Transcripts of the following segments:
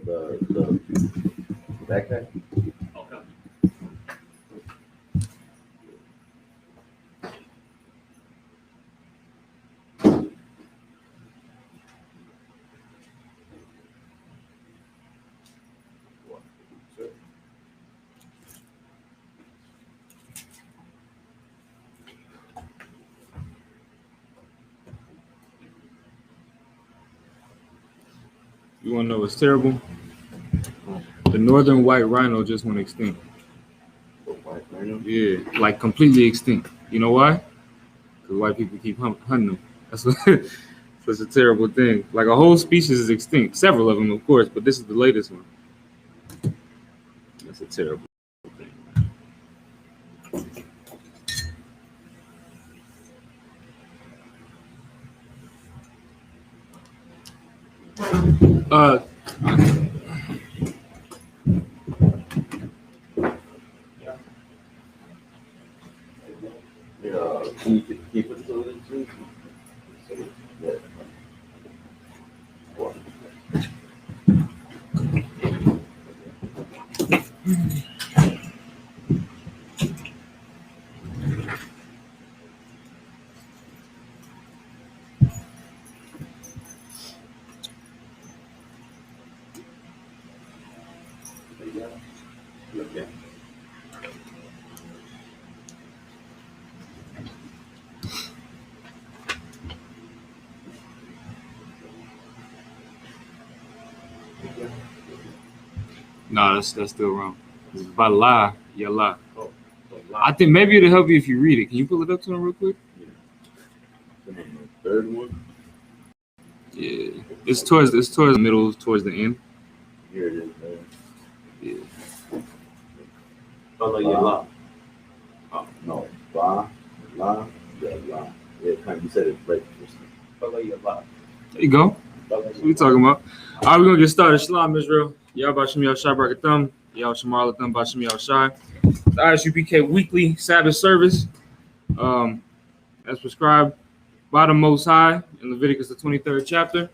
the backpack. Okay. You want to know what's terrible? The northern white rhino just went extinct. The white rhino? Yeah, like completely extinct. You know why? Because white people keep hunting them. That's such a terrible thing. Like a whole species is extinct. Several of them, of course, but this is the latest one. That's a terrible thing. Keep it so that you. Yeah. Okay. No, that's still wrong. It's about lie, yeah, lie. Oh, I think maybe it'll help you if you read it. Can you pull it up to them real quick? yeah. The third one. Yeah, it's towards the middle, towards the end. Here it is, man. Yeah. Follow your law. Oh, no. La. Yeah, la. Yeah, kind of, you said it right. Follow your law. There you go. What we talking about? All right, we're going to get started. Shalom, Israel. Y'all Bashim Yashai Barakatham. Y'all Shamar Latham Bashim Yashai. The ISUPK weekly Sabbath service, as prescribed by the Most High in Leviticus, the 23rd chapter.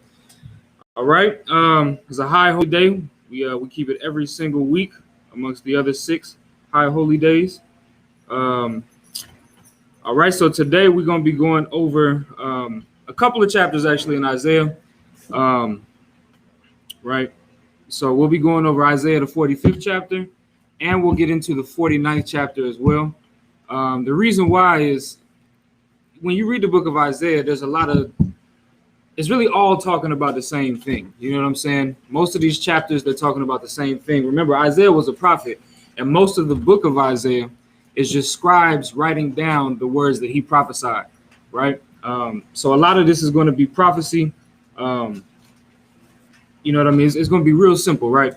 All right. It's a high holy day. We keep it every single week amongst the other 6 high holy days. All right. So today we're going to be going over a couple of chapters actually in Isaiah. Right. So we'll be going over Isaiah, the 45th chapter, and we'll get into the 49th chapter as well. The reason why is when you read the book of Isaiah, there's a lot of, it's really all talking about the same thing. You know what I'm saying? Most of these chapters, they're talking about the same thing. Remember, Isaiah was a prophet, and most of the book of Isaiah is just scribes writing down the words that he prophesied, right? So a lot of this is going to be prophecy. You know what I mean? It's going to be real simple, right?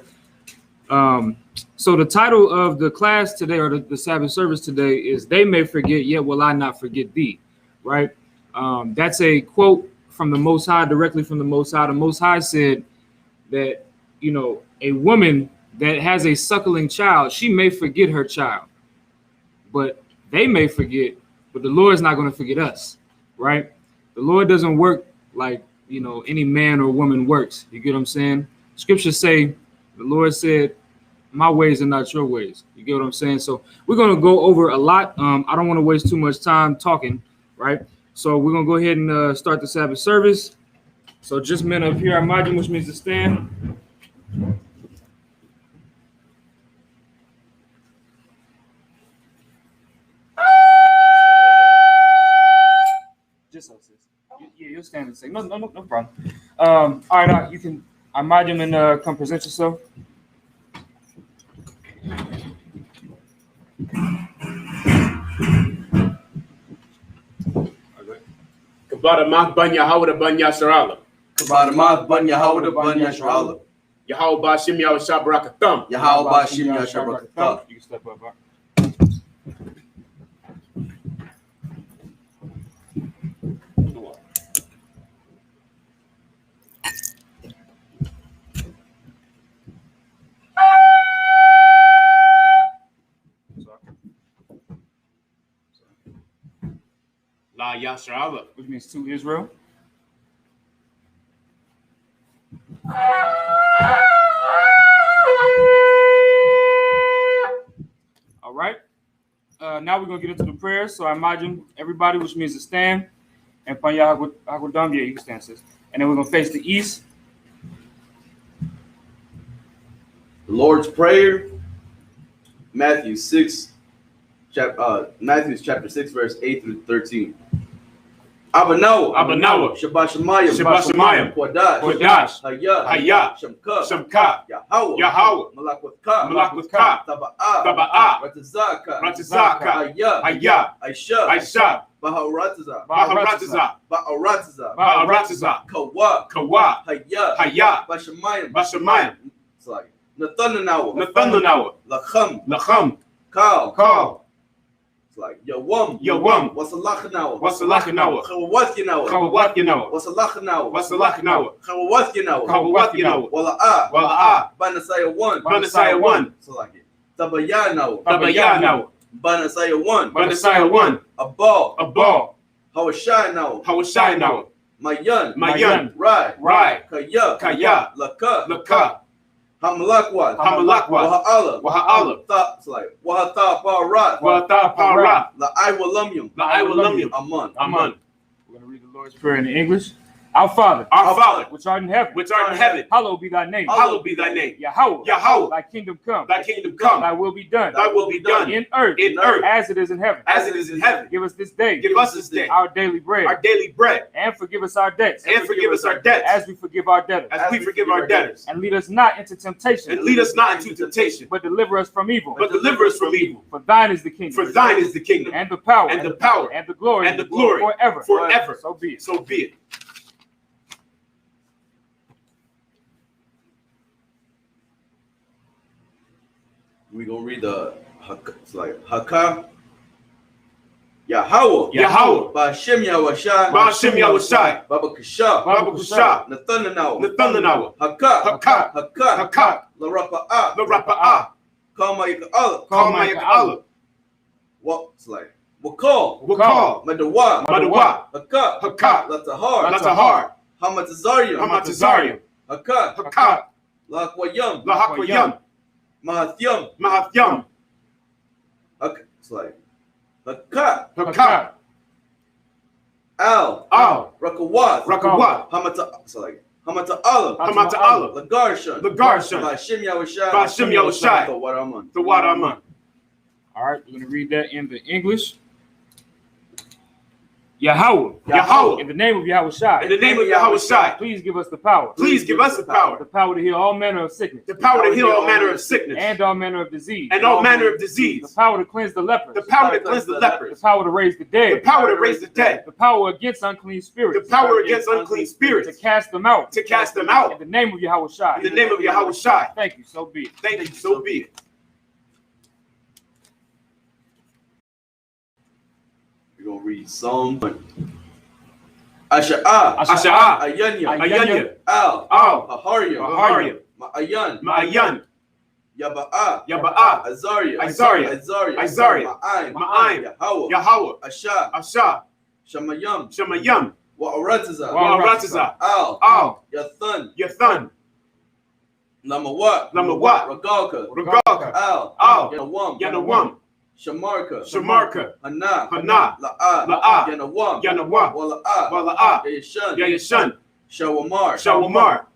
So the title of the class today, or the Sabbath service today, is "They may forget, yet will I not forget thee," right? That's a quote from the Most High, directly from the Most High. The Most High said that, you know, a woman that has a suckling child, she may forget her child, but they may forget, but the Lord's not going to forget us, right? The Lord doesn't work like, you know, any man or woman works. You get what I'm saying? Scriptures say, the Lord said, my ways are not your ways. You get what I'm saying? So we're going to go over a lot. I don't want to waste too much time talking, right? So we're going to go ahead and start the Sabbath service. So just men up here, Imagine, which means to stand. Just so, sis. Yeah, you'll stand and say, no problem. All right, you can, Imagine, and come present yourself. Kabaramak Banya Howard Banya Sarala. Kabaramak Banya Howard Banya Sharala. Yahweh Bashim Yahweh Shabrakatham. Yahweh Bashim Yashabrakatah. You can step up, bro. La Yasharala. Which means to Israel. going to get into the prayers. So I imagine everybody, which means to stand. And Panya Hagudam, yeah, you can stand, sis. And then we're going to face the east. The Lord's Prayer, Matthew chapter 6, verse 8 through 13. Abanawa, Shabashamayim, Kodash, Hayah, Shamka, Yahweh, Malakwaka, Taba'a, Ratazaka, Hayah, Aisha, Baharataza, Kawa, Hayah, Bashamayim, it's like Nathanawa, Lacham, Kal, it's like Yawam, Wasalachanawa, Khawawathyanawa, Wasalachanawa, Khawawathyanawa, Wala'a, Banasaya 1, so like it. Tabayanawa, Banasaya 1, Abal, Hawashayanawa, Mayan, Rai, Kaya, Laka, Hamalakwad, Waha'ala, it's like Wahata Parat, La'aiwalamyum, Aman. We're going to read the Lord's Prayer in English. Our Father, which art in heaven, hallowed be thy name. Yahweh, thy kingdom come. Thy will be done. In earth, as it is in heaven. Give us this day. Our daily bread. And forgive us our debts. As we forgive our debtors. And lead us not into temptation. But deliver us from evil. For thine is the kingdom. And the power. And the glory. Forever. So be it. We're going to read it's like Haka, Yahweh, Ba'ashem Yahushai, Babakasha, Nathanawa, Haka, Larapa'a, Kalmayaka'ala. What? It's like Wakal, Madawa, Haka, Latahar, Hamatazarium, Haka, Lahakwayam, Mahatyam. It's like Haka. Al. Rakawat. Hamata. It's like Hamata'ala. Lagarshan. Ba'ashem Yahushai. The Waraman. All right, we're going to read that in the English. Yahweh. Yahweh. In the name of Yahushai. Please give us the power. The power to heal all manner of sickness. And all manner of disease. The power to cleanse the lepers. The power to raise the dead. The power against unclean spirits. To cast them out. In the name of Yahushai. Thank you. So be it. We're going to read Psalm 1. Asha'a, Ayanya, Al, Aharyam, Ma'ayan, Yaba'a, Azariah, Ma'ayin, Yahweh, Asha, Shamayam, Wa'arataza, Al, Yathan, Lamawat, Ragalka, Al, Yanawam, Shamarka, Hana, La'a, Yanawam, Wala'a, Yashan, Shawamar,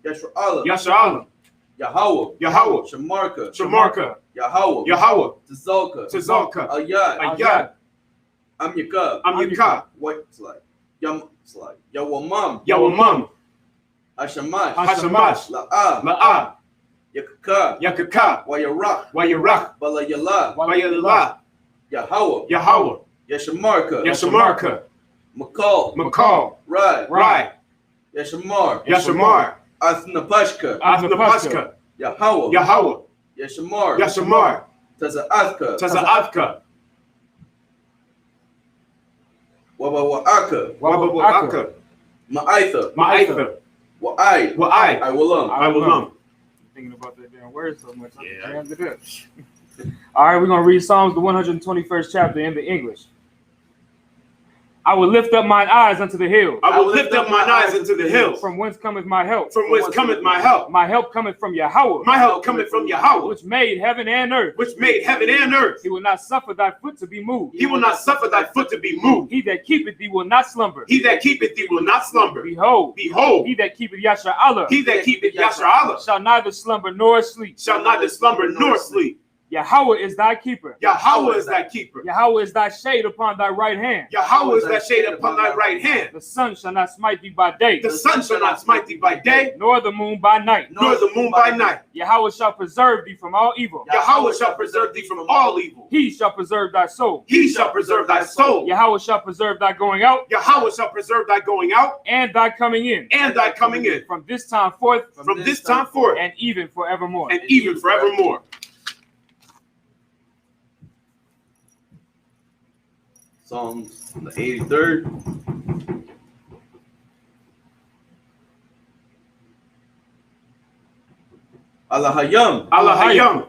Yashra'ala, Yahweh, Shamarka, Yahweh, Tazalka, Ayad, Amyaka, what it's like, Yawamam, Hashamash, La'a, Yakaka, Wayarak, Balayala, Yahweh, Yashamarka, Makal, Rai, Yashamar, Athnapashka, Yahweh, Yashamar, Taza'athka, Wabawa'aka, Ma'aitha, Wa'ai, I will Thinking about that damn word so much. All right, we're going to read Psalms, the 121st chapter in the English. I will lift up mine eyes unto the hills. I will lift up mine eyes into the hills. From whence cometh my help? From whence cometh my help? My help cometh from Yahweh. My help cometh from Yahweh, Which made heaven and earth. which made heaven and earth. He will not suffer thy foot to be moved. He will not suffer thy foot to be moved. He that keepeth thee will not slumber. He that keepeth thee will not slumber. Behold, Behold, he that keepeth Yasher Allah he that keepeth Yasher Allah shall neither slumber nor sleep. shall neither slumber nor sleep. Yahweh is thy keeper. Yahweh is thy keeper. Yahweh is thy shade upon thy right hand. Yahweh is thy shade upon thy right hand. The sun shall not smite thee by day, The sun shall not smite thee by day, nor the moon by night. nor the moon by night. Yahweh shall preserve thee from all evil. Yahweh shall preserve thee from all evil. He shall preserve thy soul. He shall preserve thy soul. Yahweh shall preserve thy going out Yahweh shall preserve thy going out and thy coming in, and thy coming in, from this time forth from this time forth and even forevermore. and even forevermore. Psalms the 83rd. Allahayam. Allahayam.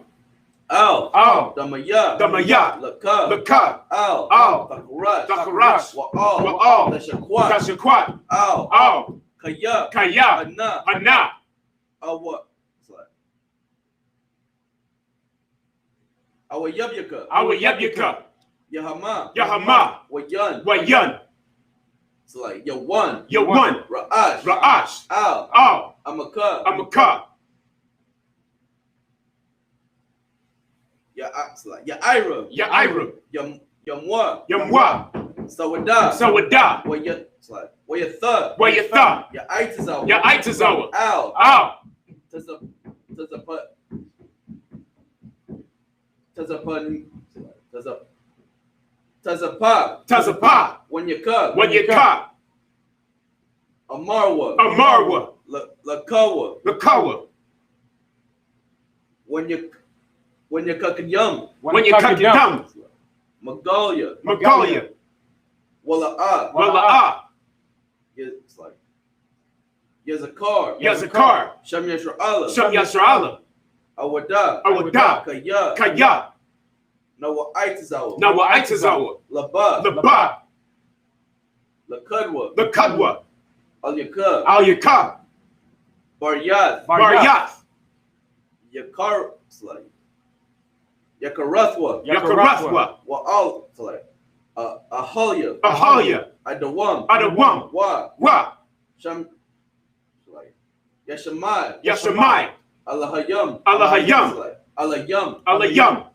Al. Damaya. Damaya. Lakab. Lakab. Al. Al. Takurash. Takurash. Wa'al. Wa'al. Tashakwat. Tashakwat. Al. Al. Kaya. Kaya. Ana. Ana. Awa. Awayabyaka. Awayabyaka. Yahama. Yahama. Wayan. Wayan. It's like Yawan. Yawan. Ra'ash. Ra'ash. Al. Al. Amaka. Amaka. Ya'ira. Ya'ira. Yamwa. Yamwa. Sawada. Sawada. Wayatha. Wayatha. Ya'itazawa. Ya'itazawa. Al. Al. Tazapa. Tazapa. Wanyaka. Wanyaka. Amarwa. Amarwa. Lakawa. Lakawa. Wanyakakanyam. Wanyakakanyam. Magalia. Magalia. Wala'a. Wala'a. It's like Yazakar. Yazakar. Shem Yashra'ala. Shem Yashra'ala. Awada. Awada. Kaya. Kaya. Nawa'itazawa. Nawa'itazawa. Laba. Laba. Lakadwa. Lakadwa. Al-Yaka. Al-Yaka. Baryath. Baryath. Yakar. It's like Yakarathwa. Yakarathwa. Wa'al. It's like Ahalya. Ahalya. Adawam. Adawam. Wa. Sham. Like Yashamai. Yashamai. Allahayam. Allahayam. Alayam. Alayam.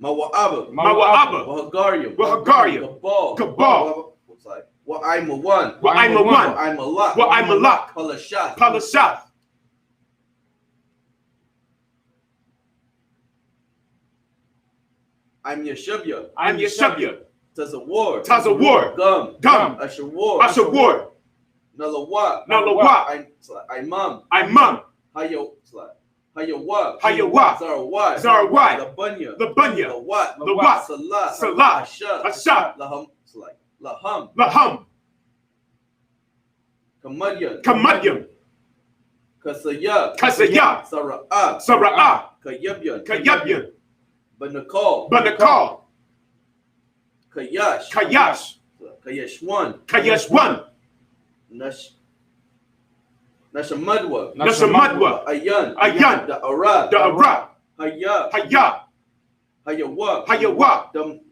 Mawa'aba. Mawa'aba. Wahagaryam. Wahagaryam. Gabal. Gabal. It's like Wa'aimawan. Wa'aimawan. Wa'aimalak. Wa'aimalak. Palashath. Palashath. I'm Yeshabya. I'm Yeshabya. Tazawar. Tazawar. Gum. Gum. Ashawar. Ashawar. Nalawa. Nalawa. Imam. Imam. Hayawa. Hayawa. Zarawai. Zarawai. Labunya. Labunya. Lawat. Lawat. Salah. Salah. Asha. Asha. Laham. Laham. Laham. Kamadyan. Kamadyan. Kasaya. Kasaya. Sara'a. Sara'a. Kayabyan. Kayabyan. Banakal. Banakal. Kayash. Kayash. Kayashwan. Kayashwan. Nashamadwa. Nashamadwa. Ayan. Ayan. Da'ara. Da'ara. Haya. Haya. Hayawa. Hayawa.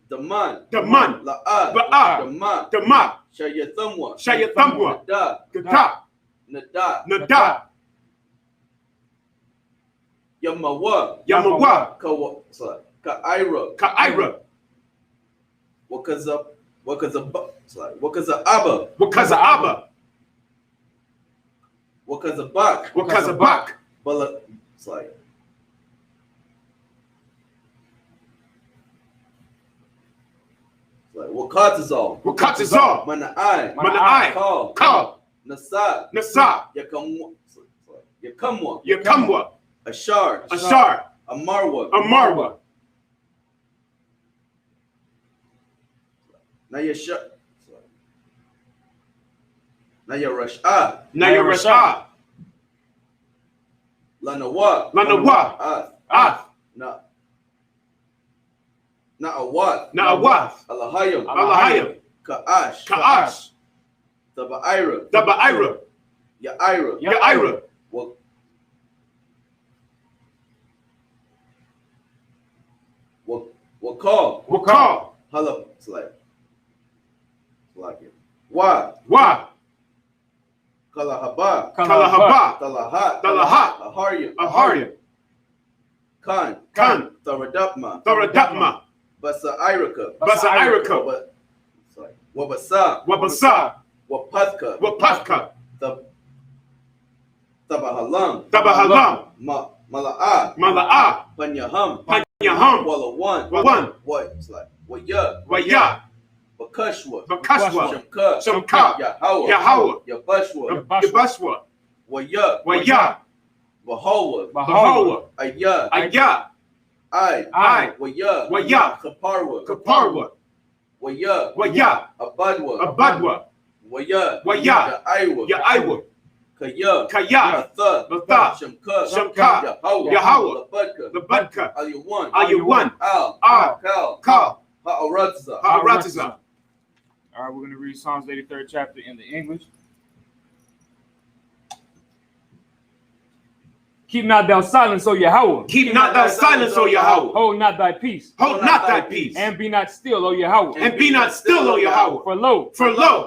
Daman. Daman. La'a. La'a. Dama. Dama. Shayathamwa. Shayathamwa. Da. Gada. Nada. Nada. Yamawa. Yamawa. Ka'ira. Ka'ira. Wakaza'aba. Wakaza'aba. Wakazabak. Wakazabak. Bala. It's like Wakatazal. Wakatazal. Mana'ai. Mana'ai. Kal. Nasa. Nasa. Yakamwa. Yakamwa. Ashar. Ashar. Amarwa. Amarwa. Nayarash'a. Nayarash'a. Lanawa. Lanawa. Ath. Ath. Na'awat. Na'awat. Alahayim. Alahayim. Ka'ash. Ka'ash. Taba'ira. Daba'ira. Ya'ira. Ya'ira. Wakal. Wakal. Halab. It's like it. Wa. Wa. Kalahaba. Kalahaba. Talahat. Talahat. Aharyim. Aharyim. Khan. Khan. Taradapma. Taradapma. Basa'iraka. Basa'iraka. Wabasa. Wabasa. Wapathka. Wapathka. Tabahalam. Tabahalam. Mala'ah. Mala'ah. Panyaham. Panyaham. Walawan. Wawan. What? It's like Waya. Waya. Bakashwa. Bakashwa. Shamka. Shamka. Yahawa. Yahawa. Yabashwa. Yabashwa. Waya. Waya. Bahawa. Bahawa. Aya. Aya. I. Waya. Waya. Kaparwa. Kaparwa. Waya. Waya. Abadwa. Abadwa. Waya. Waya. Ya'aiwa. Ya'aiwa. Kaya. Kaya. Latha. Latha. Shamka. Shamka. Yahawa. Yahawa. Labadka. Labadka. Aliyawan. Aliyawan. Al. Al. Kal. Kal. Ha'aratza. Ha'aratza. All right, we're going to read Psalms 83rd chapter in the English. Keep not thou silence, O Yahweh. Keep not thou silence, O Yahweh. Hold not thy peace. Hold not thy peace. And be not still, O Yahweh. And be not still, O Yahweh. For lo,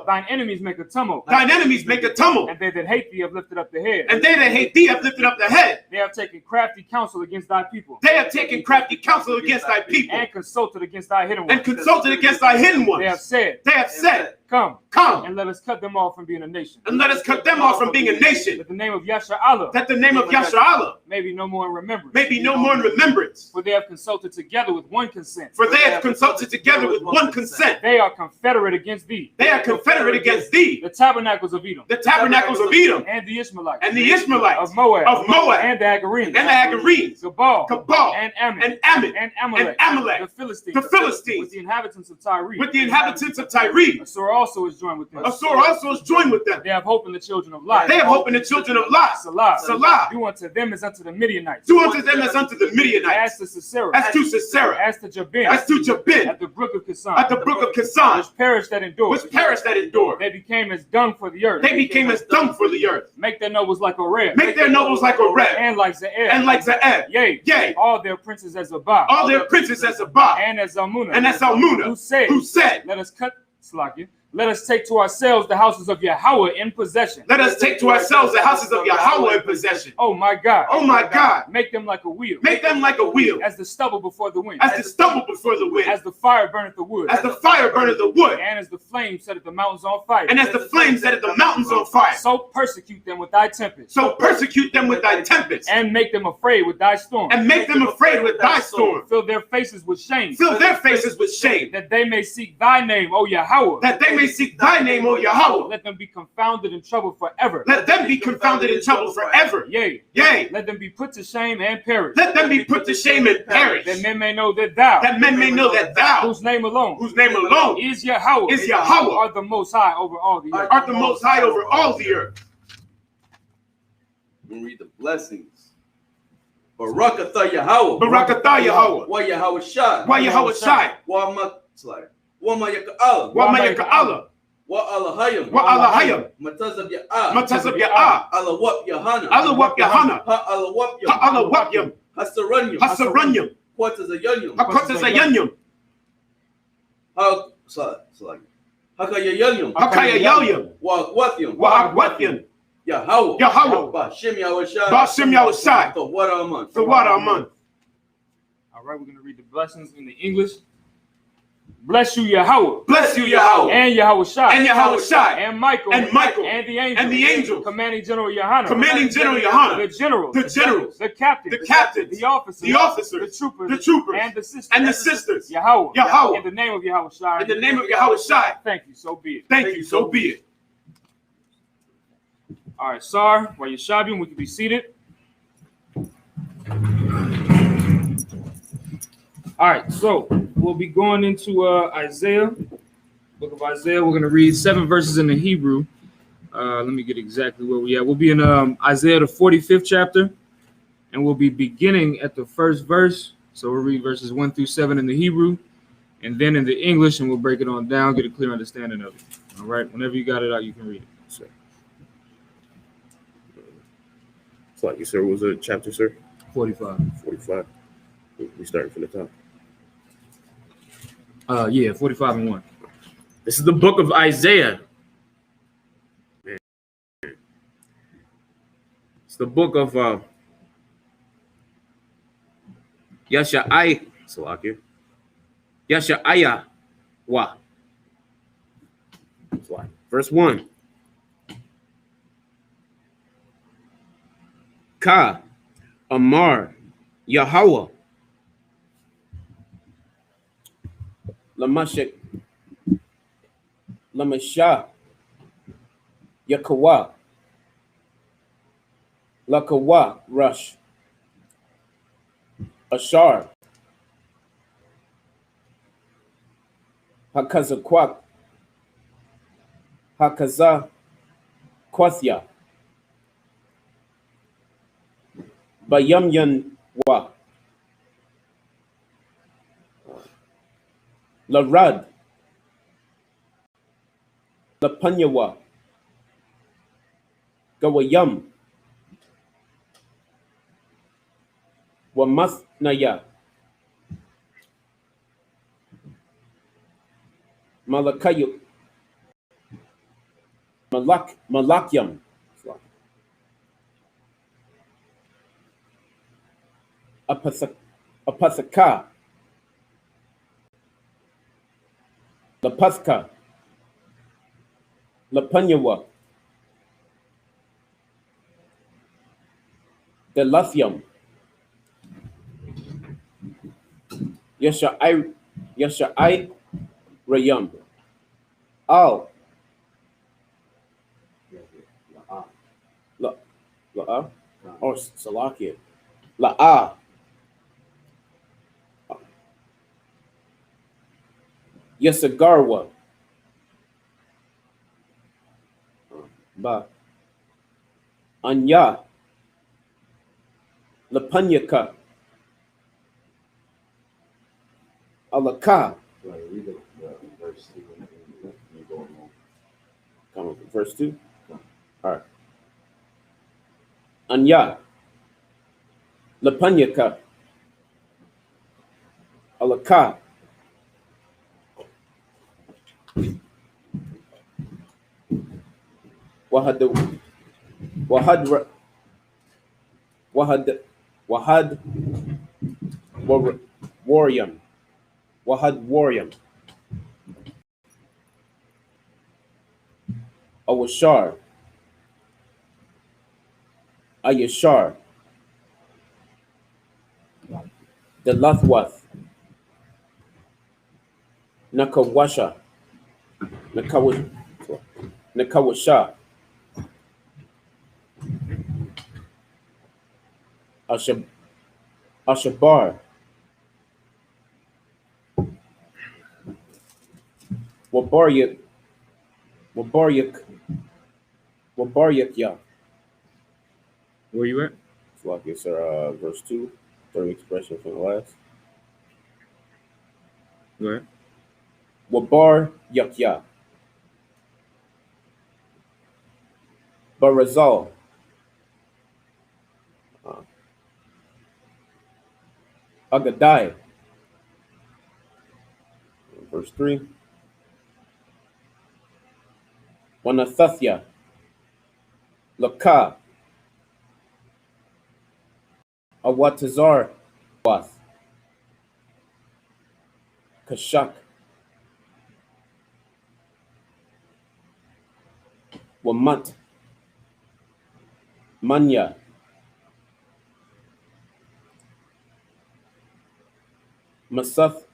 thine enemies make a tumult. Thine enemies make a tumult. And they that hate thee have lifted up the head. And they that hate thee have lifted up the head. They have taken crafty counsel against thy people. They have taken crafty counsel against thy people. And consulted against thy hidden ones. And consulted against thy hidden ones. They have said, Come, and let us cut them off from being a nation. And let us cut them off from being a nation. That the name of Yashar'Allah. That the name of Yashar'Allah. May be no more in remembrance. May be no more in remembrance. For they have consulted together with one consent. For they have consulted together with one consent. They are confederate against thee. They are confederate against thee. The tabernacles of Edom. The tabernacles of Edom. And the Ishmaelites. And the Ishmaelites. Of Moab. And the Agarenes. And the Agarenes. Cabal. And Ammon. And Amalek. The Philistines. With the inhabitants of Tyre. Assur also is joined with them. They have hope in the children of Lot. Salah. Do unto them as unto the Midianites. Do unto them as unto the Midianites. As to Sisera. As to Sisera. As to Jabin. At the brook of Kison. Which perished that endured. They became as dung for the earth. Make their nobles like Oreb. And like Ze'eb. Yea. All their princes as Zabah. And as Zalmunna. Who said, let us cut Slakia. Let us take to ourselves the houses of Yahweh in possession. Let us take to ourselves the houses of Yahweh in possession. Oh my God. Oh my God. Make them like a wheel. Make them like a wheel. As the stubble before the wind. As the stubble before the wind. As the fire burneth the wood. As the fire burneth the wood. And as the flame setteth the mountains on fire. And as the flame setteth the mountains on fire. So persecute them with thy tempest. And make them afraid with thy storm. Fill their faces with shame. That they may seek thy name, O Yahweh. O Yahweh. Let them be confounded and troubled forever. Yea. Let them be put to shame and perish. That men may know that thou. Whose name alone. Is Yahweh. Art the most high over all the earth. We read the blessings. Barakatha Yahweh. Wa Yahweh Shai. Wa Matzlai. Wa Mayaka'Allah. Wa Alahayim. Matazab Ya'ah. Alawap Yahana. Ha'alawapyam. Hasaranyam. Quatazayanyam. Hakayayanyam. Wa'agwathim. Yahweh. Ba'Shem Yahushai. The water month. All right, we're going to read the blessings in the English. Bless you, Yahweh. And Yahweh Shai. And Michael. And the angel. Commanding General Yohanan. The generals. The captains. The officers. The troopers. And the sisters. Yahweh. In the name of Yahweh Shai. Thank you, so be it. All right, Sar, while you're shopping, we can be seated. All right, so we'll be going into Isaiah, book of Isaiah. We're going to read 7 verses in the Hebrew. Let me get exactly where we are. We'll be in Isaiah, the 45th chapter, and we'll be beginning at the first verse. So we'll read verses 1 through 7 in the Hebrew, and then in the English, and we'll break it on down, get a clear understanding of it. All right. Whenever you got it out, you can read it. So, it's like you, sir. What was the chapter, sir? 45. 45. We starting from the top. Yeah, 45 and 1. This is the book of Isaiah. Man. It's the book of Yasha'aya wa. Verse 1. Ka Amar Yahweh Lamashik Lamasha Yakawa Lakawa Rush Ashar Hakazakwak Hakaza Kwathya Bayamyan wa Larad Lapanyawa Gawayam Wamathnaya Malakayu Malakyam Apathaka Lapathka Lapanyawa Delathium Yasha'ai Rayam Al La'a or Salakia La'a Yasagarwa Ba Anya Lapanyaka Alaka. Read the verse 2 and then go on. Come on, verse 2. All right. Anya Lapanyaka Alaka. Wahad Waryam. Wahad Waryam. Awashar. Ayashar. Delathwath. Nakawasha. Nakawasha. Ashabar. Wabaryak ya. Where you at? Slovakia, sir, verse 2, third expression from the last. Go ahead. Wabar yakya. Barazal. Agadai. Verse 3. Wanathathya. Laka. Awatazar. Wath. Kashak. Wamat. Manya. Masath.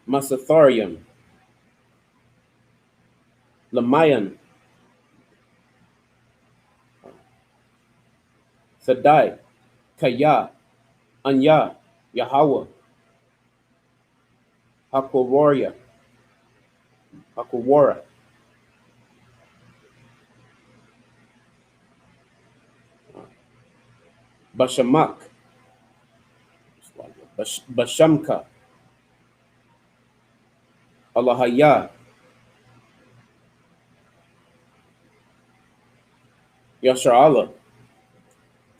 Masatharium. Lamayan. Sadai. Kaya. Anya. Yahweh. Hakwara. Bashamak. Bashamka. Allahaya. Yashar Allah.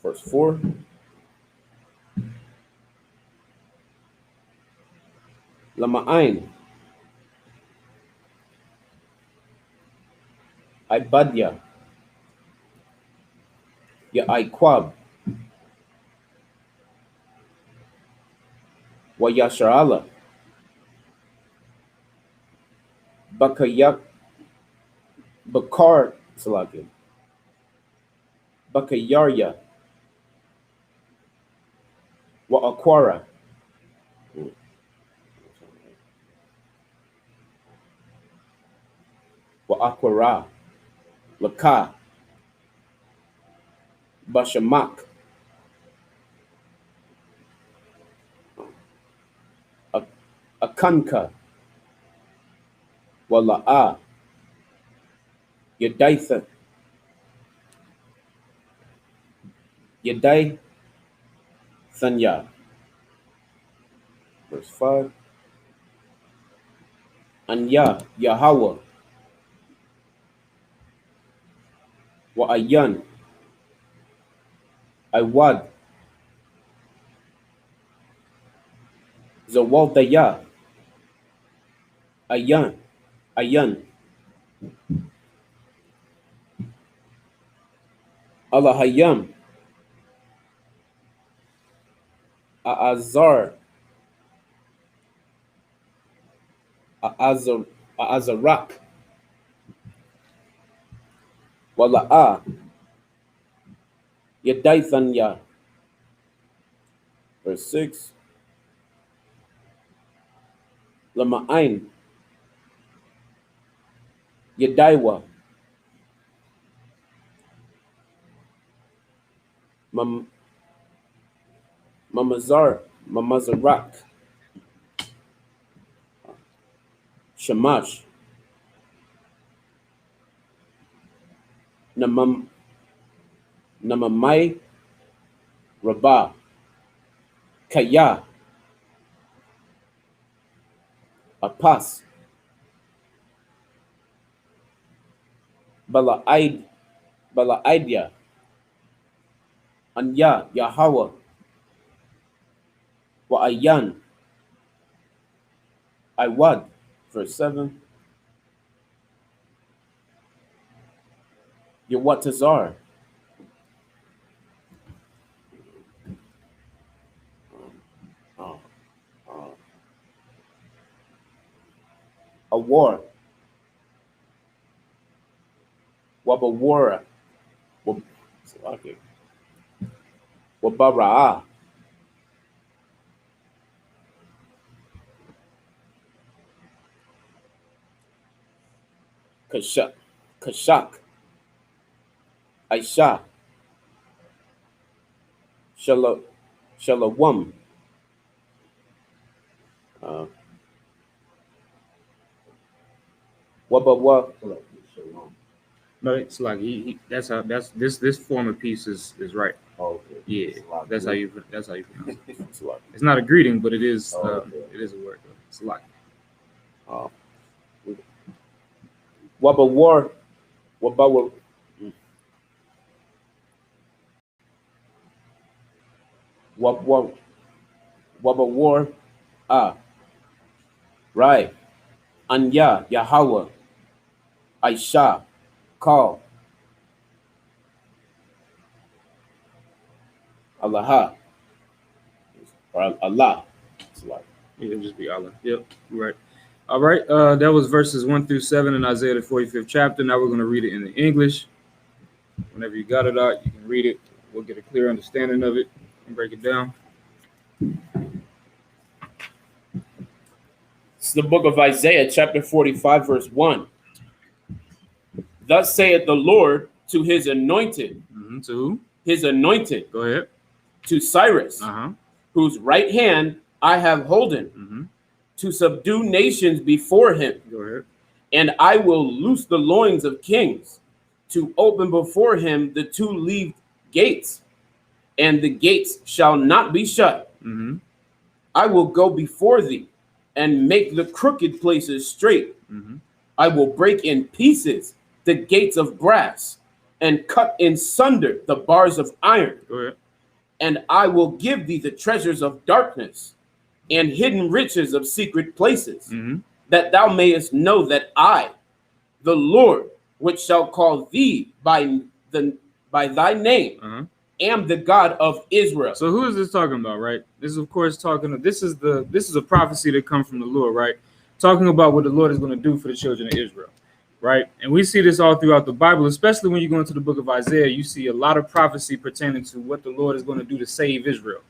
Verse 4. Lama'ain. Ibadya. Ya Iqab. Wa Yashar Allah. Bakayak. Bakar. Salaki. Bakayarya. Wa Aquara. Wa Aquara. Laka. Bashamak. Akanka. Wala'a. Yadaitha. Yadai Sanya. Verse 5. Anya Yahweh. Wa Ayan. Iwad. Zawaldaya. Ayan. Ayan. Allahayam. Aazar. Aazarak. Wala'a. Yadaithanya. Verse 6. Lama'ain. Yadaiwa. Mamazarak. Shamash. Namamai. Rabah. Kaya. Apas. Bala'idya. Anya Yahweh. Wa Ayan. Iwad. Verse 7. Yawatazar. A war. Wabawara. Wabara'a. Kashak. Aisha. Shalawam. Wabawa. No, it's like that's how this former piece is right. Oh, okay. Yeah, that's how you pronounce it. It's like, It's not a greeting, but it is Okay. it is a word. It's like Wabawar. Wabawa. Wabawar. Right. Anya Yahweh. Aisha. Call. Allah. Or Allah. It's like, it'll just be Allah. Yep, right. All right. That was verses 1 through 7 in Isaiah the 45th chapter. Now we're going to read it in the English. Whenever you got it out, you can read it. We'll get a clear understanding of it and break it down. It's the book of Isaiah, chapter 45, verse 1. Thus saith the Lord to his anointed. To who? His anointed. Go ahead. To Cyrus, whose right hand I have holden, to subdue nations before him. Go ahead. And I will loose the loins of kings, to open before him the two-leaved gates, and the gates shall not be shut. I will go before thee and make the crooked places straight. I will break in pieces the gates of brass and cut in sunder the bars of iron. And I will give thee the treasures of darkness and hidden riches of secret places, that thou mayest know that I, the Lord, which shall call thee by thy name, am the God of Israel. So who is this talking about, right? This is, of course, this is a prophecy that comes from the Lord, right? Talking about what the Lord is going to do for the children of Israel, right? And we see this all throughout the Bible, especially when you go into the book of Isaiah. You see a lot of prophecy pertaining to what the Lord is going to do to save Israel,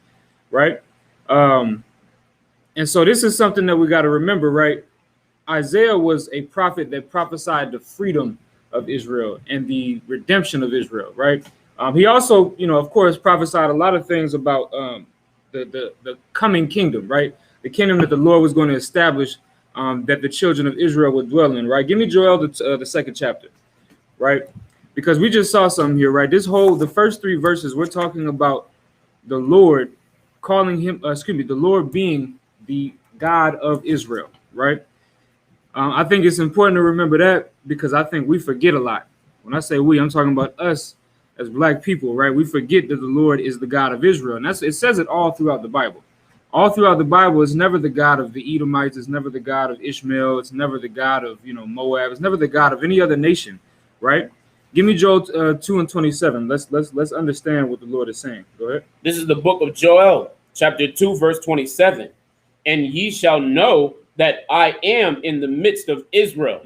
right? And so this is something that we got to remember, right? Isaiah was a prophet that prophesied the freedom of Israel and the redemption of Israel, right? He also, of course, prophesied a lot of things about the coming kingdom, right? The kingdom that the Lord was going to establish, that the children of Israel would dwell in, right? Give me Joel, the second chapter, right? Because we just saw something here, right? The first 3 verses, we're talking about the Lord calling him, the Lord being the God of Israel, right? I think it's important to remember that, because I think we forget a lot. When I say we, I'm talking about us as black people, right? We forget that the Lord is the God of Israel. And it says it all throughout the Bible. All throughout the Bible, it's never the God of the Edomites. It's never the God of Ishmael. It's never the God of, Moab. It's never the God of any other nation, right? Give me Joel 2:27. Let's understand what the Lord is saying. Go ahead. This is the book of Joel, chapter 2, verse 27. And ye shall know that I am in the midst of Israel,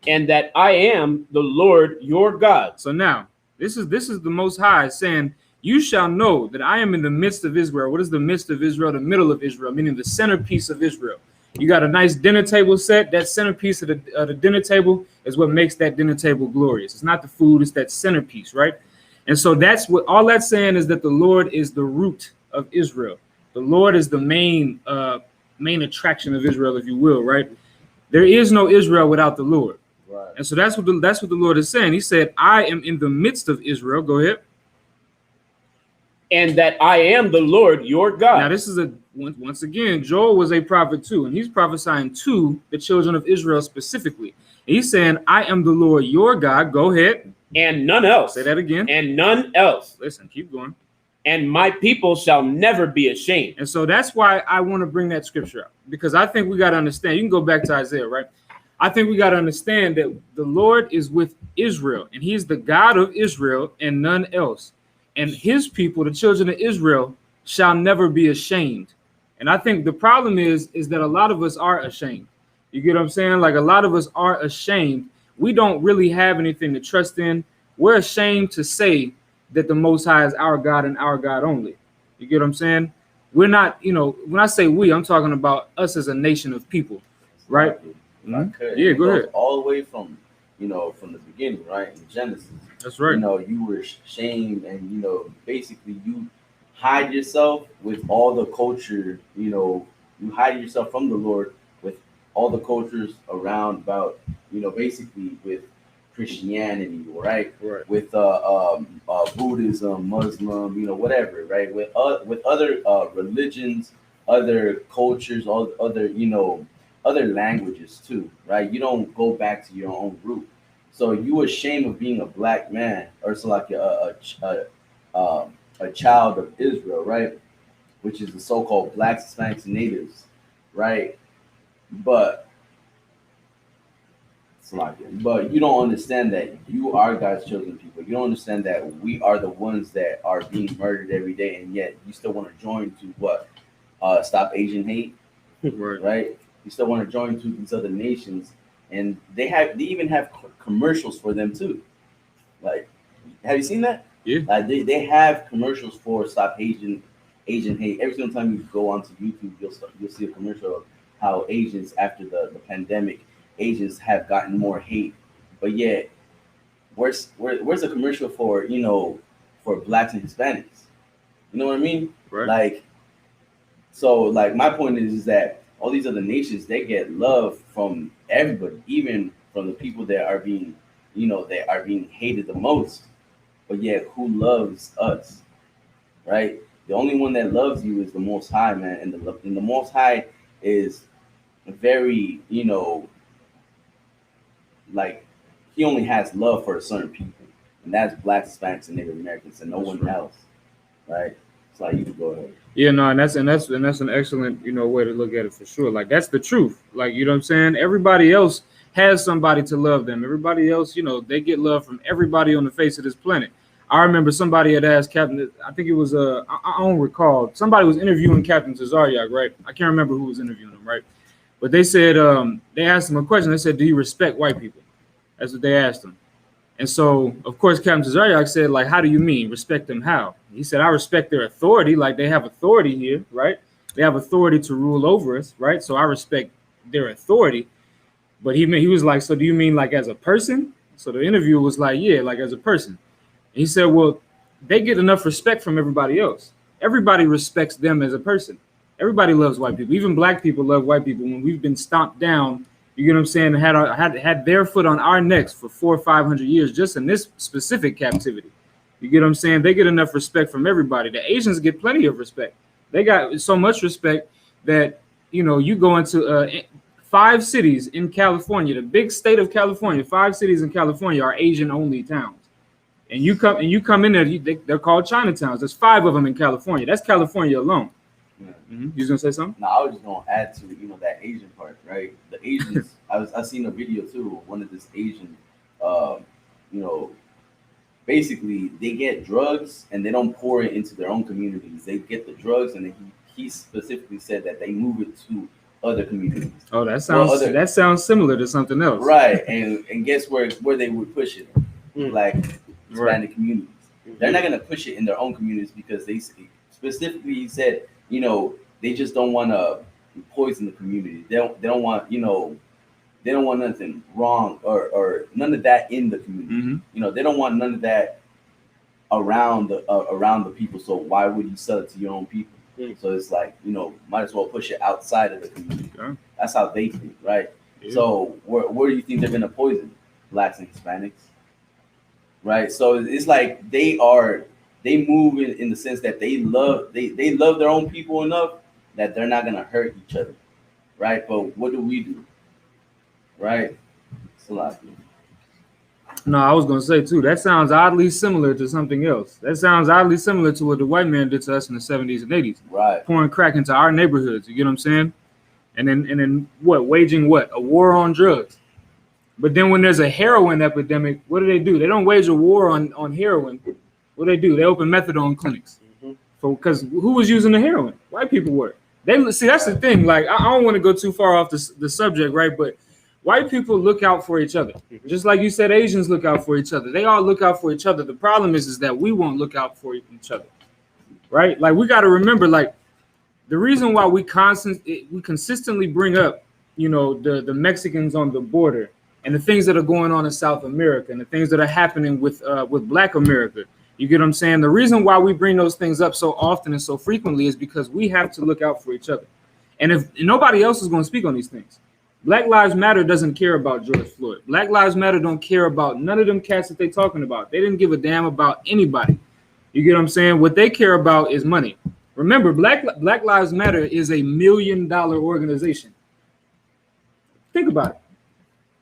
and that I am the Lord your God. So now, this is the Most High saying, you shall know that I am in the midst of Israel. What is the midst of Israel? The middle of Israel, meaning the centerpiece of Israel. You got a nice dinner table set. That centerpiece of the dinner table is what makes that dinner table glorious. It's not the food, it's that centerpiece, right? And so that's what all that's saying is that the Lord is the root of Israel. The Lord is the main attraction of Israel, if you will, right? There is no Israel without the Lord. Right. And so that's what the Lord is saying. He said, I am in the midst of Israel. Go ahead. And that I am the Lord your God. Now, this is once again, Joel was a prophet too, and he's prophesying to the children of Israel specifically. He's saying, I am the Lord your God. Go ahead. And none else. Say that again. And none else. Listen, keep going. And my people shall never be ashamed. And so that's why I want to bring that scripture up, because I think we got to understand. You can go back to Isaiah, right? I think we got to understand that the Lord is with Israel, and he's the God of Israel and none else. And his people, the children of Israel, shall never be ashamed. And I think the problem is that a lot of us are ashamed. You get what I'm saying? Like, a lot of us are ashamed. We don't really have anything to trust in. We're ashamed to say that the Most High is our God and our God only. You get what I'm saying? We're not, when I say we, I'm talking about us as a nation of people, right? Yeah, go ahead. All the way from the beginning, right? In Genesis. That's right. You were shamed, and basically you hide yourself with all the culture. You hide yourself from the Lord with all the cultures around about. Basically with Christianity, right? Right. With Buddhism, Muslim, whatever, right? With other religions, other cultures, all other other languages too, right? You don't go back to your own root. So you ashamed of being a black man, or so like a child of Israel, right? Which is the so-called blacks, Hispanics, and natives, right? But you don't understand that you are God's chosen people. You don't understand that we are the ones that are being murdered every day, and yet you still want to join to what? Stop Asian hate, right? You still want to join to these other nations, and they even have commercials for them too. Like, have you seen that? Yeah. Like they have commercials for Stop Asian hate. Every single time you go onto YouTube, you'll see a commercial of how Asians, after the pandemic, Asians have gotten more hate. But yet, where's the commercial for for blacks and Hispanics? You know what I mean? Right. Like my point is that all these other nations, they get love from everybody, even from the people that are being hated the most. But yet, who loves us, right? The only one that loves you is the Most High, man. And the Most High is very, like, he only has love for a certain people, and that's Blacks, Hispanics, and Native Americans, and no one else, right? So like, you can go ahead. Yeah, no, and that's an excellent, way to look at it for sure. Like, that's the truth. Like, you know what I'm saying? Everybody else has somebody to love them. Everybody else, they get love from everybody on the face of this planet. I remember somebody had asked Captain, I think it was I don't recall. Somebody was interviewing Captain Tazaryak, right? I can't remember who was interviewing him, right? But they said they asked him a question. They said, "Do you respect white people?" That's what they asked him. And so, of course, Captain Tazaryak said, like, "How do you mean respect them? How?" He said, "I respect their authority. Like, they have authority here, right? They have authority to rule over us, right? So I respect their authority." But he was like, "So do you mean like as a person?" So the interviewer was like, "Yeah, like as a person." And he said, "Well, they get enough respect from everybody else. Everybody respects them as a person. Everybody loves white people. Even black people love white people. When we've been stomped down, you get what I'm saying, had their foot on our necks for 400 or 500 years just in this specific captivity. You get what I'm saying? They get enough respect from everybody. The Asians get plenty of respect. They got so much respect that, you go into 5 cities in California, the big state of California, 5 cities in California are Asian-only towns. And you come in there, they're called Chinatowns. There's 5 of them in California. That's California alone. Yeah. Mm-hmm. You was gonna say something? No, I was just gonna add to that Asian part, right? The Asians, I seen a video too. One of this Asian, basically they get drugs and they don't pour it into their own communities. They get the drugs and he specifically said that they move it to other communities. Oh, that sounds similar to something else, right? And guess where they would push it? Black Hispanic communities. They're not gonna push it in their own communities because they specifically said, they just don't want to poison the community. They don't want, they don't want nothing wrong or none of that in the community. Mm-hmm. They don't want none of that around the people. So why would you sell it to your own people? So it's like, might as well push it outside of the community. Okay. That's how they think, right? Yeah. So where do you think they're gonna poison? Blacks and Hispanics, right? So it's like they move in the sense that they love their own people enough that they're not gonna hurt each other, right? But what do? Right? It's a lot. No, I was gonna say too, that sounds oddly similar to something else. That sounds oddly similar to what the white man did to us in the 70s and 80s. Right. Pouring crack into our neighborhoods, you get what I'm saying? And then waging a war on drugs. But then when there's a heroin epidemic, what do? They don't wage a war on heroin. What do? They open methadone clinics. Because who was using the heroin? White people were. See, that's the thing. Like, I don't want to go too far off the subject, right? But white people look out for each other. Just like you said, Asians look out for each other. They all look out for each other. The problem is that we won't look out for each other, right? Like, we got to remember, like, the reason why we consistently bring up, the Mexicans on the border and the things that are going on in South America and the things that are happening with Black America. You get what I'm saying? The reason why we bring those things up so often and so frequently is because we have to look out for each other. And if nobody else is going to speak on these things, Black Lives Matter doesn't care about George Floyd. Black Lives Matter don't care about none of them cats that they're talking about. They didn't give a damn about anybody. You get what I'm saying? What they care about is money. Remember, Black Lives Matter is $1 million organization. Think about it.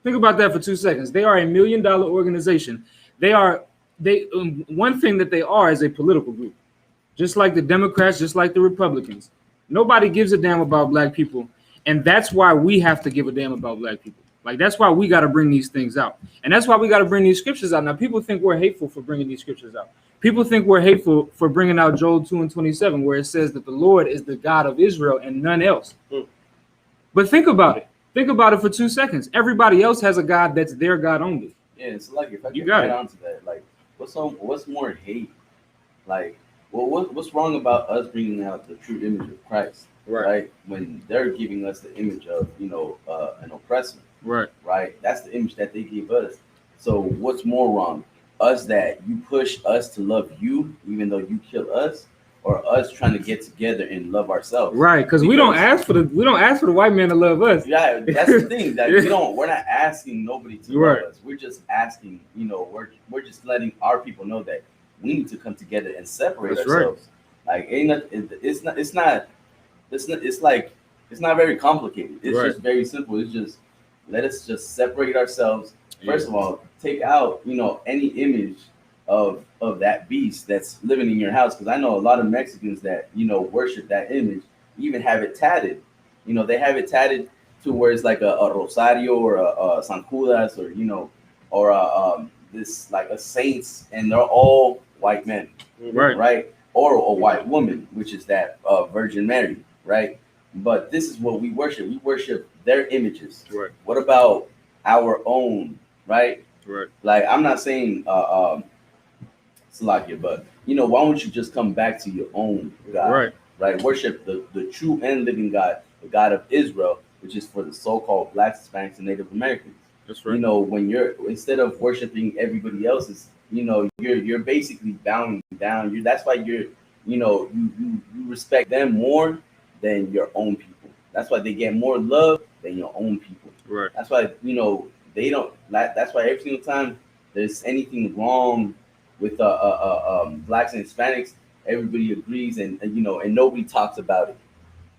Think about that for 2 seconds. They are $1 million organization. One thing that they are is a political group, just like the Democrats, just like the Republicans. Nobody gives a damn about Black people, and that's why we have to give a damn about Black people. Like, that's why we got to bring these things out, and that's why we got to bring these scriptures out. Now, people think we're hateful for bringing these scriptures out. People think we're hateful for bringing out Joel 2:27, where it says that the Lord is the God of Israel and none else. But think about it. Think about it for 2 seconds. Everybody else has a God that's their God only. Yeah, it's like if I You can got add it. on to that, like what's more hate? Like, what's wrong about us bringing out the true image of Christ, right? When they're giving us the image of an oppressor, right? That's the image that they give us. So what's more wrong? Us that you push us to love you, even though you kill us, or us trying to get together and love ourselves, right? Because we don't ask for the white man to love us. Yeah, that's the thing. That we're not asking nobody to love us. We're just asking, we're just letting our people know that we need to come together and separate ourselves. Like ain't not, it's not very complicated. It's Right. just very simple. It's just let us just separate ourselves. First Yeah. of all, take out any image of that beast that's living in your house, because I know a lot of Mexicans that worship that image, even have it tatted. They have it tatted to where it's like a rosario or a San Judas, or or this like a saints, and they're all white men, Right. right? Or a white woman, which is that Virgin Mary, right? But this is what we worship. We worship their images. Right. What about our own, right? Right. Like I'm not saying Salakia, but why don't you just come back to your own God, Right. right? Worship the true and living God, the God of Israel, which is for the so-called Blacks, Hispanics, and Native Americans. That's right. When you're, instead of worshiping everybody else's, you're basically bowing down. That's why you respect them more than your own people. That's why they get more love than your own people. Right. That's why they don't. That's why every single time there's anything wrong with Blacks and Hispanics, everybody agrees, and nobody talks about it,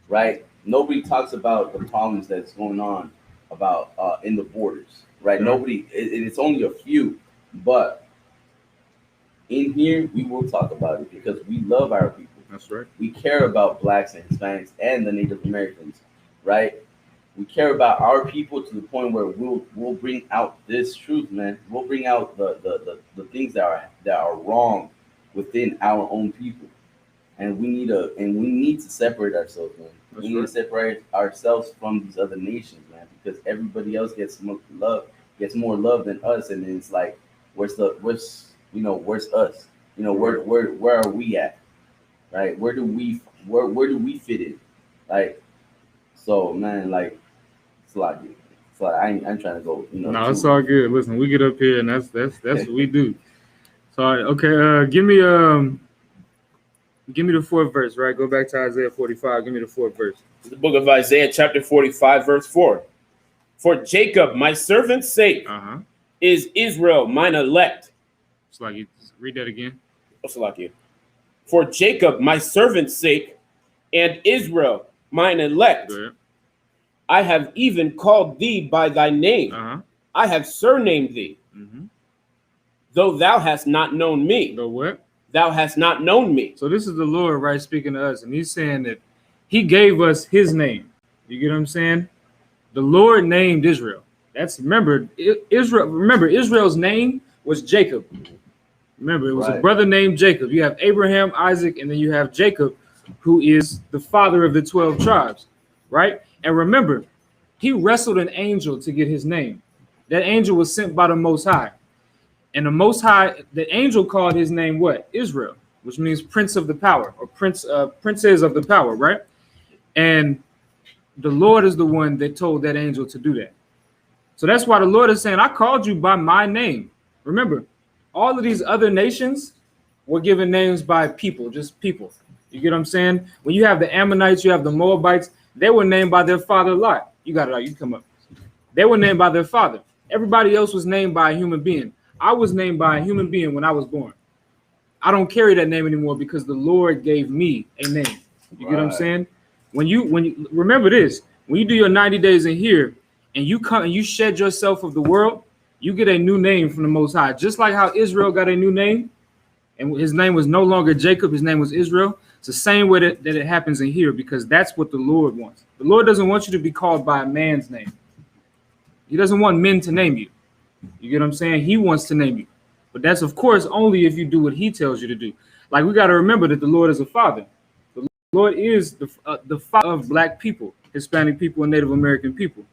right? Nobody talks about the problems that's going on about in the borders, right? Yeah. Nobody. It's only a few, but in here we will talk about it because we love our people. That's right. We care about Blacks and Hispanics and the Native Americans, right? We care about our people to the point where we'll bring out this truth, man. We'll bring out the things that are wrong within our own people, and we need to separate ourselves, man. That's We need right. to separate ourselves from these other nations, man, because everybody else gets more love than us, and it's like, where's us? Where are we at? Right? Where do we fit in? Like, so, man, like, it's like I'm trying to go. No, it's all good. Listen, we get up here, and that's what we do. So, okay, give me the fourth verse. Right, go back to Isaiah 45. Give me the fourth verse. The book of Isaiah, chapter 45, verse 4. For Jacob, my servant's sake, is Israel, mine elect. It's like you read that again. For Jacob, my servant's sake, and Israel, mine elect. Go ahead. I have even called thee by thy name. I have surnamed thee. Though thou hast not known me. Though what? Thou hast not known me. So this is the Lord, right, speaking to us, and he's saying that he gave us his name. You get what I'm saying? The Lord named Israel. Remember, Israel's name was Jacob. Remember, it was a brother named Jacob. You have Abraham, Isaac, and then you have Jacob, who is the father of the 12 tribes, right? And remember, he wrestled an angel to get his name. That angel was sent by the Most High. And the Most High, the angel called his name what? Israel, which means Prince of the Power, or Princes of the Power, right? And the Lord is the one that told that angel to do that. So that's why the Lord is saying, I called you by my name. Remember, all of these other nations were given names by people, just people. You get what I'm saying? When you have the Ammonites, you have the Moabites, they were named by their father Lot. You got it out, you come up. They were named by their father. Everybody else was named by a human being. I was named by a human being when I was born. I don't carry that name anymore because the Lord gave me a name. You get what I'm saying? When you remember this, when you do your 90 days in here and you come and you shed yourself of the world, you get a new name from the Most High. Just like how Israel got a new name, and his name was no longer Jacob, his name was Israel. It's the same way that it happens in here, because that's what the Lord wants. The Lord doesn't want you to be called by a man's name. He doesn't want men to name you. You get what I'm saying? He wants to name you. But that's, of course, only if you do what he tells you to do. Like, we got to remember that the Lord is a father. The Lord is the father of Black people, Hispanic people, and Native American people.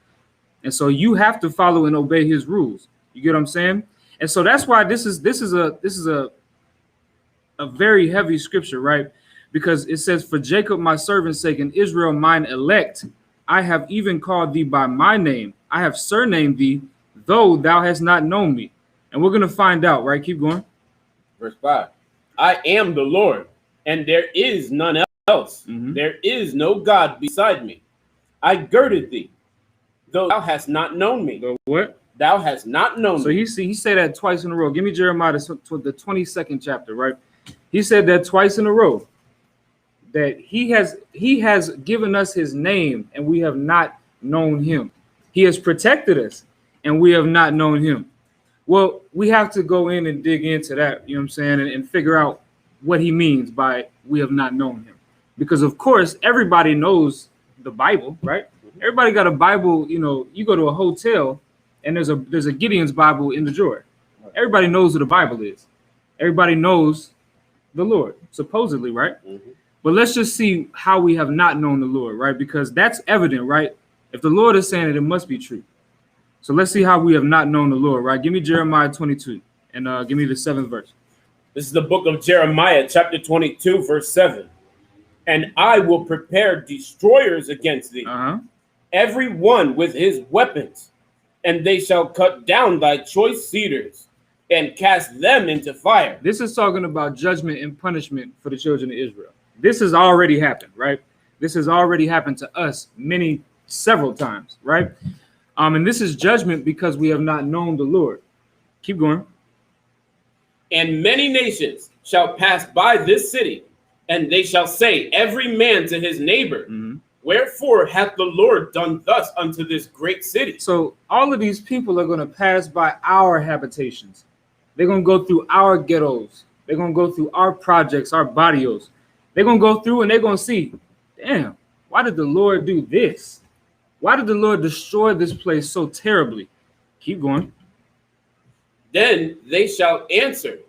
And so you have to follow and obey his rules. You get what I'm saying? And so that's why this is a very heavy scripture, right? Because it says, for Jacob, my servant's sake, and Israel, mine elect, I have even called thee by my name. I have surnamed thee, though thou hast not known me. And we're going to find out, right? Keep going. Verse 5. I am the Lord, and there is none else. There is no God beside me. I girded thee, though thou hast not known me. The what? Thou hast not known me. So he said that twice in a row. Give me Jeremiah, the 22nd chapter, right? He said that twice in a row. that he has given us his name and we have not known him. He has protected us and we have not known him. Well, we have to go in and dig into that, you know what I'm saying, and figure out what he means by we have not known him. Because of course, everybody knows the Bible, right? Everybody got a Bible, you know, you go to a hotel and there's a Gideon's Bible in the drawer. Everybody knows what the Bible is. Everybody knows the Lord, supposedly, right? Mm-hmm. But let's just see how we have not known the Lord, right? Because that's evident, right? If the Lord is saying it, it must be true. So let's see how we have not known the Lord, right? Give me Jeremiah 22 and give me the 7th verse. This is the book of Jeremiah, chapter 22, verse 7. And I will prepare destroyers against thee, every one with his weapons, and they shall cut down thy choice cedars and cast them into fire. This is talking about judgment and punishment for the children of Israel. This has already happened, right? This has already happened to us several times, right? And this is judgment because we have not known the Lord. Keep going. And many nations shall pass by this city, and they shall say, every man to his neighbor, wherefore hath the Lord done thus unto this great city? So all of these people are going to pass by our habitations. They're going to go through our ghettos. They're going to go through our projects, our barrios. They're going to go through and they're going to see, damn, why did the Lord do this? Why did the Lord destroy this place so terribly? Keep going. Then they shall answer,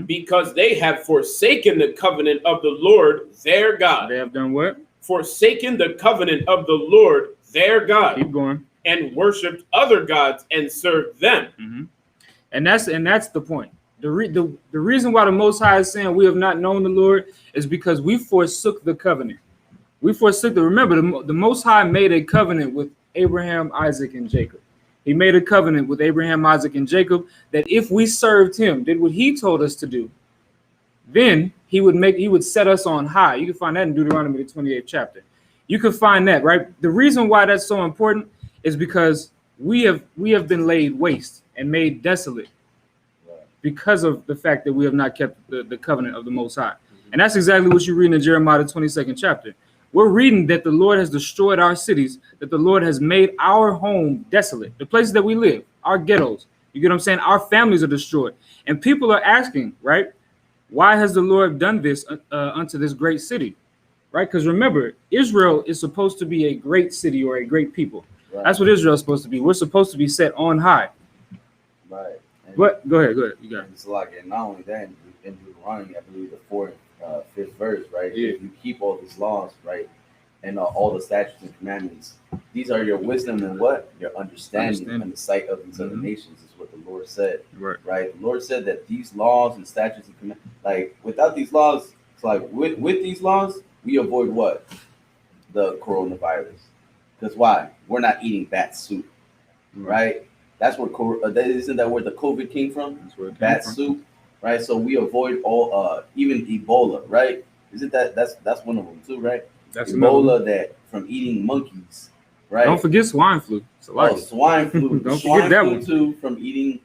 because they have forsaken the covenant of the Lord their God. They have done what? Forsaken the covenant of the Lord their God. Keep going. And worshipped other gods and served them. And that's the point. The reason why the Most High is saying we have not known the Lord is because we forsook the covenant. We forsook remember, the Most High made a covenant with Abraham, Isaac, and Jacob. He made a covenant with Abraham, Isaac, and Jacob that if we served him, did what he told us to do, then he would set us on high. You can find that in Deuteronomy, the 28th chapter. You can find that, right? The reason why that's so important is because we have been laid waste and made desolate because of the fact that we have not kept the covenant of the Most High. And that's exactly what you read in Jeremiah, the 22nd chapter. We're reading that the Lord has destroyed our cities, that the Lord has made our home desolate, the places that we live, our ghettos. You get what I'm saying? Our families are destroyed. And people are asking, right, why has the Lord done this unto this great city? Right? Because remember, Israel is supposed to be a great city or a great people. Right. That's what Israel is supposed to be. We're supposed to be set on high. Right. And but go ahead. You got it. It's like, and not only that, in Deuteronomy, I believe the 4th, 5th verse, right? Yeah. If you keep all these laws, right, and all the statutes and commandments, these are your wisdom and what? Your understanding in the sight of these other nations, is what the Lord said. Right. The Lord said that these laws and statutes and commandments, like without these laws, it's like with these laws, we avoid what? The coronavirus. Because why? We're not eating bat soup, right? That's where isn't that where the COVID came from? That's where bat soup, right? So we avoid all even Ebola, right? Isn't that's one of them too, right? That's Ebola that from eating monkeys, right? Don't forget swine flu. Swine flu. Don't swine forget that flu one too, from eating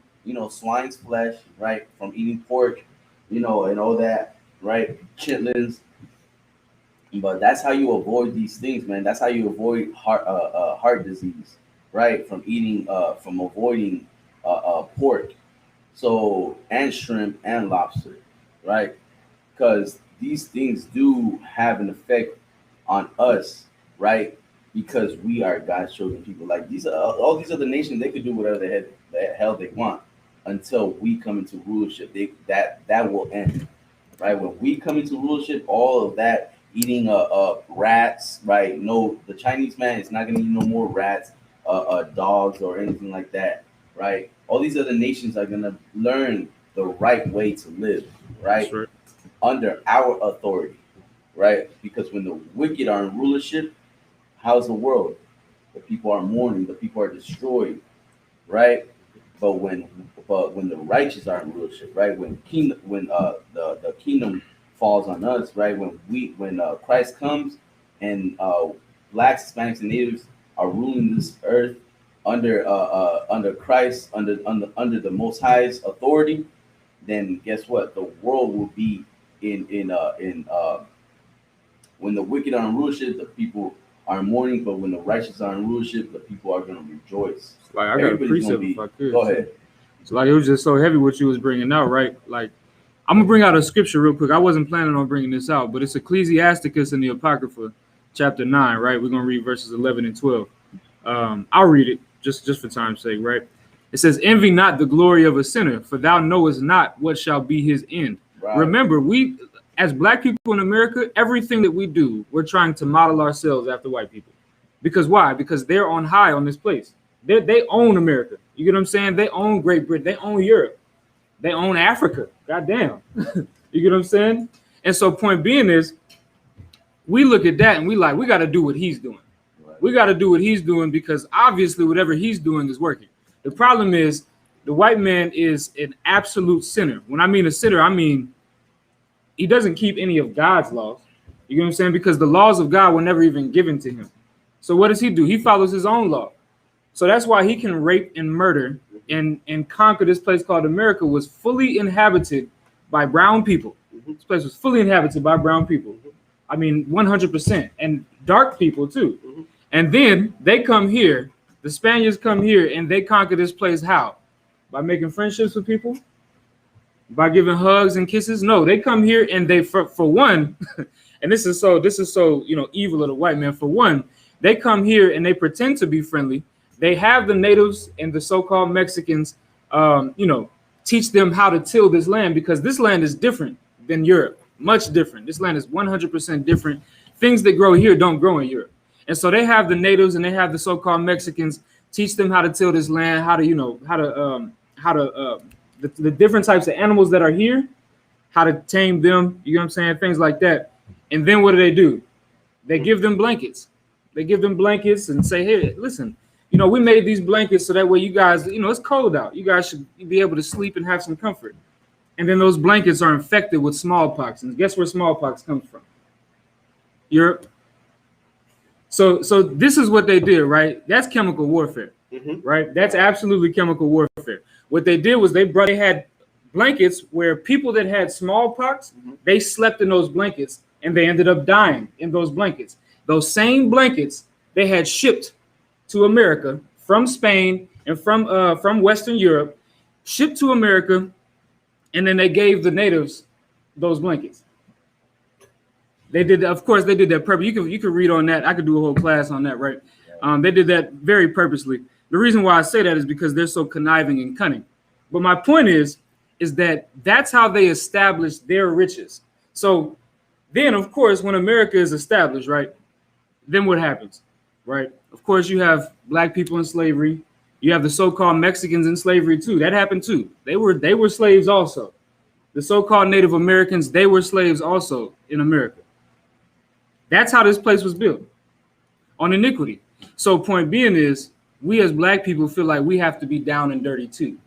swine's flesh, right? From eating pork, and all that, right? Chitlins. But that's how you avoid these things, man. That's how you avoid heart disease, right? From avoiding pork, so and shrimp and lobster, right? Because these things do have an effect on us, right? Because we are God's chosen people. Like all these other nations, they could do whatever the hell they want until we come into rulership. That will end, right? When we come into rulership, all of that. Eating rats, right? No, the Chinese man is not going to eat no more rats, dogs, or anything like that, right? All these other nations are going to learn the right way to live, right? Under our authority, right? Because when the wicked are in rulership, how's the world? The people are mourning, the people are destroyed, right? But when the righteous are in rulership, right? When the kingdom falls on us, right? When Christ comes and blacks, Hispanics, and natives are ruling this earth under Christ, under the Most High's authority, then guess what? The world will be in when the wicked are in rulership, the people are in mourning, but when the righteous are in rulership, the people are going to rejoice. Like, I got a precept be, if I could. Go ahead. So like, it was just so heavy what you was bringing out, right? Like, I'm gonna bring out a scripture real quick. I wasn't planning on bringing this out, but it's Ecclesiasticus in the Apocrypha, chapter 9, right? We're gonna read verses 11 and 12. I'll read it just for time's sake, right? It says, "Envy not the glory of a sinner, for thou knowest not what shall be his end." Right. Remember, we, as black people in America, everything that we do, we're trying to model ourselves after white people. Because why? Because they're on high on this place. They own America. You get what I'm saying? They own Great Britain. They own Europe. They own Africa. Goddamn. You get what I'm saying? And so point being is, we look at that and we like, we got to do what he's doing. Right. We got to do what he's doing because obviously whatever he's doing is working. The problem is the white man is an absolute sinner. When I mean a sinner, I mean he doesn't keep any of God's laws. You get what I'm saying? Because the laws of God were never even given to him. So what does he do? He follows his own law. So that's why he can rape and murder and conquer this place called America. Was fully inhabited by brown people. This place was fully inhabited by brown people. I mean, 100%, and dark people too. And then they come here, the Spaniards come here and they conquer this place how? By making friendships with people? By giving hugs and kisses? No, they come here and they, for one, and this is so, evil of the white man. For one, they come here and they pretend to be friendly. They have the natives and the so-called Mexicans, teach them how to till this land because this land is different than Europe, much different. This land is 100% different. Things that grow here don't grow in Europe. And so they have the natives and they have the so-called Mexicans teach them how to till this land, the different types of animals that are here, how to tame them, you know what I'm saying? Things like that. And then what do? They give them blankets. They give them blankets and say, hey, listen, we made these blankets so that way you guys, it's cold out. You guys should be able to sleep and have some comfort. And then those blankets are infected with smallpox. And guess where smallpox comes from? Europe. So this is what they did, right? That's chemical warfare, right? That's absolutely chemical warfare. What they did was they had blankets where people that had smallpox, they slept in those blankets and they ended up dying in those blankets. Those same blankets they had shipped to America from Spain and from Western Europe, shipped to America, and then they gave the natives those blankets. They did, of course, they did that purposely. You can read on that. I could do a whole class on that, right? They did that very purposely. The reason why I say that is because they're so conniving and cunning. But my point is that that's how they established their riches. So then, of course, when America is established, right, then what happens, right? Of course, you have black people in slavery. You have the so-called Mexicans in slavery too. That happened too. They were slaves also. The so-called Native Americans, they were slaves also in America. That's how this place was built, on iniquity. So point being is, we as black people feel like we have to be down and dirty too.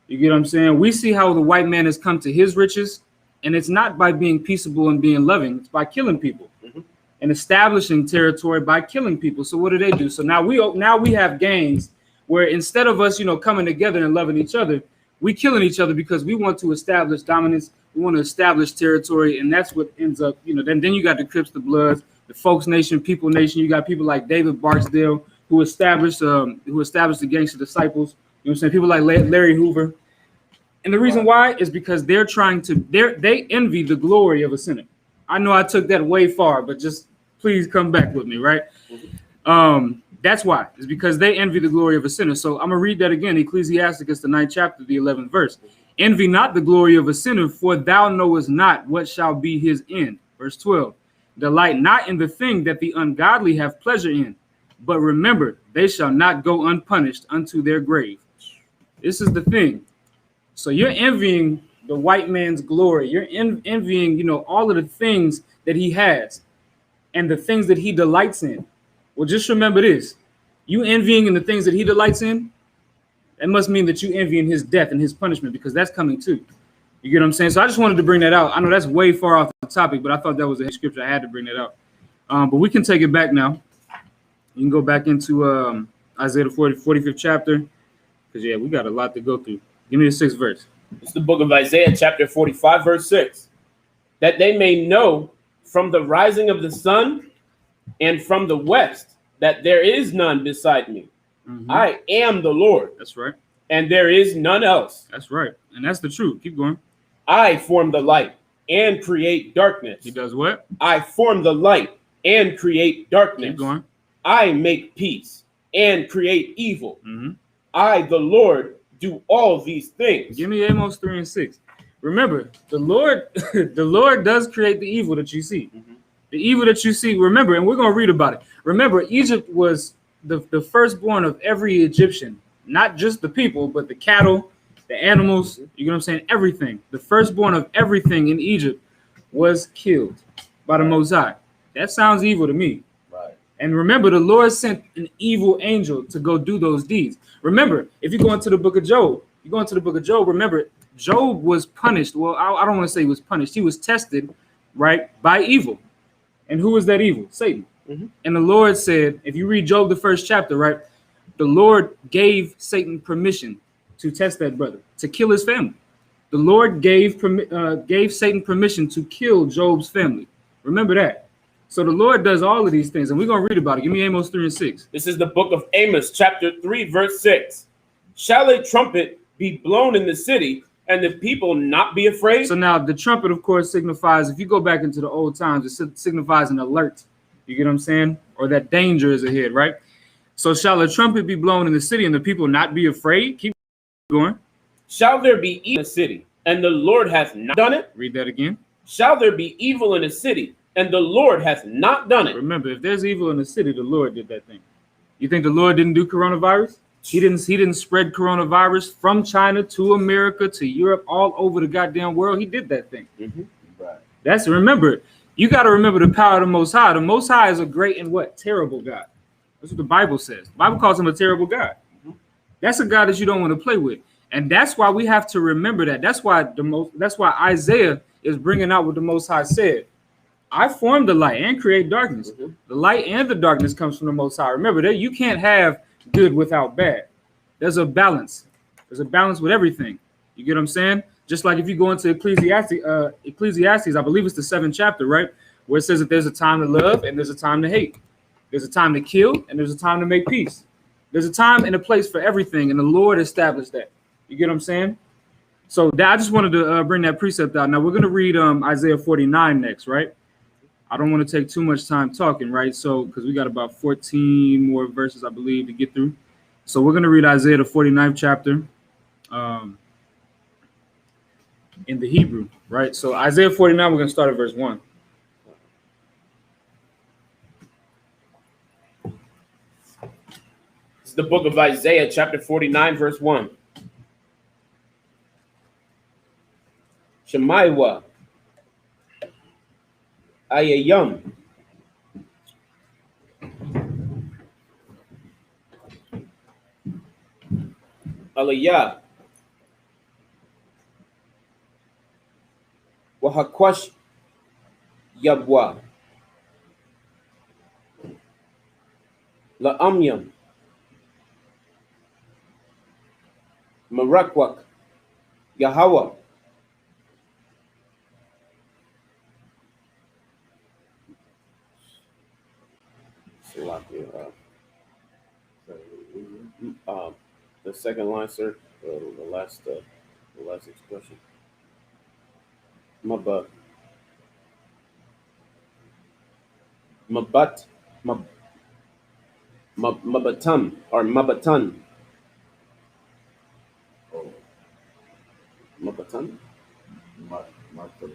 You get what I'm saying? We see how the white man has come to his riches, and it's not by being peaceable and being loving. It's by killing people and establishing territory by killing people. So what do? So now we have gangs where instead of us, coming together and loving each other, we killing each other because we want to establish dominance. We want to establish territory, and that's what ends up, then you got the Crips, the Bloods, the Folks Nation, People Nation. You got people like David Barksdale who established the Gangster Disciples. You know what I'm saying? People like Larry Hoover. And the reason why is because they envy the glory of a sinner. I know I took that way far, but just please come back with me, right? That's why. It's because they envy the glory of a sinner. So I'm going to read that again. Ecclesiasticus, the 9th chapter, the 11th verse. Envy not the glory of a sinner, for thou knowest not what shall be his end. Verse 12. Delight not in the thing that the ungodly have pleasure in, but remember, they shall not go unpunished unto their grave. This is the thing. So you're envying the white man's glory. You're envying, all of the things that he has and the things that he delights in. Well, just remember this. You envying in the things that he delights in, that must mean that you envying his death and his punishment, because that's coming too. You get what I'm saying? So I just wanted to bring that out. I know that's way far off the topic, but I thought that was a scripture. I had to bring that out. But we can take it back now. You can go back into Isaiah the 45th chapter, because, we got a lot to go through. Give me the 6th verse. It's the book of Isaiah, chapter 45, verse 6. That they may know from the rising of the sun and from the west, that there is none beside me. I am the Lord. That's right. And there is none else. That's right. And that's the truth. Keep going. I form the light and create darkness. He does what? I form the light and create darkness. Keep going. I make peace and create evil. I, the Lord, do all these things. Give me Amos 3 and 6. Remember, the Lord, the Lord does create the evil that you see. The evil that you see, remember, and we're going to read about it. Remember, Egypt was the firstborn of every Egyptian, not just the people, but the cattle, the animals, you know what I'm saying? Everything. The firstborn of everything in Egypt was killed by the Most High. That sounds evil to me. Right. And remember, the Lord sent an evil angel to go do those deeds. Remember, if you go into the book of Job, remember, Job was punished. Well, I don't want to say he was punished. He was tested, right, by evil. And who was that evil? Satan. And the Lord said, if you read Job, the first chapter, right, the Lord gave Satan permission to test that brother, to kill his family. The Lord gave Satan permission to kill Job's family. Remember that. So the Lord does all of these things, and we're going to read about it. Give me Amos 3 and 6. This is the book of Amos, chapter 3, verse 6. Shall a trumpet be blown in the city, and the people not be afraid? So now the trumpet, of course, signifies, if you go back into the old times, it signifies an alert. You get what I'm saying? Or that danger is ahead, right? So shall a trumpet be blown in the city, and the people not be afraid? Keep going. Shall there be evil in the city, and the Lord hath not done it? Read that again. Shall there be evil in the city, and the Lord hath not done it? Remember, if there's evil in the city, the Lord did that thing. You think the Lord didn't do coronavirus? He didn't spread coronavirus from China to America to Europe, all over the goddamn world. He did that thing. Right. Remember, you got to remember the power of the Most High. The Most High is a great and what? Terrible God. That's what the Bible says. The Bible calls him a terrible God. That's a God that you don't want to play with. And that's why we have to remember that. That's why Isaiah is bringing out what the Most High said. I formed the light and create darkness. The light and the darkness comes from the Most High. Remember that you can't have good without bad. There's a balance. There's a balance with everything. You get what I'm saying? Just like if you go into Ecclesiastes, I believe it's the 7th chapter, right? Where it says that there's a time to love and there's a time to hate. There's a time to kill and there's a time to make peace. There's a time and a place for everything, and the Lord established that. You get what I'm saying? So I just wanted to bring that precept out. Now we're going to read Isaiah 49 next, right? I don't want to take too much time talking, right? So, because we got about 14 more verses, I believe, to get through. So we're going to read Isaiah, the 49th chapter in the Hebrew, right? So Isaiah 49, we're going to start at verse 1. It's the book of Isaiah, chapter 49, verse 1. Shemaiwa Ayayam. Aliyah. Wahakwash Yabwa. La'amyam. Marakwak. Yahweh. The second line, sir. The last expression. Mabat Mabatan or Mabatan. Oh, Mabatan. Mabatan.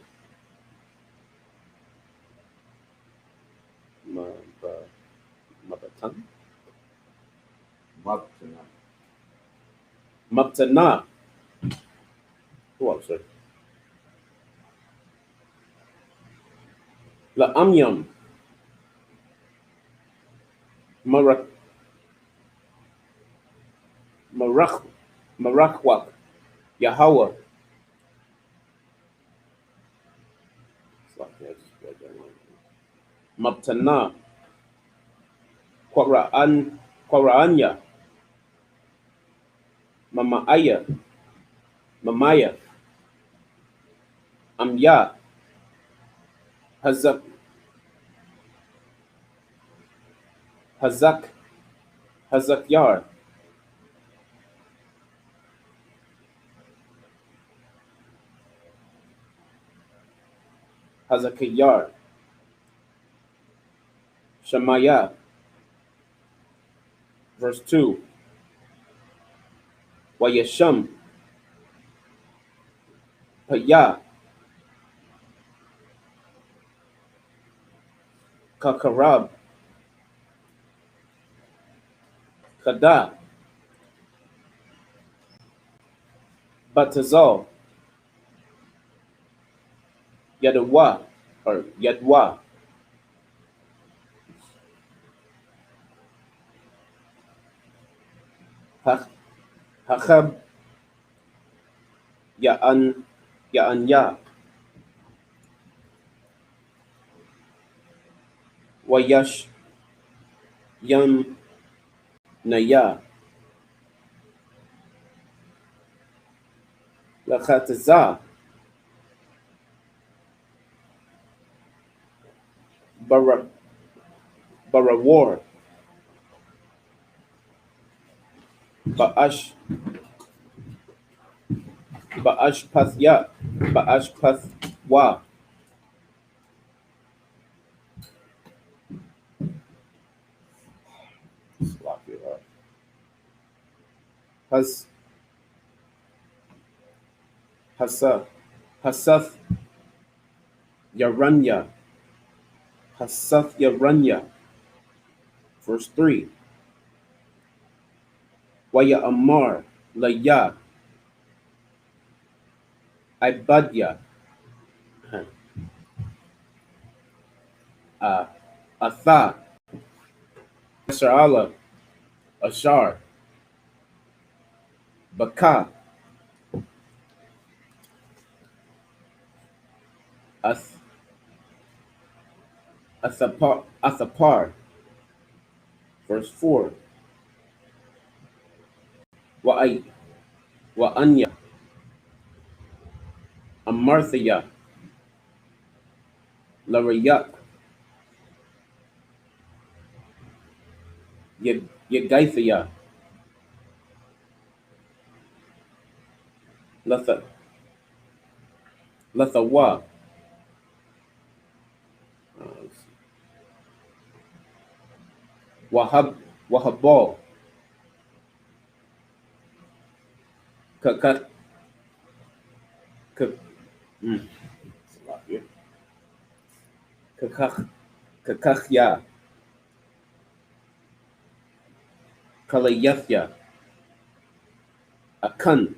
Mabtana. Who else, sir? La Amyam. Marakwak. Yahweh. Mabtana. Quaraanya. Mamaya. Amya. Hazakyar, Hazakayar, Shemaiah, verse 2, Wayasham, Payah, Kakarab, Kada, Batazal, Yadwa, or Yadwa, Hachab, Ya'anya, Wayash, Yam, Naya, Lachataza, Barawar, Ba'ashpathya, Ba'ashpathwa, Hasath Yaranya, Hasath Yaranya, verse 3, Waya Amar, Laya, Ibadya, Atha, Sharala, Ashar, Baka, Athapar, verse 4, Wa'anya, Amarthaya, Larayak, Yagaithaya, Lathawa, Wahabal, Kakachya, Kalayathya, Akan,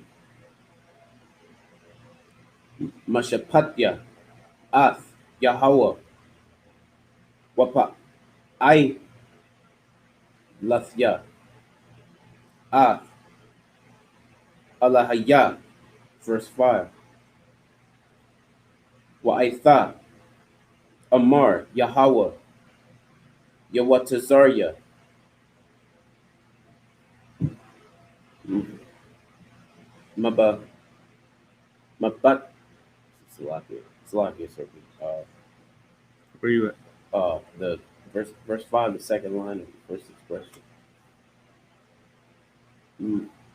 Mashapatya, Ath, Yahweh, Wapa, I, Lathya, Ath, Alahaya, verse 5, Wa'itha, Amar, Yahweh, Yawatazarya, Mabat, Salakia, Where you at? the verse 5, the second line of the first expression.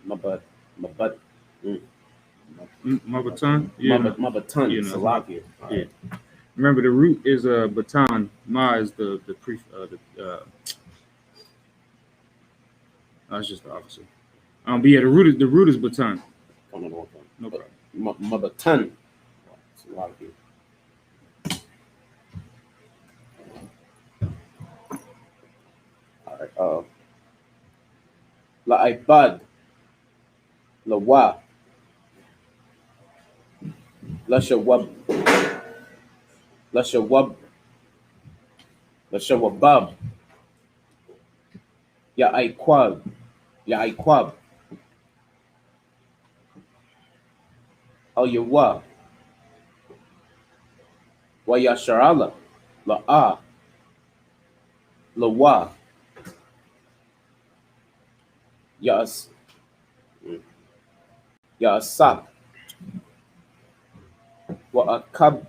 Mabat, Mabatan? Mabatun, You know, Salakia. yeah. Remember, the root is baton. Ma is the it's just the opposite. But yeah, the root is baton. No problem. Mabatun, Salakia. All right. La'ibad, Lawa, Lashawab, Lashawabab, Ya'aikwab, Al Yawa, Wayasharala, La'a, Lawa, Ya'asap, Wa'akabad,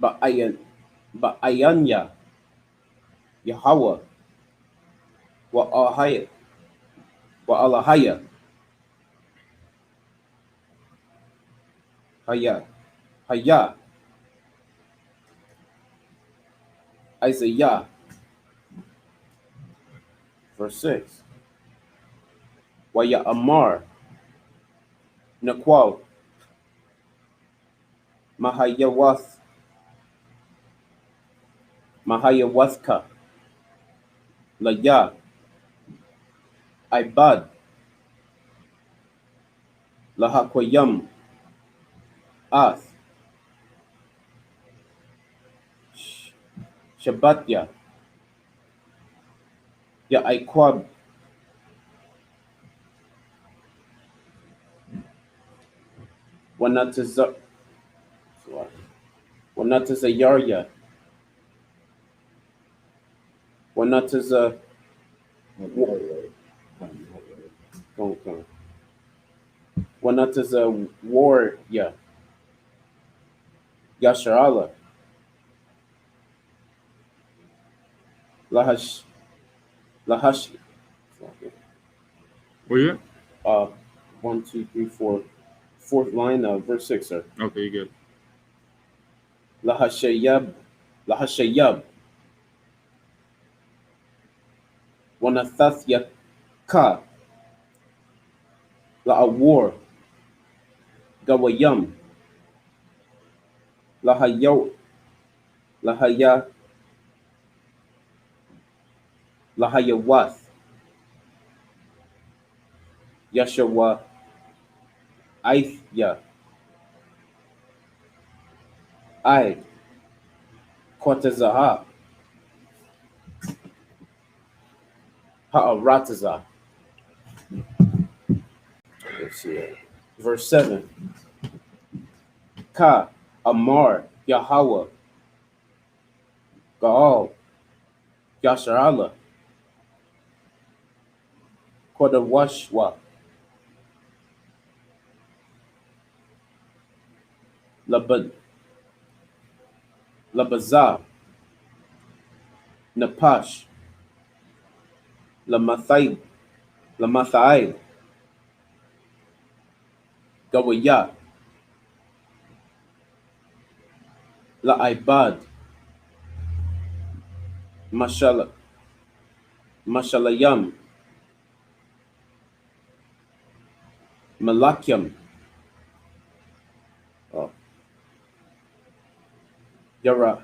Ba'ayanya, Yahweh, Wa'ahaya, Wa'alahaya, Haya, Isaiah, verse 6. Waya Amar, Naqual, Mahayawathka, Laya, Ibad, Lahaquayam, Ath, Shabbatya, Ya Iquab, Wanatazayarya, Wanataza, Wanataza Warya, Yasharala, Lahash, Where you at? 1, 2, 3, 4, fourth line of verse 6, sir. Okay, you good. Lahashayab, Wanathathya Ka, La'awar, Gawayam, Lahayawath, Yashawa, Aithya, Kotazaha, Ha'arataza. Let's see. Verse 7. Ka, Amar, Yahweh, Gaal, Yasharala, Kodawashwa, Labazah, Napash, Lamathai, Gawaya, La'ibad, Mashalayam, Malakyam, Yarawa,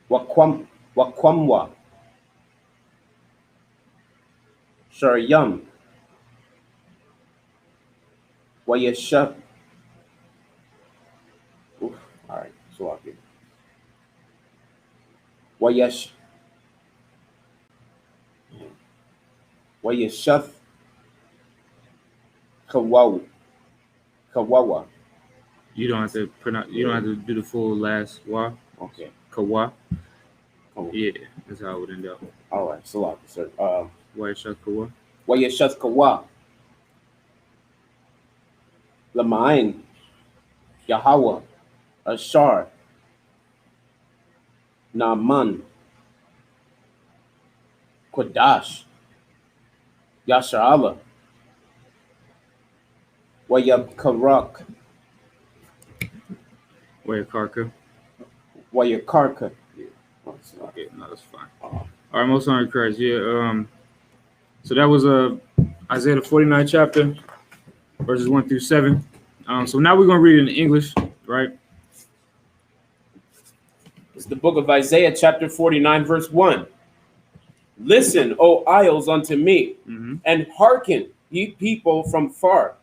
Wakwamwa, Sharyam, Wayesha. All right, so I'll get Wayeshath Kawawa. You don't have to pronounce. You don't have to do the full last wa. Okay. Kawa. Oh. Yeah, that's how it would end up. All right, so I'll sir. Wayeshath Kawa. Wayeshath Kawa. Lamain, Yahweh, Ashar, Naaman, Kodash, Yasharala, Wayabkarak, Wayakarka. Wayakarka. Okay, no, that's fine. All right, most honored Christ. Yeah. So that was Isaiah the 49th chapter, verses 1 through 7. So now we're gonna read it in English, right? It's the book of Isaiah, chapter 49, verse 1. Listen, O isles, unto me, and hearken, ye people from far.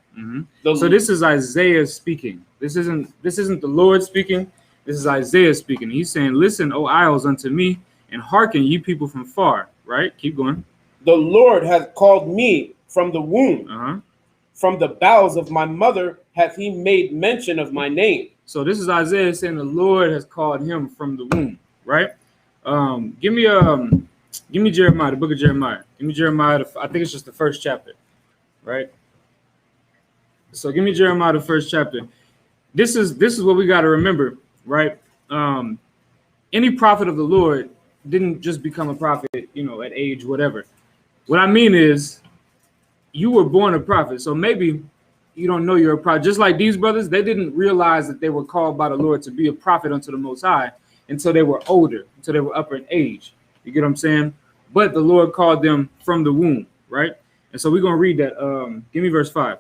So this is Isaiah speaking. This isn't the Lord speaking. This is Isaiah speaking. He's saying, "Listen, O isles, unto me, and hearken, ye people from far." Right? Keep going. The Lord hath called me from the womb. From the bowels of my mother hath he made mention of my name. So this is Isaiah saying the Lord has called him from the womb, right? Give me Jeremiah, the book of Jeremiah. Give me Jeremiah. I think it's just the first chapter, right? So give me Jeremiah, the first chapter. This is what we got to remember, right? Any prophet of the Lord didn't just become a prophet, at age whatever. What I mean is, you were born a prophet, so maybe you don't know you're a prophet. Just like these brothers, they didn't realize that they were called by the Lord to be a prophet unto the Most High until they were older, until they were upper in age. You get what I'm saying? But the Lord called them from the womb, right? And so we're gonna read that. Give me verse 5.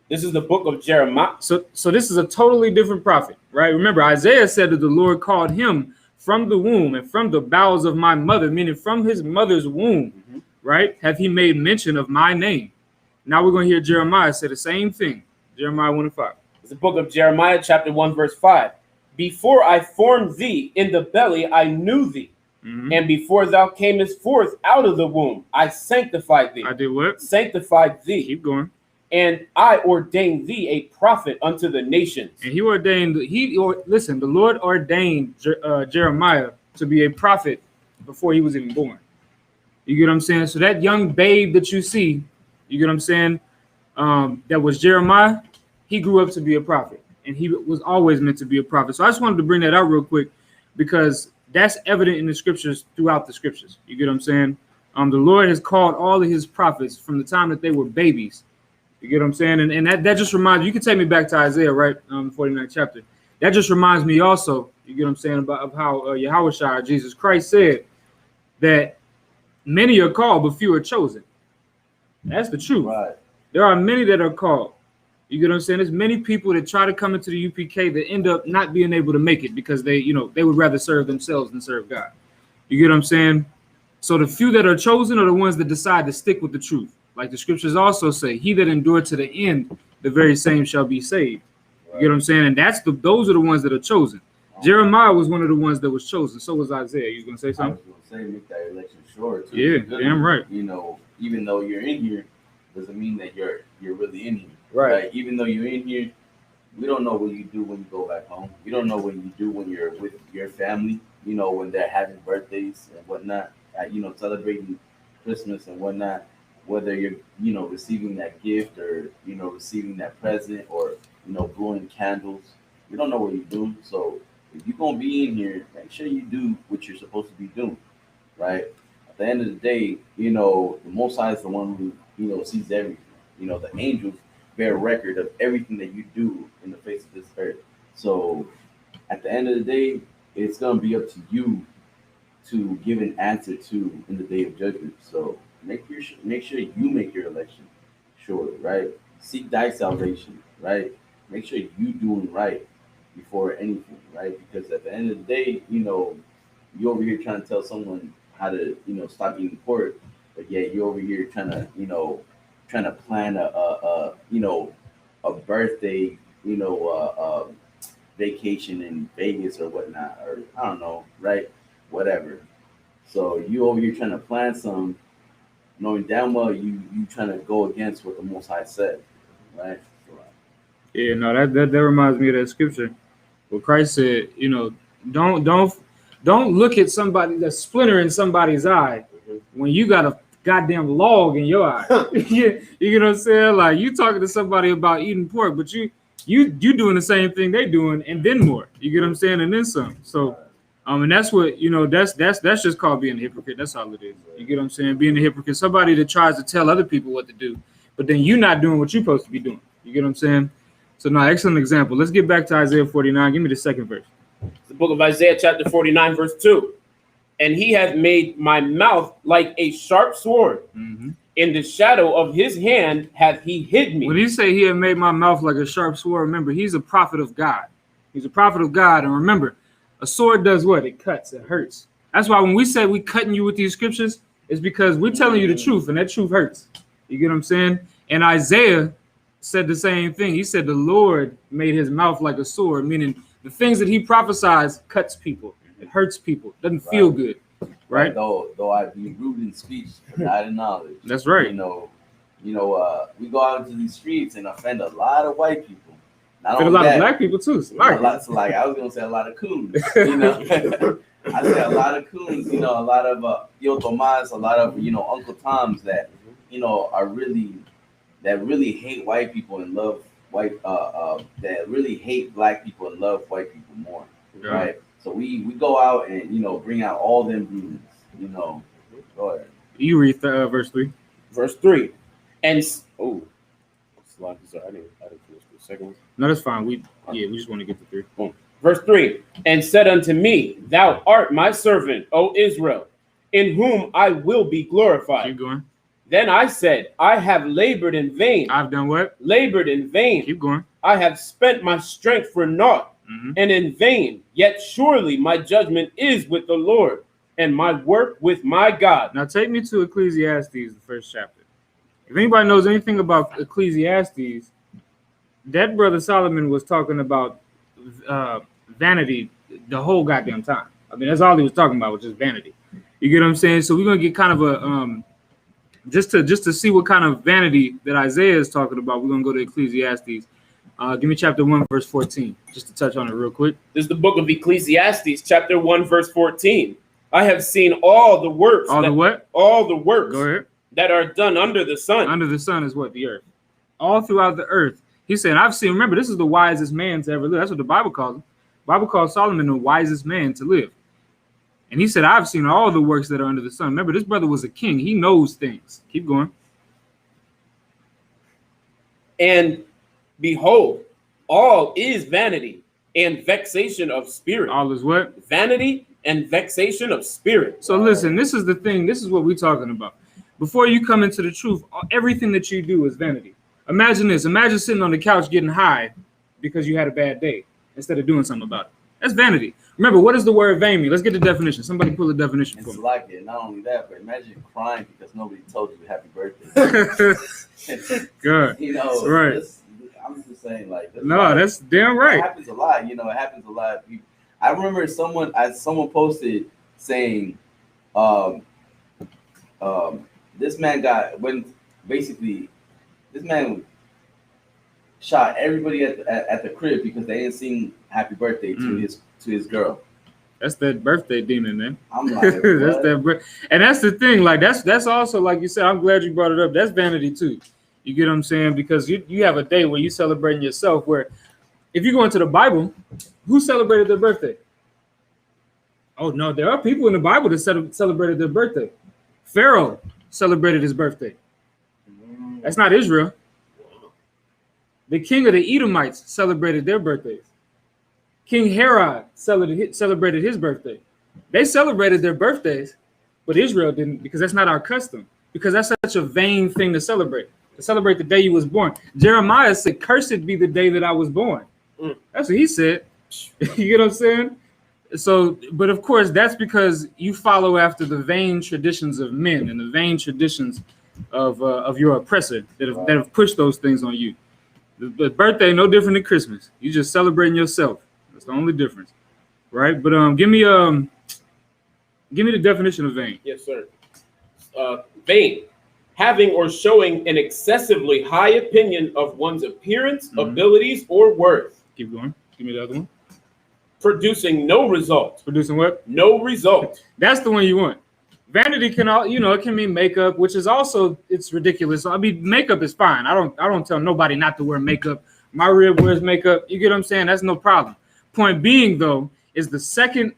This is the book of Jeremiah. So this is a totally different prophet, right? Remember, Isaiah said that the Lord called him from the womb and from the bowels of my mother, meaning from his mother's womb, right? Have he made mention of my name? Now we're going to hear Jeremiah say the same thing. Jeremiah 1:5. It's the book of Jeremiah, chapter 1, verse 5. Before I formed thee in the belly, I knew thee. And before thou camest forth out of the womb, I sanctified thee. I did what? Sanctified thee. Keep going. And I ordained thee a prophet unto the nations. And listen, the Lord ordained Jeremiah to be a prophet before he was even born. You get what I'm saying? So that young babe that you see, you get what I'm saying, that was Jeremiah, he grew up to be a prophet. And he was always meant to be a prophet. So I just wanted to bring that out real quick because that's evident in the scriptures, throughout the scriptures. You get what I'm saying? The Lord has called all of his prophets from the time that they were babies. You get what I'm saying? And that just reminds you can take me back to Isaiah, right? 49th chapter. That just reminds me also, you get what I'm saying, of how Yahushua, Jesus Christ, said that many are called, but few are chosen. That's the truth. Right. There are many that are called. You get what I'm saying? There's many people that try to come into the UPK that end up not being able to make it because they would rather serve themselves than serve God. You get what I'm saying? So the few that are chosen are the ones that decide to stick with the truth. Like the scriptures also say, he that endured to the end, the very same shall be saved. Right. You get what I'm saying? And those are the ones that are chosen. Jeremiah was one of the ones that was chosen. So was Isaiah. You gonna say something? I was gonna say, make that election short. Yeah, damn right. Even though you're in here, doesn't mean that you're really in here. Right. Like, even though you're in here, we don't know what you do when you go back home. You don't know what you do when you're with your family. When they're having birthdays and whatnot. Celebrating Christmas and whatnot. Whether you're, receiving that gift or, receiving that present or, blowing candles. You don't know what you're doing. So if you're going to be in here, make sure you do what you're supposed to be doing, right? At the end of the day, the Most High is the one who, sees everything. The angels bear record of everything that you do in the face of this earth. So at the end of the day, it's going to be up to you to give an answer to in the day of judgment. So make sure you make your election sure, right? Seek thy salvation, right? Make sure you doing right before anything, right? Because at the end of the day, you over here trying to tell someone how to, stop eating pork, but yet you're over here trying to plan a birthday, vacation in Vegas or whatnot, or I don't know, right? Whatever. So you over here trying to plan some, knowing damn well you trying to go against what the Most High said, right? Yeah, no, that reminds me of that scripture where Christ said, don't look at somebody that's splinter in somebody's eye when you got a goddamn log in your eye. You know what I'm saying? Like, you talking to somebody about eating pork, but you doing the same thing they doing and then more. You get what I'm saying? And then some. So and that's what, that's just called being a hypocrite. That's all it is. You get what I'm saying? Being a hypocrite, somebody that tries to tell other people what to do, but then you're not doing what you're supposed to be doing. You get what I'm saying? So now, excellent example. Let's get back to Isaiah 49. Give me the second verse. The book of Isaiah, chapter 49, verse 2. And he hath made my mouth like a sharp sword. In the shadow of his hand hath he hid me. When he say he had made my mouth like a sharp sword, remember, he's a prophet of God. He's a prophet of God. And remember, a sword does what? It cuts. It hurts. That's why when we say we cutting you with these scriptures, it's because we're telling you the truth, and that truth hurts. You get what I'm saying? And Isaiah said the same thing. He said the Lord made his mouth like a sword, meaning the things that he prophesies cuts people. It hurts people. It doesn't feel good. Right? Though I be rude in speech, but not in knowledge. That's right. We go out into these streets and offend a lot of white people. Offend a lot of black people too. I was gonna say a lot of coons. I say a lot of coons. A lot of Yo Tomas, a lot of Uncle Toms that are really hate white people and love that really hate black people and love white people more, Yeah. right? So we go out and bring out all them demons, Go ahead. You read verse 3. Verse 3. And sorry, I didn't finish the second one. No, that's fine. We just want to get to 3. Boom. Verse 3. And said unto me, Thou art my servant, O Israel, in whom I will be glorified. Keep going. Then I said, I have labored in vain. I've done what? Labored in vain. Keep going. I have spent my strength for naught, and in vain. Yet surely my judgment is with the Lord, and my work with my God. Now take me to Ecclesiastes, the first chapter. If anybody knows anything about Ecclesiastes, that brother Solomon was talking about vanity the whole goddamn time. I mean, that's all he was talking about, was just vanity. You get what I'm saying? So we're gonna get kind of a just to see what kind of vanity that Isaiah is talking about. We're gonna go to Ecclesiastes. Give me chapter 1, verse 14, just to touch on it real quick. This is the book of Ecclesiastes, chapter 1, verse 14. I have seen all the works. All the what? All the works. Go ahead. That are done under the sun. Under the sun is what? The earth. All throughout the earth. He said, I've seen, remember, this is the wisest man to ever live. That's what the Bible calls him. The Bible calls Solomon the wisest man to live. And he said, I've seen all the works that are under the sun. Remember, this brother was a king. He knows things. Keep going. And behold, all is vanity and vexation of spirit. All is what? Vanity and vexation of spirit. So listen, this is the thing. This is what we're talking about. Before you come into the truth, everything that you do is vanity. Imagine this. Imagine sitting on the couch getting high because you had a bad day instead of doing something about it. That's vanity. Remember, what does the word vain mean? Let's get the definition. Somebody pull the definition for me. It's like it. Not only that, but imagine crying because nobody told you happy birthday. Good. Right. I'm just saying, like. No, that's damn right. It happens a lot. It happens a lot. I remember someone posted saying, this man this man shot everybody at the crib because they didn't sing happy birthday to his girl. That's that birthday demon, man. I'm like, and that's the thing. Like that's also, like you said. I'm glad you brought it up. That's vanity too. You get what I'm saying? Because you have a day where you celebrating yourself. Where if you go into the Bible, who celebrated their birthday? Oh no, there are people in the Bible that celebrated their birthday. Pharaoh celebrated his birthday. That's not Israel. The king of the Edomites celebrated their birthdays. King Herod celebrated his birthday. They celebrated their birthdays, but Israel didn't, because that's not our custom. Because that's such a vain thing to celebrate the day you was born. Jeremiah said, "Cursed be the day that I was born." That's what he said. You get what I'm saying? So, but of course, that's because you follow after the vain traditions of men and the vain traditions of your oppressor that have pushed those things on you. The birthday no different than Christmas. You just celebrating yourself. That's the only difference, right? But give me the definition of vain. Yes, sir. Vain, having or showing an excessively high opinion of one's appearance, abilities, or worth. Keep going. Give me the other one. Producing no result. Producing what? No result. That's the one you want. Vanity can it can mean makeup, which is also, it's ridiculous. I mean, makeup is fine. I don't tell nobody not to wear makeup. My rib wears makeup. You get what I'm saying? That's no problem. Point being, though, is the second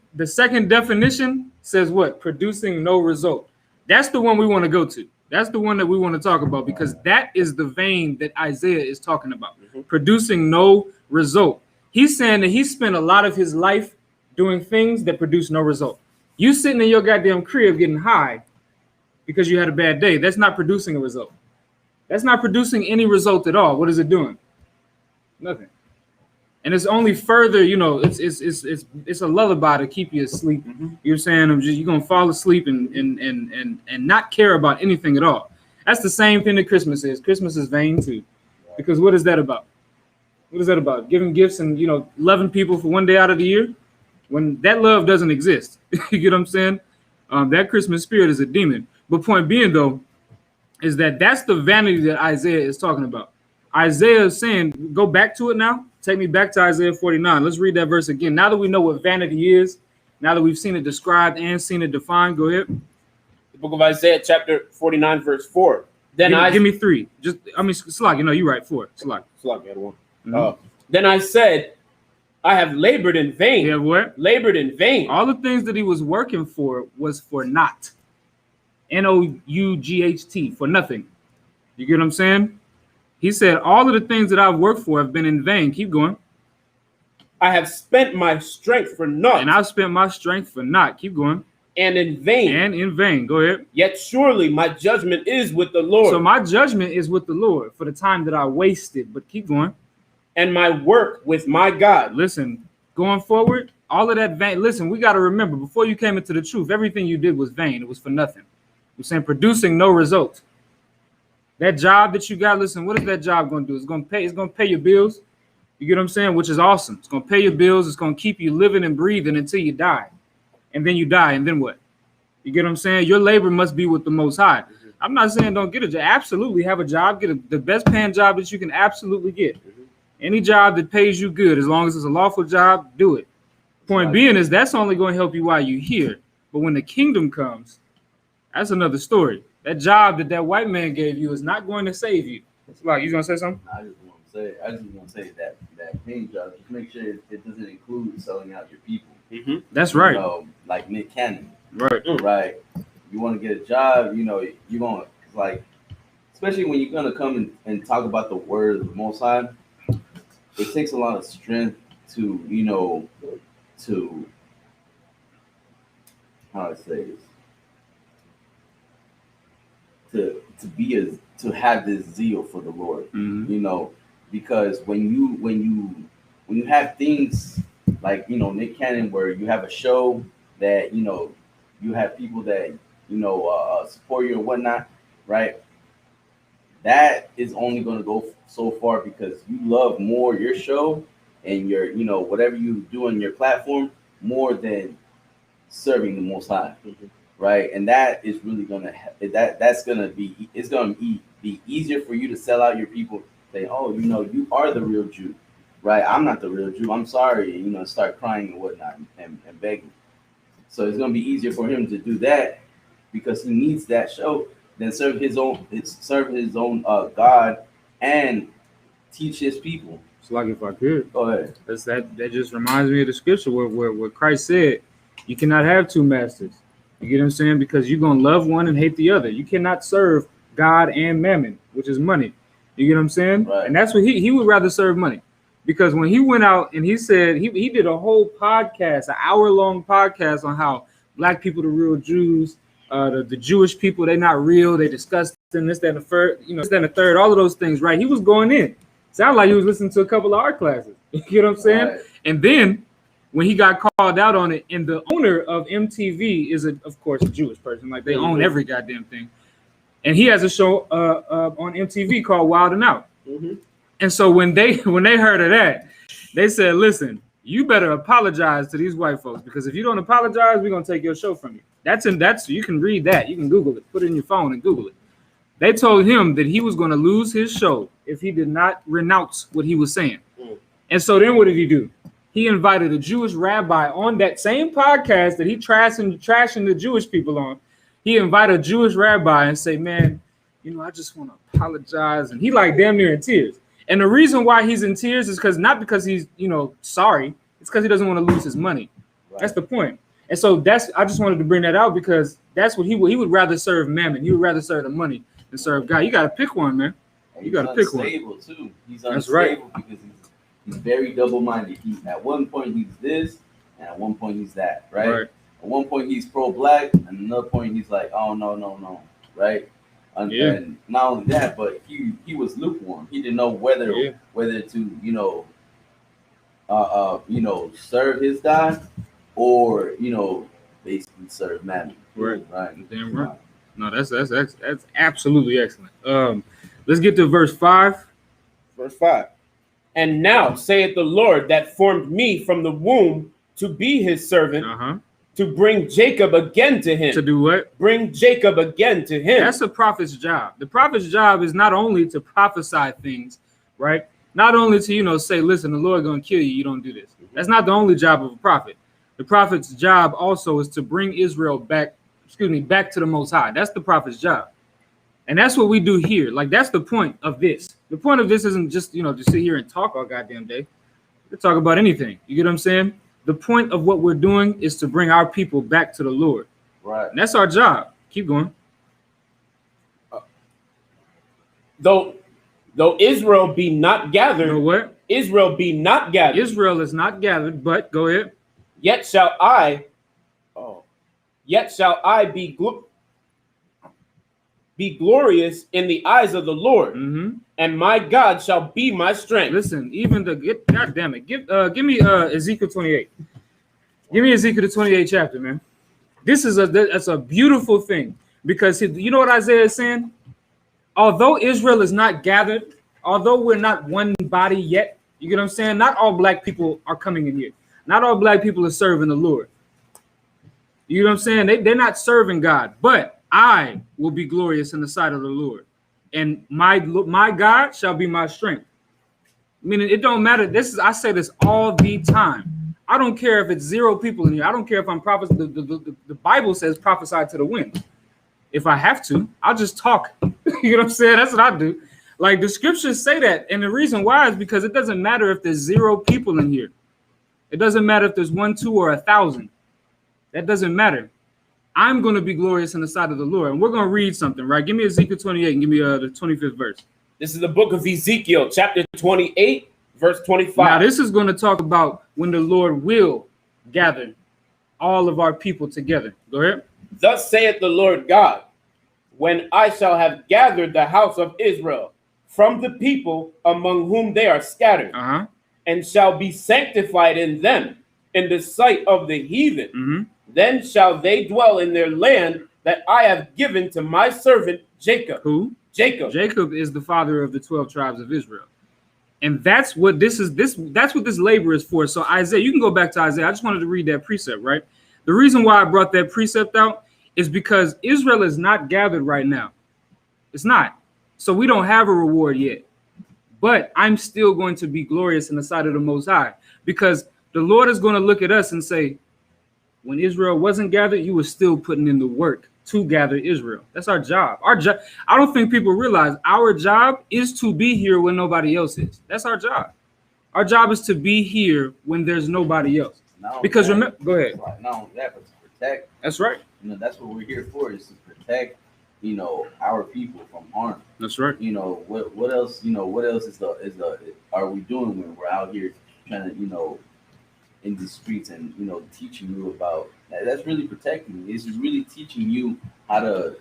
definition says what? Producing no result. That's the one we want to go to. That's the one that we want to talk about, because that is the vein that Isaiah is talking about. Producing no result. He's saying that he spent a lot of his life doing things that produce no result. You sitting in your goddamn crib getting high because you had a bad day. That's not producing a result. That's not producing any result at all. What is it doing? Nothing. And it's only further, it's a lullaby to keep you asleep. You're saying you're gonna fall asleep and not care about anything at all. That's the same thing that Christmas is. Christmas is vain too. Because what is that about? What is that about? Giving gifts and loving people for one day out of the year? When that love doesn't exist. You get what I'm saying? That Christmas spirit is a demon. But point being, though, is that's the vanity that Isaiah is talking about. Isaiah is saying, go back to it now. Take me back to Isaiah 49. Let's read that verse again. Now that we know what vanity is, now that we've seen it described and seen it defined, go ahead. The book of Isaiah, chapter 49, verse 4. Then give me 3. Slag, you're right, 4. Slag. Slag, you had one. Then I said, I have labored in vain. Yeah, what? Labored in vain. All the things that he was working for was for naught. N-O-U-G-H-T, for nothing. You get what I'm saying? He said, all of the things that I've worked for have been in vain. Keep going. I have spent my strength for naught. And I've spent my strength for naught. Keep going. And in vain. And in vain. Go ahead. Yet surely my judgment is with the Lord. So my judgment is with the Lord for the time that I wasted. But keep going. And my work with my God. Listen, going forward, all of that vain. Listen, we got to remember, before you came into the truth, everything you did was vain. It was for nothing. We're saying producing no results. That job that you got, listen, what is that job going to do? It's going to pay your bills. You get what I'm saying? Which is awesome. It's going to pay your bills. It's going to keep you living and breathing until you die. And then you die. And then what? You get what I'm saying? Your labor must be with the Most High. Mm-hmm. I'm not saying don't get a job. Absolutely have a job. Get the best paying job that you can absolutely get. Mm-hmm. Any job that pays you good, as long as it's a lawful job, do it. Point being is that's only going to help you while you're here. But when the kingdom comes, that's another story. That job that white man gave you is not going to save you. Like, you gonna say something? I just want to say that paying job, just make sure it doesn't include selling out your people. Mm-hmm. That's right. You know, like Nick Cannon. Right. Right. You want to get a job, you know, you're going to, like, especially when you're going to come and talk about the word of the Most High, it takes a lot of strength to, you know, how I say this, to have this zeal for the Lord, mm-hmm. you know, because when you have things like, you know, Nick Cannon, where you have a show that, you know, you have people that, you know, support you and whatnot, right? That is only going to go so far because you love more your show and your, you know, whatever you do on your platform more than serving the Most High, mm-hmm. right? And that is really going to that's going to be be easier for you to sell out your people. Say, oh, you know, you are the real Jew, right? I'm not the real Jew. I'm sorry, you know, start crying and whatnot and begging. So it's going to be easier for him to do that because he needs that show than serve his own God and teach his people. It's like, if I could. Go ahead. That just reminds me of the scripture where Christ said, you cannot have two masters. You get what I'm saying? Because you're going to love one and hate the other. You cannot serve God and mammon, which is money. You get what I'm saying? Right. And that's what he would rather serve money. Because when he went out and he said, he did a whole podcast, an hour-long podcast on how black people, the real Jews, the Jewish people, they're not real, they disgusting, this, that, and the third, you know, this, that, and the third, all of those things, right? He was going in. Sounded like he was listening to a couple of art classes. You know what I'm saying? Right. And then when he got called out on it, and the owner of MTV is, of course, a Jewish person. Like, they own every goddamn thing. And he has a show on MTV called Wild and Out. Mm-hmm. And so when they heard of that, they said, listen, you better apologize to these white folks, because if you don't apologize, we're going to take your show from you. That's you can read that. You can Google it. Put it in your phone and Google it. They told him that he was going to lose his show if he did not renounce what he was saying. Mm. And so then what did he do? He invited a Jewish rabbi on that same podcast that he trashing the Jewish people on. He invited a Jewish rabbi and say, man, you know, I just want to apologize. And he like damn near in tears. And the reason why he's in tears is not because he's, you know, sorry. It's because he doesn't want to lose his money. Right. That's the point. And so I just wanted to bring that out because that's what he would rather serve mammon. He would rather serve the money than serve God. You got to pick one, man. You got to pick one. He's unstable too. He's unstable. That's right. Because he's very double-minded. At one point he's this, and at one point he's that, right? At one point he's pro-black, and another point he's like, oh no, right? And not only that, but he was lukewarm. He didn't know whether to, you know, serve his God or, you know, basically serve mammon. Right. Damn right. No, that's absolutely excellent. Let's get to verse 5. Verse 5. And now saith the Lord that formed me from the womb to be his servant, to bring Jacob again to him. To do what? Bring Jacob again to him. That's a prophet's job. The prophet's job is not only to prophesy things, right? Not only to, you know, say, listen, the Lord going to kill you. You don't do this. That's not the only job of a prophet. The prophet's job also is to bring Israel back to the Most High. That's the prophet's job. And that's what we do here. Like, that's the point of this. The point of this isn't just, to sit here and talk all goddamn day. We can talk about anything. You get what I'm saying? The point of what we're doing is to bring our people back to the Lord. Right. And that's our job. Keep going. Though Israel be not gathered. You know what? Israel be not gathered. Israel is not gathered, but go ahead. Yet shall I be glorious in the eyes of the Lord, and my God shall be my strength. Listen, God damn it, give me Ezekiel 28. Give me Ezekiel the 28th chapter, man. That's a beautiful thing, because you know what Isaiah is saying? Although Israel is not gathered, although we're not one body yet, you get what I'm saying? Not all black people are coming in here. Not all black people are serving the Lord. You know what I'm saying? They're not serving God, but I will be glorious in the sight of the Lord, and my God shall be my strength. Meaning, it don't matter. I say this all the time. I don't care if it's 0 people in here. I don't care if I'm prophesying. The Bible says prophesy to the wind. If I have to, I'll just talk. You know what I'm saying? That's what I do. Like, the scriptures say that. And the reason why is because it doesn't matter if there's 0 people in here. It doesn't matter if there's 1, 2, or 1,000. That doesn't matter. I'm going to be glorious in the sight of the Lord. And we're going to read something, right? Give me Ezekiel 28 and give me the 25th verse. This is the book of Ezekiel, chapter 28, verse 25. Now, this is going to talk about when the Lord will gather all of our people together. Go ahead. Thus saith the Lord God, when I shall have gathered the house of Israel from the people among whom they are scattered, and shall be sanctified in them in the sight of the heathen, then shall they dwell in their land that I have given to my servant Jacob. Who? Jacob. Jacob is the father of the 12 tribes of Israel. And that's what this labor is for. So Isaiah, you can go back to Isaiah. I just wanted to read that precept, right? The reason why I brought that precept out is because Israel is not gathered right now. It's not. So we don't have a reward yet. But I'm still going to be glorious in the sight of the Most High, because the Lord is going to look at us and say, when Israel wasn't gathered, you were still putting in the work to gather Israel. That's our job. Our job. I don't think people realize our job is to be here when nobody else is. That's our job. Our job is to be here when there's nobody else. Because remember, go ahead. Not only that, but to protect. That's right. That's what we're here for, is to protect, our people from harm. That's right. What else? What else are we doing when we're out here trying to, in the streets and teaching you about that's really protecting you. It's really teaching you how to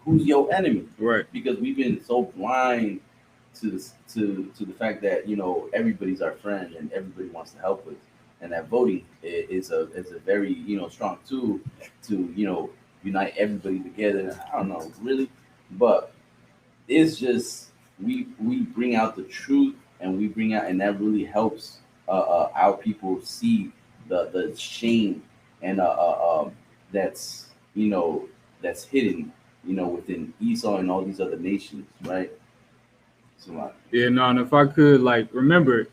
who's your enemy, right? Because we've been so blind to the fact that everybody's our friend and everybody wants to help us, and that voting is a very strong tool to unite everybody together. I don't know really, but it's just we bring out the truth, and we bring out, and that really helps our people see the shame and that's hidden within Esau and all these other nations, right? So and if I could remember,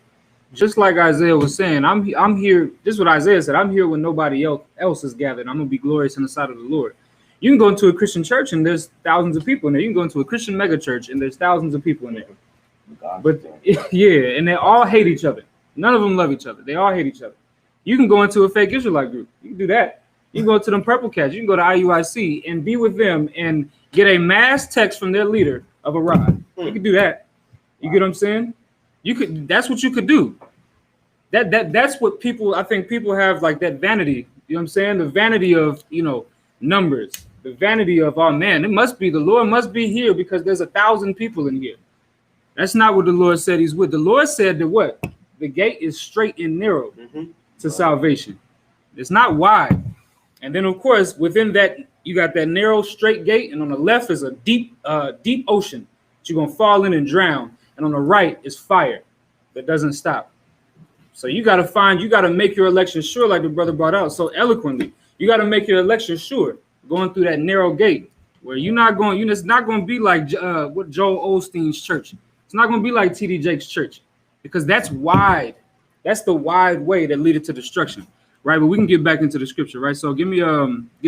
just like Isaiah was saying, I'm here. This is what Isaiah said. I'm here when nobody else is gathered. I'm gonna be glorious in the sight of the Lord. You can go into a Christian church and there's thousands of people in there. You can go into a Christian mega church and there's thousands of people in there. But yeah, and they all hate each other. None of them love each other. They all hate each other. You can go into a fake Israelite group. You can do that. You can go to them Purple Cats. You can go to IUIC and be with them and get a mass text from their leader of a rod. You can do that. You get what I'm saying? You could. That's what you could do. That's what people. I think people have that vanity. You know what I'm saying? The vanity of numbers. The vanity of, oh man, it must be the Lord must be here because there's 1,000 people in here. That's not what the Lord said He's with. The Lord said that what? The gate is straight and narrow to salvation. It's not wide. And then, of course, within that, you got that narrow, straight gate. And on the left is a deep ocean that you're going to fall in and drown. And on the right is fire that doesn't stop. So you got to make your election sure, like the brother brought out so eloquently. You got to make your election sure going through that narrow gate where it's not going to be like what Joel Osteen's church. It's not going to be like T.D. Jakes' church. Because that's wide. That's the wide way that leadeth to destruction. right? But we can get back into the scripture, right? So give me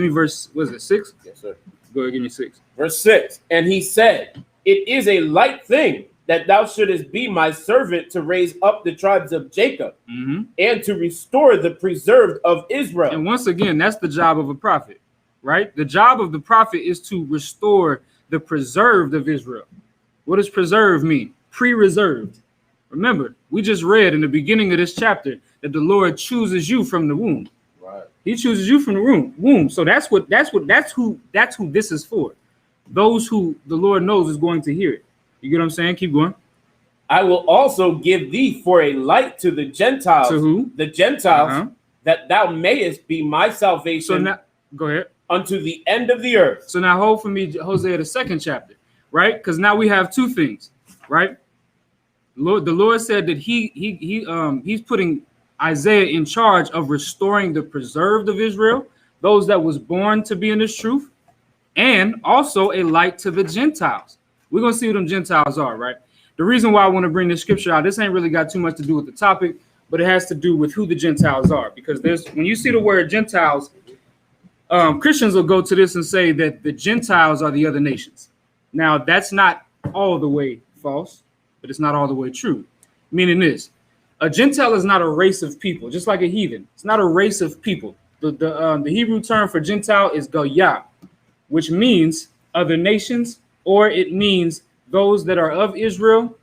verse, what is it, 6? Yes, sir. Go ahead, give me 6. Verse 6. And he said, it is a light thing that thou shouldest be my servant to raise up the tribes of Jacob and to restore the preserved of Israel. And once again, that's the job of a prophet, right? The job of the prophet is to restore the preserved of Israel. What does preserve mean? Pre-reserved. Remember, we just read in the beginning of this chapter that the Lord chooses you from the womb. Right. He chooses you from the womb. So that's who this is for. Those who the Lord knows is going to hear it. You get what I'm saying? Keep going. I will also give thee for a light to the Gentiles. To who? The Gentiles, that thou mayest be my salvation. So now, go ahead. Unto the end of the earth. So now hold for me, Hosea, the 2nd chapter, right? Because now we have two things, right? The Lord said that he's putting Isaiah in charge of restoring the preserved of Israel, those that was born to be in this truth, and also a light to the Gentiles. We're going to see who them Gentiles are, right? The reason why I want to bring this scripture out, this ain't really got too much to do with the topic, but it has to do with who the Gentiles are. Because when you see the word Gentiles, Christians will go to this and say that the Gentiles are the other nations. Now, that's not all the way false, but it's not all the way true. Meaning this, a Gentile is not a race of people, just like a heathen. It's not a race of people. The Hebrew term for Gentile is goyah, which means other nations, or it means those that are of Israel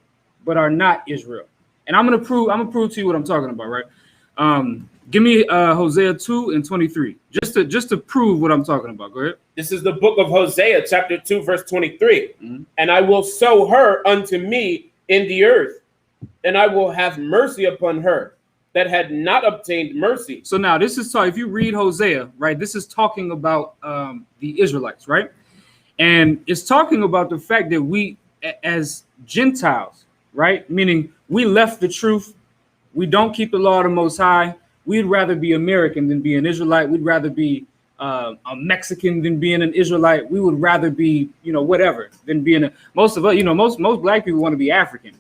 but are not Israel. And I'm gonna prove to you what I'm talking about, right? Give me Hosea 2:23, just to prove what I'm talking about. Go ahead. This is the book of Hosea, chapter 2, verse 23. And I will sow her unto me in the earth, and I will have mercy upon her that had not obtained mercy. So now this is if you read Hosea, right? This is talking about the Israelites, right? And it's talking about the fact that we, as Gentiles, right? Meaning we left the truth. We don't keep the law of the Most High. We'd rather be American than be an Israelite. We'd rather be a Mexican than being an Israelite. We would rather be, whatever than being most of us, most black people want to be African.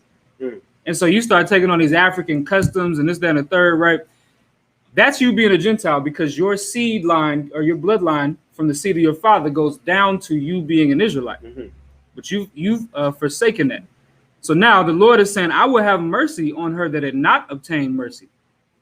And so you start taking on these African customs and this, that, and the third, right? That's you being a Gentile because your seed line or your bloodline from the seed of your father goes down to you being an Israelite. But you've forsaken that. So now the Lord is saying, I will have mercy on her that had not obtained mercy.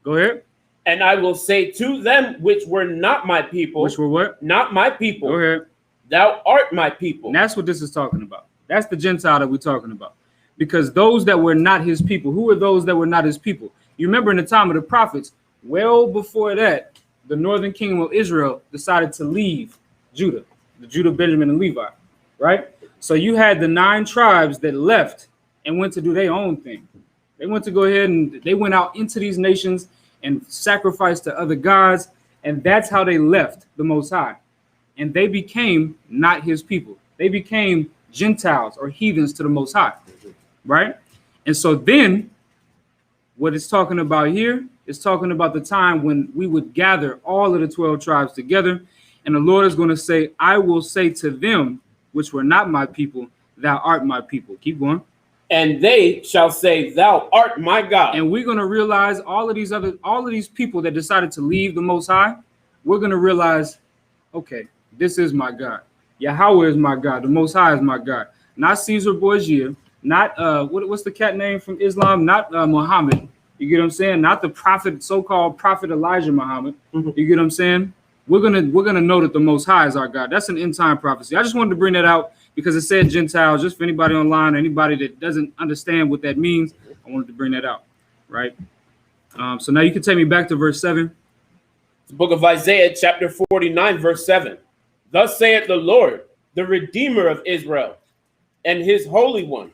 Go ahead. And I will say to them which were not my people. Which were what? Not my people. Go ahead. Thou art my people. And that's what this is talking about. That's the Gentile that we're talking about. Because those that were not his people, who were those that were not his people? You remember in the time of the prophets, well before that, the northern kingdom of Israel decided to leave Judah, the Judah, Benjamin, and Levi, right? So you had the 9 tribes that left and went to do their own thing. They went to go ahead and they went out into these nations and sacrificed to other gods. And that's how they left the Most High. And they became not his people. They became Gentiles or heathens to the Most High, right? And so then what it's talking about here is talking about the time when we would gather all of the 12 tribes together. And the Lord is going to say, I will say to them, which were not my people, thou art my people. Keep going. And they shall say, thou art my God. And we're going to realize all of these people that decided to leave the Most High, we're going to realize, okay, this is my God. Yahweh is my God. The Most High is my God. Not Caesar Borgia, not what's the cat name from Islam? Not Muhammad. You get what I'm saying? Not the prophet, so-called prophet Elijah Muhammad. You get what I'm saying? We're gonna know that the Most High is our God. That's an end time prophecy. I just wanted to bring that out because it said Gentiles. Just for anybody online or anybody that doesn't understand what that means, I wanted to bring that out. Right. So now you can take me back to verse 7. The book of Isaiah, chapter 49, verse 7. Thus saith the Lord, the Redeemer of Israel, and his Holy One,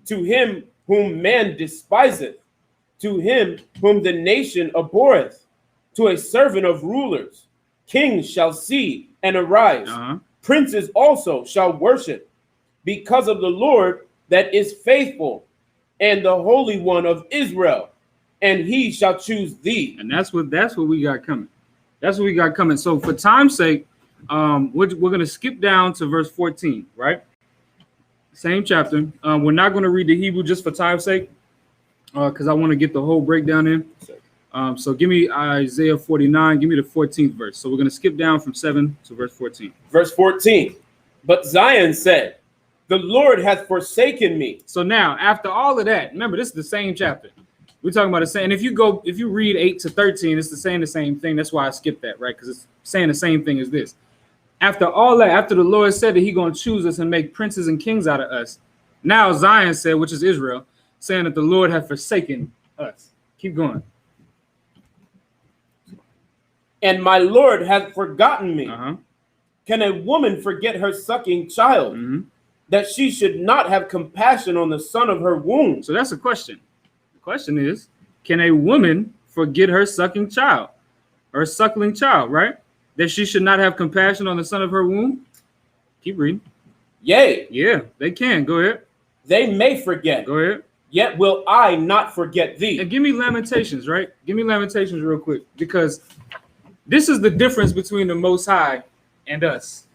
to him whom man despiseth, to him whom the nation abhorreth, to a servant of rulers. Kings shall see and arise. Princes also shall worship, because of the Lord that is faithful, and the Holy One of Israel, and he shall choose thee. And that's what we got coming. That's what we got coming. So for time's sake, we're going to skip down to verse 14, right? Same chapter. We're not going to read the Hebrew just for time's sake, because I want to get the whole breakdown in. So give me Isaiah 49. Give me the 14th verse. So we're going to skip down from 7 to verse 14. Verse 14. But Zion said, the Lord hath forsaken me. So now, after all of that, remember, this is the same chapter. We're talking about the same. And if you read 8 to 13, it's the same thing. That's why I skipped that, right? Because it's saying the same thing as this. After all that, after the Lord said that he's going to choose us and make princes and kings out of us, now Zion said, which is Israel, saying that the Lord hath forsaken us. Keep going. And my Lord hath forgotten me. Uh-huh. Can a woman forget her sucking child, that she should not have compassion on the son of her womb? So that's a question. The question is, can a woman forget her sucking child, her suckling child, right? That she should not have compassion on the son of her womb? Keep reading. Yea. Yeah, they can. Go ahead. They may forget. Go ahead. Yet will I not forget thee. And give me Lamentations, right? Give me Lamentations real quick, because this is the difference between the Most High and us.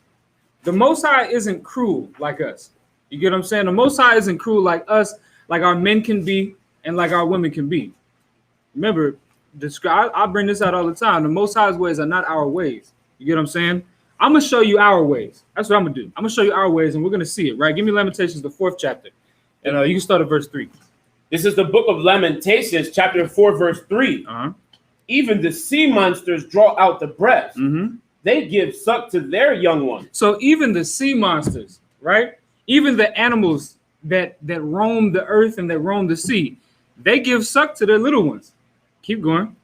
The Most High isn't cruel like us. You get what I'm saying? The Most High isn't cruel like us, like our men can be and like our women can be. Remember, I bring this out all the time. The Most High's ways are not our ways. You get what I'm saying? I'm going to show you our ways. That's what I'm going to do. I'm going to show you our ways, and we're going to see it, right? Give me Lamentations, the 4th chapter. And you can start at verse 3. This is the book of Lamentations, chapter 4, verse 3. Uh-huh. Even the sea monsters draw out the breath. They give suck to their young ones. So even the sea monsters, right? Even the animals that roam the earth and that roam the sea, they give suck to their little ones. Keep going.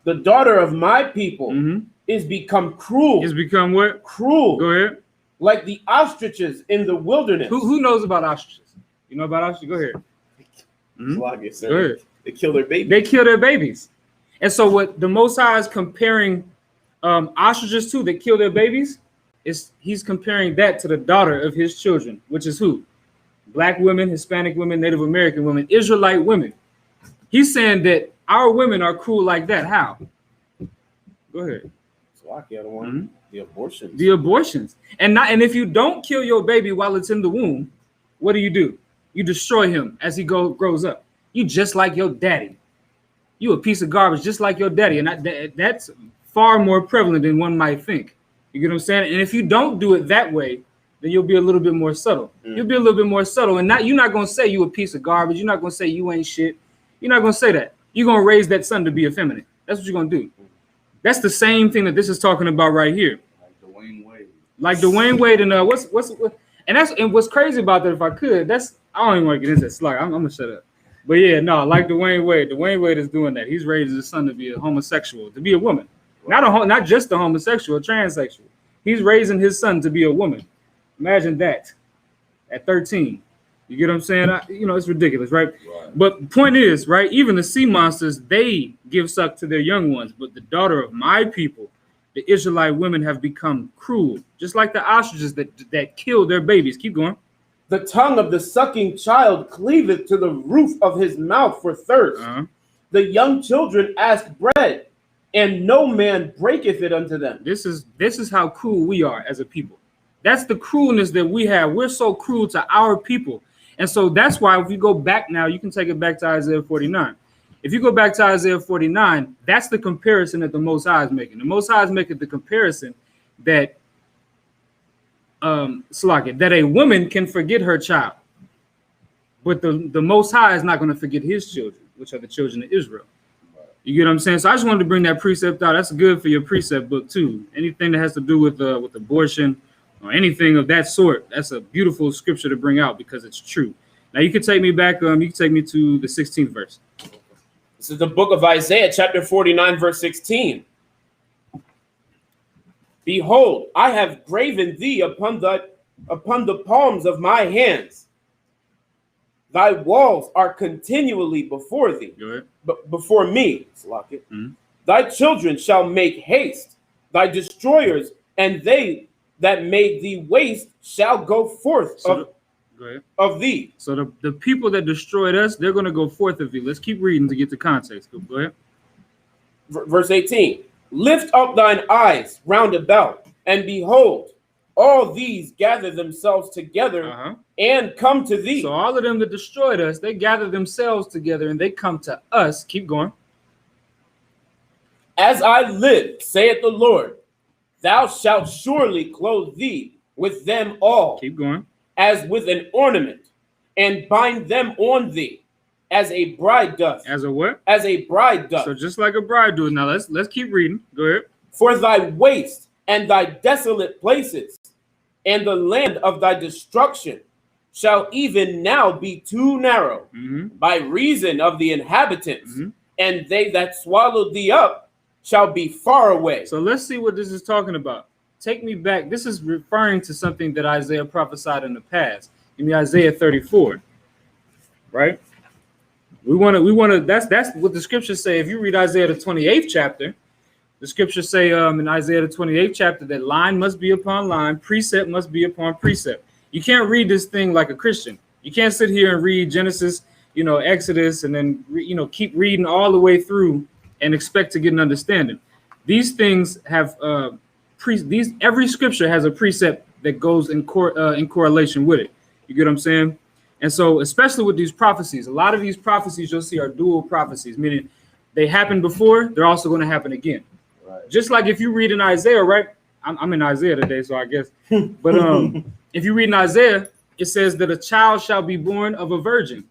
The daughter of my people is become cruel. Is become what? Cruel. Go ahead. Like the ostriches in the wilderness. Who knows about ostriches? You know about ostriches? Go ahead. Go ahead. They kill their babies. They kill their babies. And so what the Most High is comparing ostriches to that kill their babies is he's comparing that to the daughter of his children, which is who? Black women, Hispanic women, Native American women, Israelite women. He's saying that our women are cruel like that. How? Go ahead. The abortions. The abortions. And if you don't kill your baby while it's in the womb, what do? You destroy him as he grows up. You just like your daddy. You a piece of garbage just like your daddy. And that's far more prevalent than one might think. You get what I'm saying? And if you don't do it that way, then you'll be a little bit more subtle. You'll be a little bit more subtle. And you're not going to say you a piece of garbage. You're not going to say you ain't shit. You're not going to say that. You're going to raise that son to be effeminate. That's what you're going to do. That's the same thing that this is talking about right here. Like Dwayne Wade and what's crazy about that, if I could, I don't even want to get into that slug. I'm gonna shut up. But yeah, no, like Dwayne Wade is doing that. He's raising his son to be a homosexual, to be a woman. Not just a homosexual, a transsexual. He's raising his son to be a woman. Imagine that at 13. You get what I'm saying? It's ridiculous, right? But the point is, right, even the sea monsters, they give suck to their young ones. But the daughter of my people, the Israelite women, have become cruel, just like the ostriches that kill their babies. Keep going. The tongue of the sucking child cleaveth to the roof of his mouth for thirst. The young children ask bread, and no man breaketh it unto them. This is how cruel we are as a people. That's the cruelness that we have. We're so cruel to our people. And so that's why if you go back now, you can take it back to Isaiah 49. If you go back to Isaiah 49, that's the comparison that the Most High is making. The Most High is making the comparison that that a woman can forget her child, but the Most High is not going to forget his children, which are the children of Israel. You get what I'm saying? So I just wanted to bring that precept out. That's good for your precept book too. Anything that has to do with abortion or anything of that sort, that's a beautiful scripture to bring out because it's true. Now you can take me back. You can take me to the 16th verse. This is the book of Isaiah, chapter 49, verse 16. Behold, I have graven thee upon the palms of my hands. Thy walls are continually before thee. Before me. Thy children shall make haste. Thy destroyers and they that made thee waste shall go forth of thee. So the people that destroyed us, they're going to go forth of thee. Let's keep reading to get the context. Go ahead. Verse 18. Lift up thine eyes round about, and behold, all these gather themselves together and come to thee. So all of them that destroyed us, they gather themselves together and they come to us. Keep going. As I live, saith the Lord, thou shalt surely clothe thee with them all, Keep going. as with an ornament, and bind them on thee, as a bride doth. As a what? As a bride doth. So just like a bride does. Now let's keep reading. Go ahead. For thy waste and thy desolate places, and the land of thy destruction, shall even now be too narrow by reason of the inhabitants, and they that swallowed thee up shall be far away. So let's see what this is talking about. Take me back. This is referring to something that Isaiah prophesied in the past. Give me Isaiah 34. Right? We want to, that's what the scriptures say. If you read Isaiah the 28th chapter, the scriptures say in Isaiah the 28th chapter that line must be upon line, precept must be upon precept. You can't read this thing like a Christian. You can't sit here and read Genesis, Exodus, and then, keep reading all the way through and expect to get an understanding. These things have every scripture has a precept that goes in correlation with it. You get what I'm saying? And so, especially with these prophecies, a lot of these prophecies you'll see are dual prophecies, meaning they happened before, they're also going to happen again. Right. Just like if you read in Isaiah, right? I'm in Isaiah today, so I guess. But if you read in Isaiah, it says that a child shall be born of a virgin.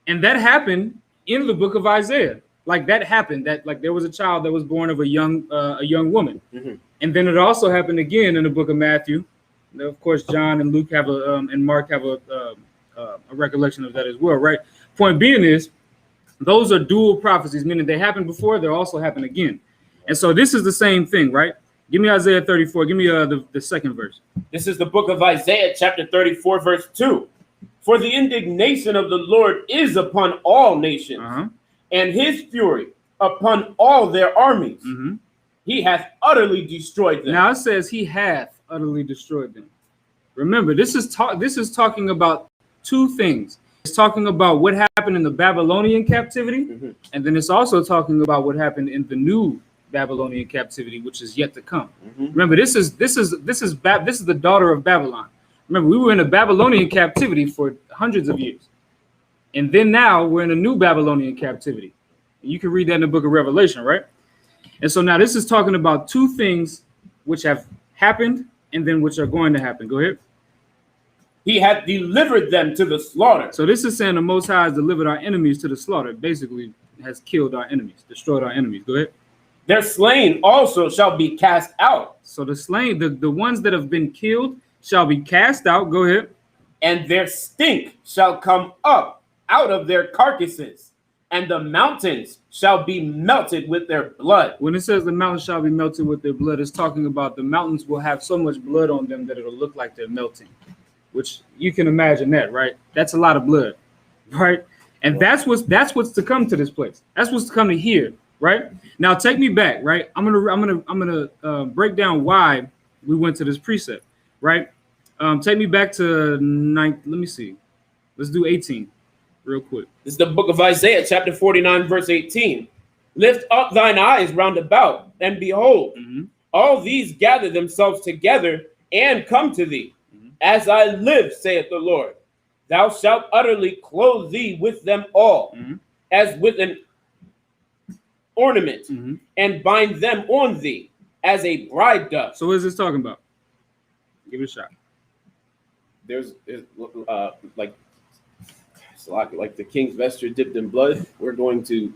And that happened in the book of Isaiah. Like that happened, that like there was a child that was born of a young woman. And then it also happened again in the book of Matthew. Now, of course, John and Luke have and Mark have a recollection of that as well, right? Point being is, those are dual prophecies, meaning they happened before, they also happen again. And so this is the same thing, right? Give me Isaiah 34. Give me the second verse. This is the book of Isaiah, chapter 34, verse 2. For the indignation of the Lord is upon all nations, and his fury upon all their armies. He hath utterly destroyed them. Now it says he hath utterly destroyed them. Remember, this is talking about two things. It's talking about what happened in the Babylonian captivity, and then it's also talking about what happened in the new Babylonian captivity, which is yet to come. Remember, this is the daughter of Babylon. Remember, we were in a Babylonian captivity for hundreds of years, and then now we're in a new Babylonian captivity. You can read that in the book of Revelation, right? And so now this is talking about two things which have happened and then which are going to happen. Go ahead. He hath delivered them to the slaughter. So this is saying the Most High has delivered our enemies to the slaughter. Basically, has killed our enemies, destroyed our enemies. Go ahead. Their slain also shall be cast out. So the slain, the ones that have been killed shall be cast out. Go ahead. And their stink shall come up out of their carcasses, and the mountains shall be melted with their blood. When it says the mountains shall be melted with their blood, it's talking about the mountains will have so much blood on them that it'll look like they're melting. Which you can imagine that, right? That's a lot of blood, right? And that's what's to come to this place. That's what's to come to here, right? Now take me back, right? I'm gonna break down why we went to this precept, right? Take me back to 9. Let me see. Let's do 18 real quick. This is the book of Isaiah, chapter 49, verse 18. Lift up thine eyes round about, and behold, all these gather themselves together and come to thee. As I live, saith the Lord, thou shalt utterly clothe thee with them all, as with an ornament, and bind them on thee, as a bride doth. So what is this talking about? Give it a shot. There's like the king's vesture dipped in blood. We're going to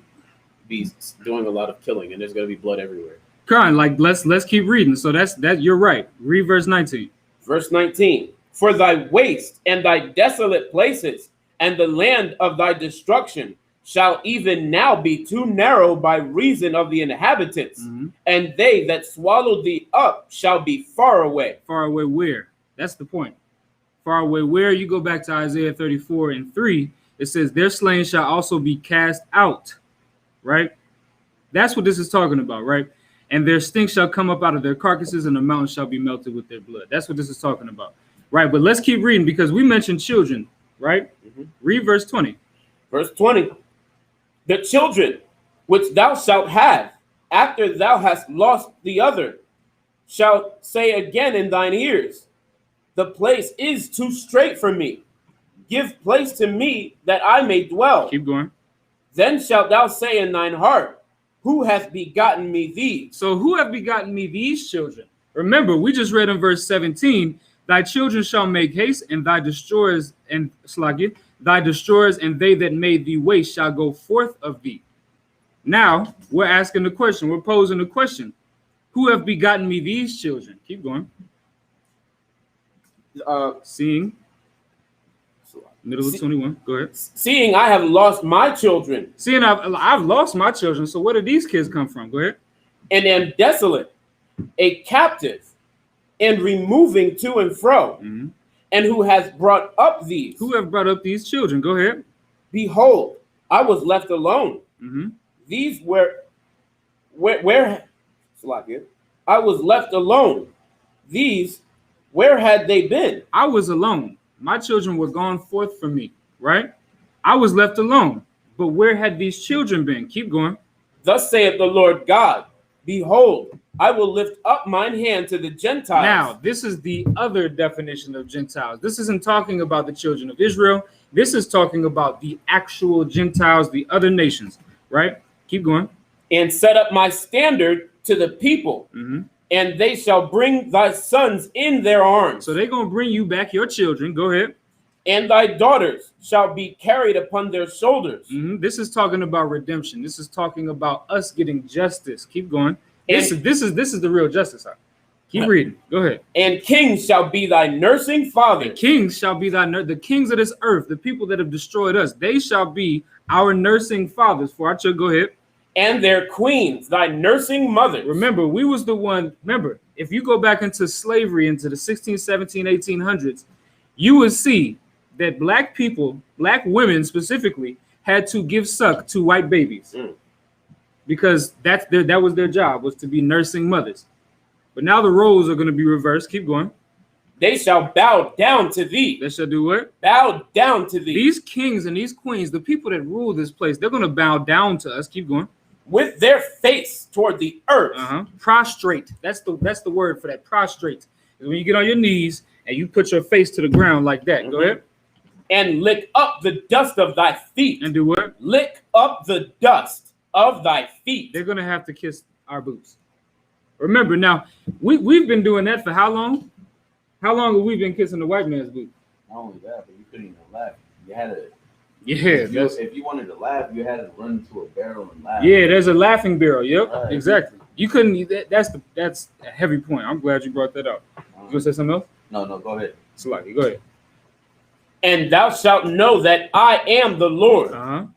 be doing a lot of killing, and there's going to be blood everywhere. Current, like let's keep reading. So that's you're right. Read verse 19. Verse 19, for thy waste and thy desolate places and the land of thy destruction shall even now be too narrow by reason of the inhabitants, and they that swallowed thee up shall be far away. Far away where? That's the point. Far away where? You go back to Isaiah 34 and 3, it says, their slain shall also be cast out, right? That's what this is talking about, right? And their stink shall come up out of their carcasses, and the mountains shall be melted with their blood. That's what this is talking about, right? But let's keep reading because we mentioned children, right? Read verse 20. Verse 20. The children which thou shalt have after thou hast lost the other shall say again in thine ears, the place is too strait for me. Give place to me that I may dwell. Keep going. Then shalt thou say in thine heart, who hath begotten me these? So who have begotten me these children? Remember, we just read in verse 17, thy children shall make haste, and thy destroyers and they that made thee waste shall go forth of thee. Now we're asking the question, we're posing the question. Who have begotten me these children? Keep going. Seeing. Middle of 21. Go ahead. Seeing I have lost my children. Seeing I've lost my children. So where did these kids come from? Go ahead. And am desolate, a captive, and removing to and fro. Mm-hmm. And who has brought up these? Who have brought up these children? Go ahead. Behold, I was left alone. Mm-hmm. These were where I was left alone. These, where had they been? I was alone. My children were gone forth from me, right? I was left alone. But where had these children been? Keep going. Thus saith the Lord God, behold, I will lift up mine hand to the Gentiles. Now, this is the other definition of Gentiles. This isn't talking about the children of Israel. This is talking about the actual Gentiles, the other nations, right? Keep going. And set up my standard to the people, and they shall bring thy sons in their arms. So they're going to bring you back your children. Go ahead. And thy daughters shall be carried upon their shoulders. This is talking about redemption. This is talking about us getting justice. Keep going. This is the real justice. Keep reading. Go ahead. And kings shall be thy nursing fathers. And kings shall be the kings of this earth, the people that have destroyed us. They shall be our nursing fathers. For our children, go ahead. And their queens, thy nursing mothers. Remember, we was the one. Remember, if you go back into slavery, into the 16, 17, 1800s, you would see that black people, black women specifically, had to give suck to white babies because that was their job, was to be nursing mothers. But now the roles are going to be reversed. Keep going. They shall bow down to thee. They shall do what? Bow down to thee. These kings and these queens, the people that rule this place, they're going to bow down to us. Keep going. With their face toward the earth. Prostrate. That's the word for that. Prostrate. When you get on your knees and you put your face to the ground like that. Go ahead. And lick up the dust of thy feet. And do what? Lick up the dust of thy feet. They're going to have to kiss our boots. Remember, now, we've been doing that for how long? How long have we been kissing the white man's boot? Not only that, but you couldn't even laugh. You had to. Yeah. If you wanted to laugh, you had to run to a barrel and laugh. Yeah, there's a laughing barrel. Yep, right. Exactly. You couldn't. That's a heavy point. I'm glad you brought that up. You gonna say something else? No, go ahead. Salaki, go ahead. And thou shalt know that I am the Lord,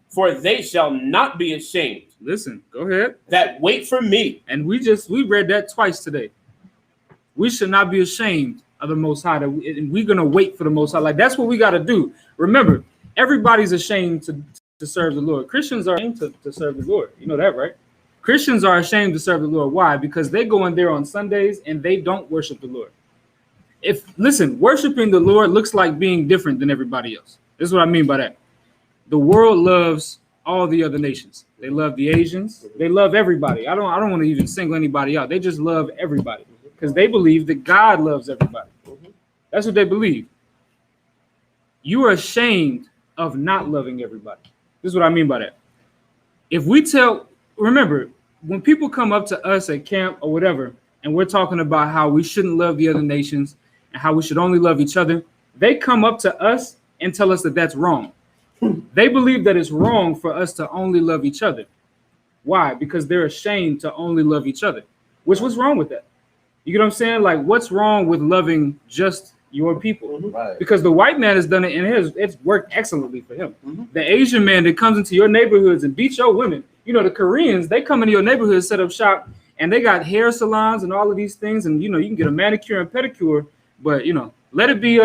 for they shall not be ashamed. Listen, go ahead. That wait for me. And we read that twice today. We should not be ashamed of the Most High. And we're gonna wait for the Most High. Like that's what we got to do. Remember, everybody's ashamed to serve the Lord. Christians are ashamed to serve the Lord. You know that, right? Christians are ashamed to serve the Lord. Why? Because they go in there on Sundays and they don't worship the Lord. Listen, worshiping the Lord looks like being different than everybody else. This is what I mean by that. The world loves all the other nations. They love the Asians. They love everybody. I don't want to even single anybody out. They just love everybody because they believe that God loves everybody. That's what they believe. You are ashamed of not loving everybody. This is what I mean by that. Remember, when people come up to us at camp or whatever, and we're talking about how we shouldn't love the other nations and how we should only love each other, they come up to us and tell us that that's wrong. They believe that it's wrong for us to only love each other. Why? Because they're ashamed to only love each other. What's wrong with that? You get what I'm saying? Like, what's wrong with loving just your people? Right. Because the white man has done it and it's worked excellently for him. The Asian man that comes into your neighborhoods and beats your women, the Koreans, they come into your neighborhood, set up shop, and they got hair salons and all of these things, and you can get a manicure and pedicure, but let it be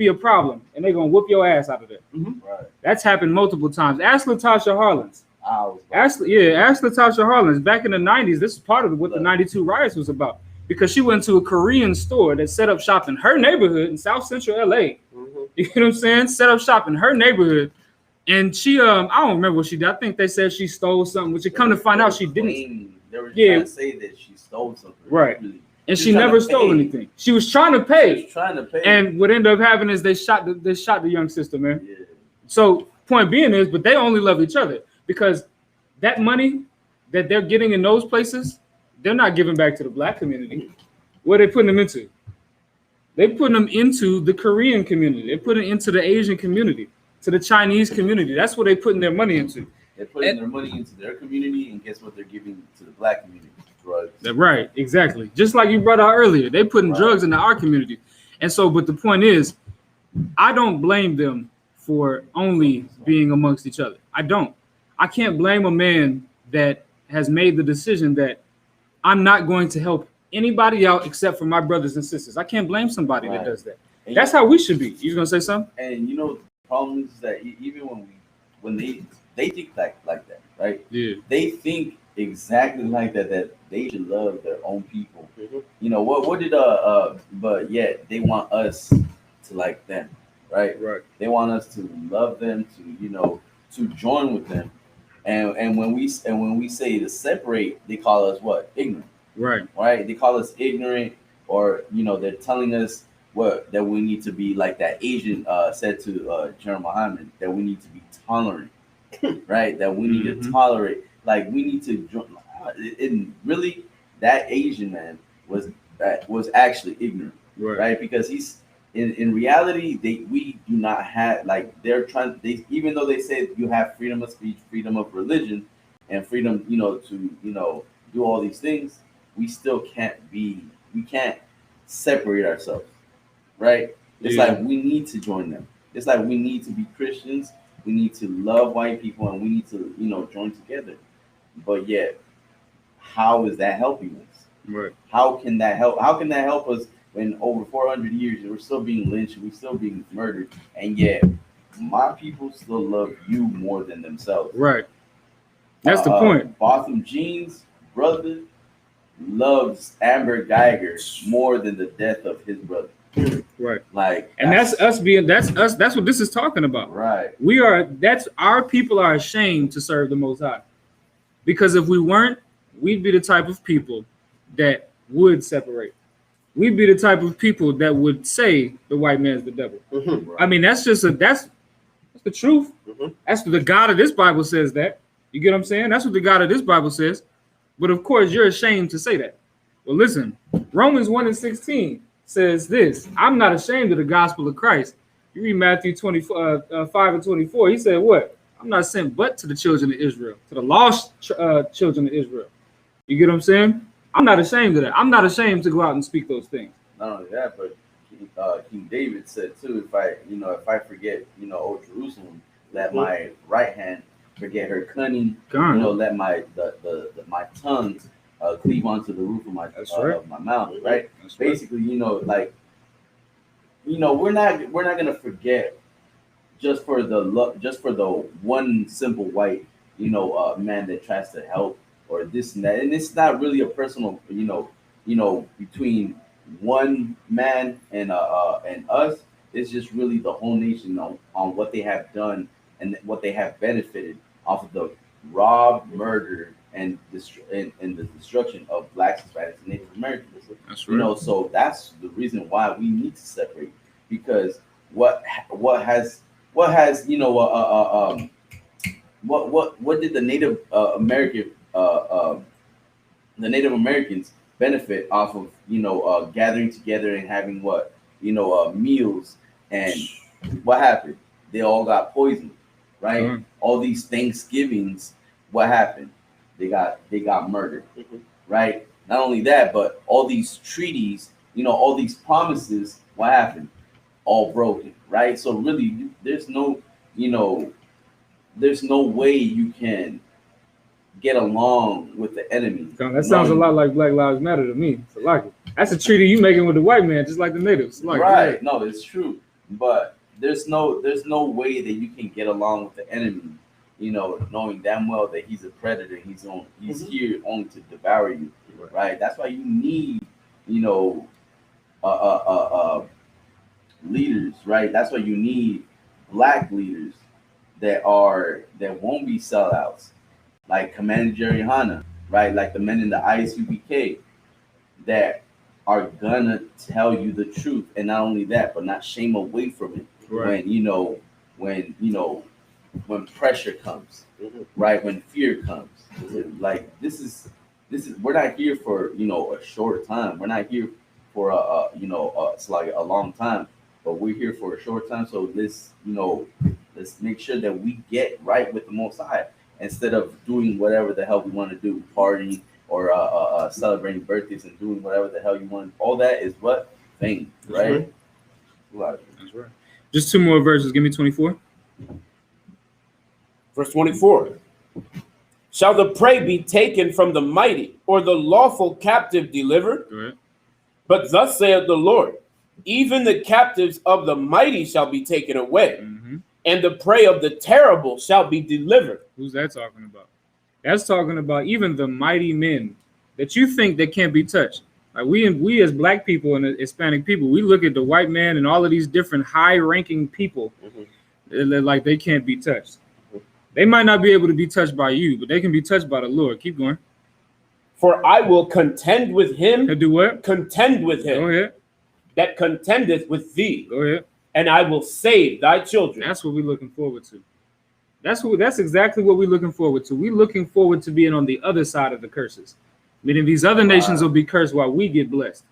a problem, and they're gonna whoop your ass out of there. Right. That's happened multiple times. Ask Latasha Harlins. Ask Latasha Harlins. Back in the 90s, this is part of what the 92 riots was about, because she went to a Korean store that set up shop in her neighborhood in South Central LA. You know what I'm saying? Set up shop in her neighborhood. And she, I don't remember what she did. I think they said she stole something, which you come to find out she didn't. They were trying to say that she stole something. Right. And she never stole anything. She was trying to pay. And what ended up happening is they shot the young sister, man. Yeah. So point being is, but they only love each other because that money that they're getting in those places, they're not giving back to the black community. What are they putting them into? They're putting them into the Korean community. They're putting it into the Asian community, to the Chinese community. That's what they're putting their money into. They're putting their money into their community, and guess what they're giving to the black community? Drugs. Right, exactly. Just like you brought out earlier, they're putting drugs into our community. And so, but the point is, I don't blame them for only being amongst each other. I don't. I can't blame a man that has made the decision that I'm not going to help anybody out except for my brothers and sisters. I can't blame somebody that does that. And that's how we should be. You gonna say something? And you know, the problem is that even when they think like that, right? Yeah. They think exactly like that they should love their own people. Mm-hmm. You know what did but yet they want us to like them, right? Right. They want us to love them, to join with them. And when we say to separate, they call us what? Ignorant. Right? They call us ignorant, or they're telling us that we need to be like that Asian said to General Muhammad, that we need to be tolerant, right? That we need to tolerate, like we need to join. And really, that Asian man was actually ignorant, right? Because he's in reality, we do not have, like, even though they say you have freedom of speech, freedom of religion, and freedom, to do all these things, we still can't separate ourselves, right? It's like we need to join them. It's like we need to be Christians. We need to love white people, and we need to, join together. But yet, how is that helping us? Right. How can that help? How can that help us when over 400 years we're still being lynched, we're still being murdered, and yet my people still love you more than themselves? Right. That's the point. Botham Jean's brother loves Amber Geiger more than the death of his brother. Right. Like, and that's us. That's what this is talking about. Right. Our people are ashamed to serve the Most High. Because if we weren't, we'd be the type of people that would separate. We'd be the type of people that would say the white man's the devil. Mm-hmm. Right. I mean, that's the truth. Mm-hmm. That's what the God of this Bible says that. You get what I'm saying? That's what the God of this Bible says. But of course, you're ashamed to say that. Well, listen, Romans 1:16 says this: I'm not ashamed of the gospel of Christ. You read Matthew 5:24. He said, what? I'm not sent but to the children of Israel, to the lost children of Israel. You get what I'm saying? I'm not ashamed of that. I'm not ashamed to go out and speak those things. Not only that, but King David said too, if I forget, old Jerusalem, let my right hand forget her cunning. Let my tongue cleave onto the roof of my of my mouth. Right. That's basically, we're not gonna forget just for the one simple white man that tries to help or this and that, and it's not really a personal between one man and us. It's just really the whole nation on what they have done and what they have benefited off of the rob, murder, and the destruction of Blacks, Hispanics, and Native Americans. That's right. So that's the reason why we need to separate, because what did the Native Americans benefit off of gathering together and having meals, and what happened? They all got poisoned, right? Mm-hmm. All these Thanksgivings, what happened? They got murdered, right? Not only that, but all these treaties, all these promises, what happened? All broken, right? So really, there's no way you can get along with the enemy. That sounds a lot like Black Lives Matter to me. So like that's a treaty you making with the white man, just like the natives. Like, right? No, it's true, but there's no way that you can get along with the enemy, knowing damn well that he's a predator. He's here only to devour you, right? That's why you need, leaders, right? That's why you need Black leaders that won't be sellouts, like Commander Jerry Hanna, right? Like the men in the ISUPK that are gonna tell you the truth, and not only that, but not shame away from it. Right. When pressure comes, right? When fear comes, like this is we're not here for a short time. We're not here for it's like a long time, but we're here for a short time. So let's make sure that we get right with the Most High instead of doing whatever the hell we want to do, partying or celebrating birthdays and doing whatever the hell you want. All that is what vain, right? That's right. Just 2 more verses. Give me 24. Verse 24. Shall the prey be taken from the mighty, or the lawful captive delivered? Go ahead. But thus saith the Lord, even the captives of the mighty shall be taken away, and the prey of the terrible shall be delivered. Who's that talking about? That's talking about even the mighty men that you think that can't be touched. Like we as black people and Hispanic people, we look at the white man and all of these different high-ranking people like they can't be touched. They might not be able to be touched by you, but they can be touched by the Lord. Keep going. For I will contend with him. And do what? Contend with him. Go ahead. That contendeth with thee. Go ahead. And I will save thy children. That's what we're looking forward to. That's exactly what we're looking forward to. We're looking forward to being on the other side of the curses. Meaning these other nations will be cursed while we get blessed.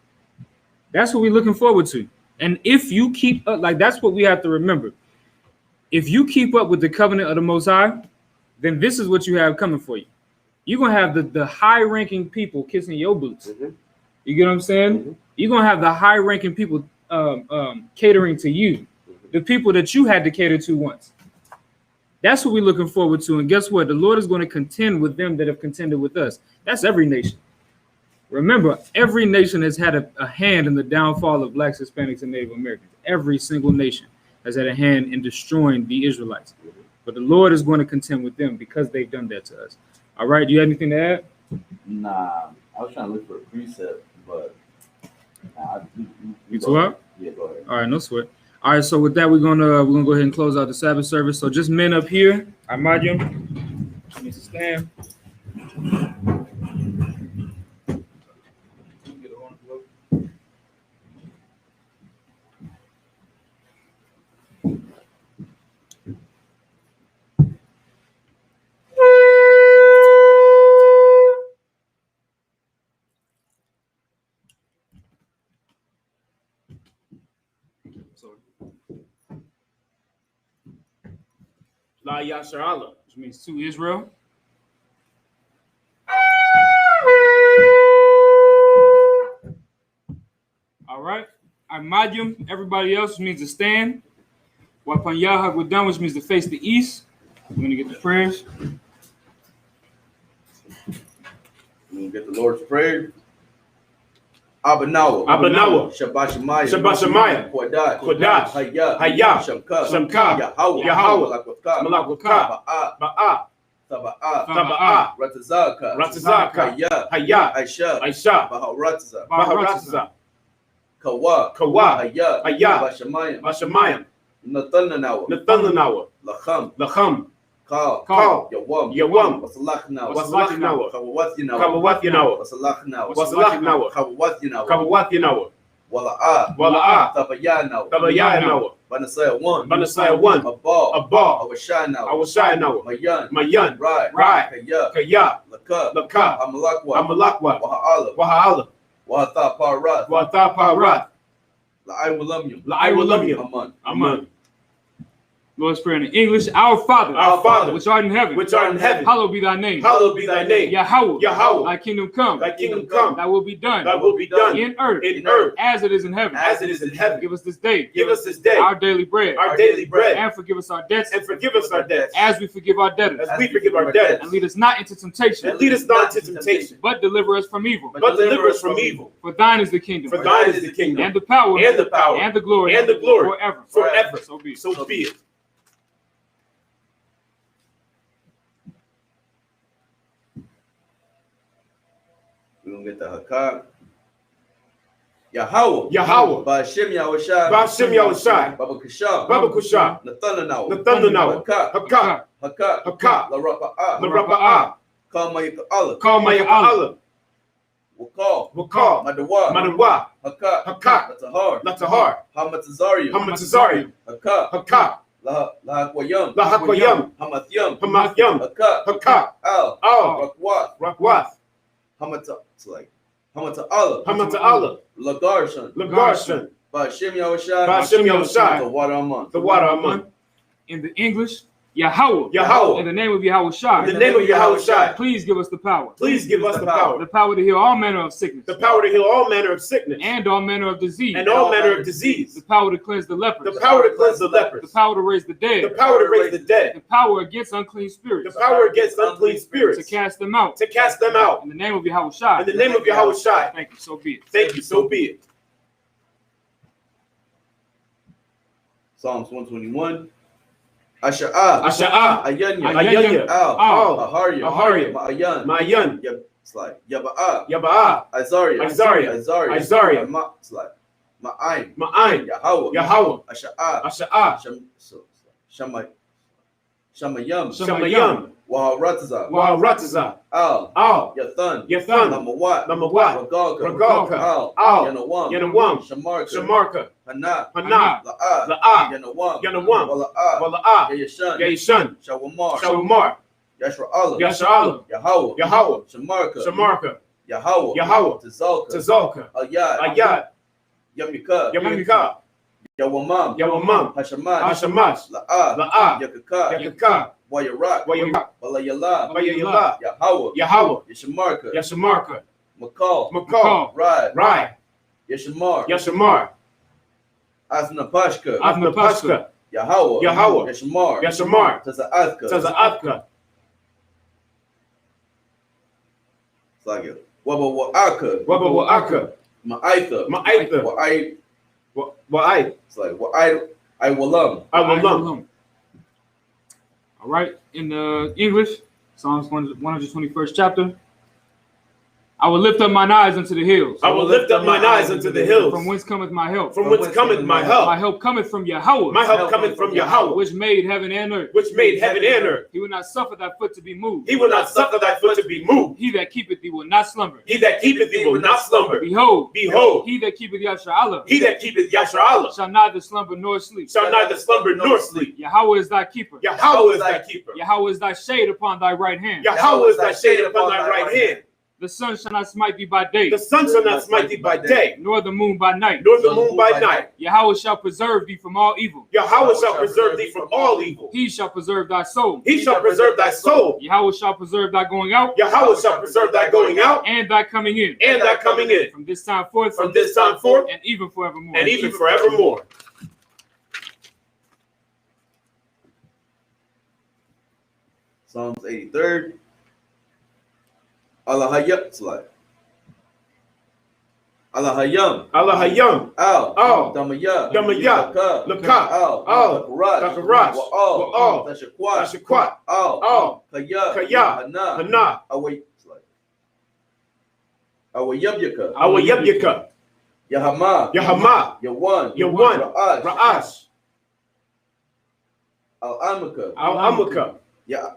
That's what we're looking forward to. And if you keep up, like that's what we have to remember. If you keep up with the covenant of the Most High, then this is what you have coming for you. You're going to have the high-ranking people kissing your boots. You get what I'm saying? You're going to have the high-ranking people catering to you, the people that you had to cater to once. That's what we're looking forward to. And guess what? The Lord is going to contend with them that have contended with us. That's every nation. Remember, every nation has had a hand in the downfall of blacks, Hispanics, and Native Americans. Every single nation has had a hand in destroying the Israelites. But the Lord is going to contend with them because they've done that to us. All right, do you have anything to add? Nah, I was trying to look for a precept, but you too up? Yeah, go ahead. All right, no sweat. All right, so with that, we're gonna go ahead and close out the Sabbath service. So just men up here, I mind you, need to stand. La Yasser Allah, which means to Israel. All right. Amadiyum, everybody else, which means to stand. Wapanyah Hagwadan, which means to face the east. We're going to get the prayers. We're going to get the Lord's Prayer. Abanawa, Shabbat Shemaya, Kodat, Hayah, Shamka, Yahweh, Malakwaka, Ba'a, Taba'a, Ratazaka, Hayah, Aisha, Baharatza, Kawa, Hayah, Bashamayim, Nathanawa, Lacham, Call, Yawam, Wasalachnawa, Wasalachnawa, Wala'a, Tabayanawa, Banasaya 1, Abba, Awashanawa, Mayan, Rai, Kaya, Laka, Amalakwa, Waha'ala, Wahata Parat, La'ai Aman. Lord's Prayer in English. Our Father, which art in heaven, hallowed be thy name. Yahweh, thy kingdom come. Thy will be done. In earth, as it is in heaven. Give us this day. Our daily bread. And forgive us our debts. As we forgive our debtors. And lead us not into temptation. But deliver us from evil. For thine is the kingdom. And the power. And the glory. Forever. So be it. We're going to get the Hakak. Yahweh. Ba'ashem Yahushai. Baba Kusha. Nathanawa. Hakak. Larapa'ah. Call Mayaka'ala. Wakal. Madawa. Hakak. Latahar. Hamatazarium. Hakak. Lahakwayam, Lahakwayam, Hamathyam, Hamatham, Haka, Haka, Al, Al, Rakwath, Rakwath, Hamata, it's like Hamata'ala, Hamata'ala, Lagarshan, Lagarshan, Bashim Yahushai, Bashim Yahushai, the water among. the water among. In the English, Yahweh. Yahweh. In the name of Yahweh Shai. In the name of Yahushai, Please give us the power. please give us the power. The power to heal all manner of sickness. The power to heal all manner of sickness. And all manner of disease. And all manner of disease. The power to cleanse the lepers. The power to cleanse the lepers. The power to raise the dead. The power to raise the dead. The power against unclean spirits. The power against unclean spirits. To cast them out. To cast them out. In the name of Yahweh Shai. In the name of Yahweh Shai. Thank you. So be it. Thank you. So be it. Psalms 121. Asha'ah, Asha'ah, Ayanya, Ayanya, Al, Aharya, Aharya, Ma'ayan, Ma'ayan, it's like Yaba'ah, Yaba'ah, Isaiah, Isaiah, it's like Ma'ain, Ma'ain, Yahweh, Yahweh, Asha'ah, Asha'ah, Shamayam, Shamayam, Waharatazah, Waharatazah, Al, Al, Yathan, Yathan, Lamawat, Ragalka, Al, Al, Yanawam, Yanawam, Shamarka, Shamarka, Hana, Hana, La'ah, La'ah, Yanawam, Yanawam, Wala'ah, Wala'ah, Yashan, Yashan, Shawamar, Shawamar, Yashra'ala, Yasha'ala, Yahweh, Yahweh, Shamarka, Shamarka, Yahweh, Yahweh, Tazalka, Tazalka, Ayad, Ayad, Yamika, Yamika, Yawamam, Yawamam, Hashamash, Hashamash, La'ah, La'ah, Yakaka, Yakaka, Wayarak, Wayarak, Walayala, Bayayala, Yahweh, Yahweh, Yashamarka, Yashamarka, Makal, Makal, Rad, Rai, Yashamar, Yashamar, Asnapashka, Avnapashka, Yahweh, Yahweh, Yashamar, Yashamar, Taza'athka, Taza'athka, it's like it. Wabawa'aka, Wabawa'aka, Ma'aitha, Ma'aitha, Wa'ai, Wa'ai, it's like I Walam, Awalam. All right. In the English, Psalms 121st chapter. I will lift up mine eyes unto the hills. I will lift up mine eyes unto the hills. From whence cometh my help? From whence cometh my help? My help cometh from Yahweh. My help cometh from Yahweh, Which made heaven and earth. which made heaven and earth. He will not suffer thy foot to be moved. He will not suffer thy foot to be moved. He that keepeth thee will not slumber. He that keepeth thee will not slumber. Behold, Behold, he that keepeth Yashar'Allah he that keepeth Yashar'Allah shall neither slumber nor sleep. shall neither slumber nor sleep. Yahweh is thy keeper. Yahweh is thy keeper. Yahweh is thy shade upon thy right hand. Yahweh is thy shade upon thy right hand. The sun shall not smite thee by day, The sun shall not smite thee by day, nor the moon by night. nor the moon by night. Yahweh shall preserve thee from all evil. Yahweh shall preserve thee from all evil. He shall preserve thy soul. He shall preserve thy soul. Yahweh shall preserve thy going out Yahweh shall preserve thy going out and thy coming in. and thy coming in. From this time forth From this time forth and even forevermore. and even forevermore. Psalms 83rd. Allahayat, Allahayam, Allah Hayam, Al, Al, Damaya, Damaya, Laka, Al, Al, Dakarash, Wa'al, Wa'al, Tashakwat, Tashakwat, Al, Al, Kaya, Kaya, Hana, Hana, Awayabyaka, Awayabyaka, Yahama, Yahama, Yawan, Yawan, Ra'ash, Al Amaka, Al Amaka, Ya.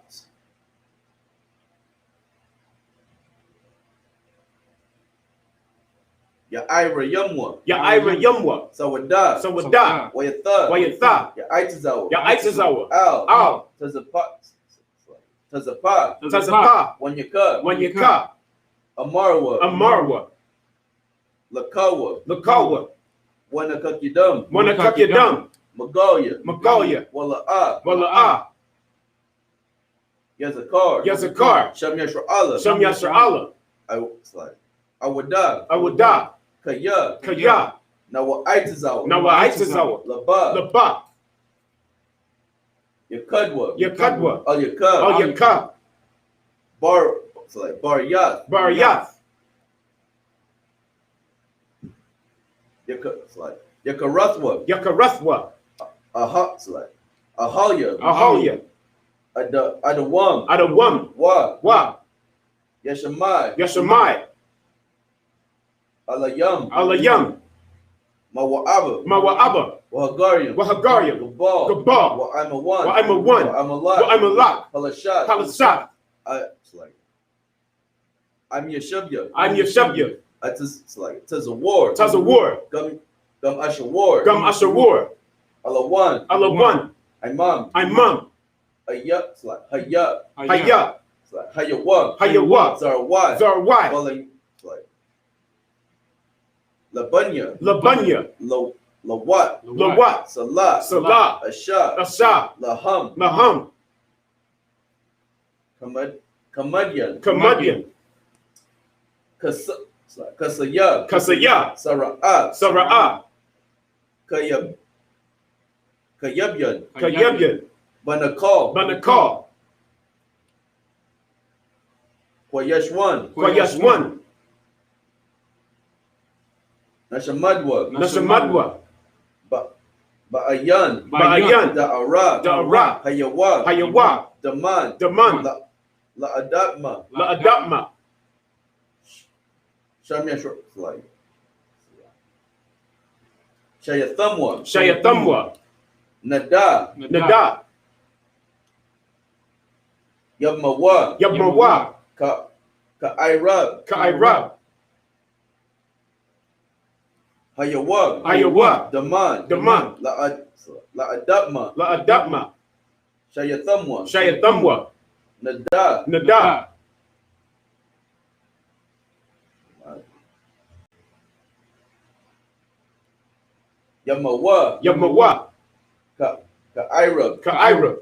Ya Ira Yumwa, Ya'ira Yumwa, Sawada, Sawada, Wayatha, Wayatha, Ya Aitazawa, Ya'itazawa, Al, Al, Tazapa, Tazapa, Wanyaka, Wanyaka, Amarwa, Amarwa, Lakawa, Lakawa, Wanakakidum, Wanakakidam, Magalia, Magalia, Wala'ah, Wala'ah, Yazakar, Yazakar, Sham Yashra'Allah, Sham Yashra'Allah, Awada, Awada, Kaya, Kaya, Nawa'aitazawa, Nawa'aitazawa, Laba, Laba, Yakadwa, Yakadwa, Al Yakab, Al Yakab, Bar Yath, Bar Yath, Yakarathwa, Yakarathwa, Ahalya, Ahalya, Adawam, Adawam, Wa, Wa, Yashamai, Yashamai, Alayam, Alayam, Mawa'aba, Mawa'aba, Wahagariam, Wahagariam, Gabal, Gabal, Wa'amawan, Wa'amawan, Wa'amalak, Halashat, Halashat, I'm Yeshabya, I'm Yeshabya, Tazawar, Tazawar, Gum Ashawar, Gum Ashawar, Alawan, Alawan, Imam. Imam. Hayya. It's like Hayya. Hayya. It's like Hayawam. Hayawam. Zarwai. Zarwai. Well, it's like Labunya. Labunya. Lawat. Lawat. Salah. Salah. Ashah. Asha. Laham. Laham. Kamadyan. Kamadian. Kasaya. Kasaya. Sara'at. Sara'ah. Kayabyan. Kayabyan. Banakal. Banakal. Kwayashwan. Kwayashwan. Nashamadwa. Nashamadwa. Ba'ayan. Ba'ayan. Da'ara. Da'ara. Hayawa. Hayawa. Daman. Daman. La'adatma. La'adatma. Shayathamwa. Shayathamwa. Nada. Nada. Yabmawa. Yabmawa. Ka'irab. Ka'irab. Hayawa. Hayawa. Daman. Daman. La'adatma. La'adatma. Shayathamwa. Shayathamwa. Nada. Nada. Yamawa. Yamawa. Ka'irab. Ka'irab.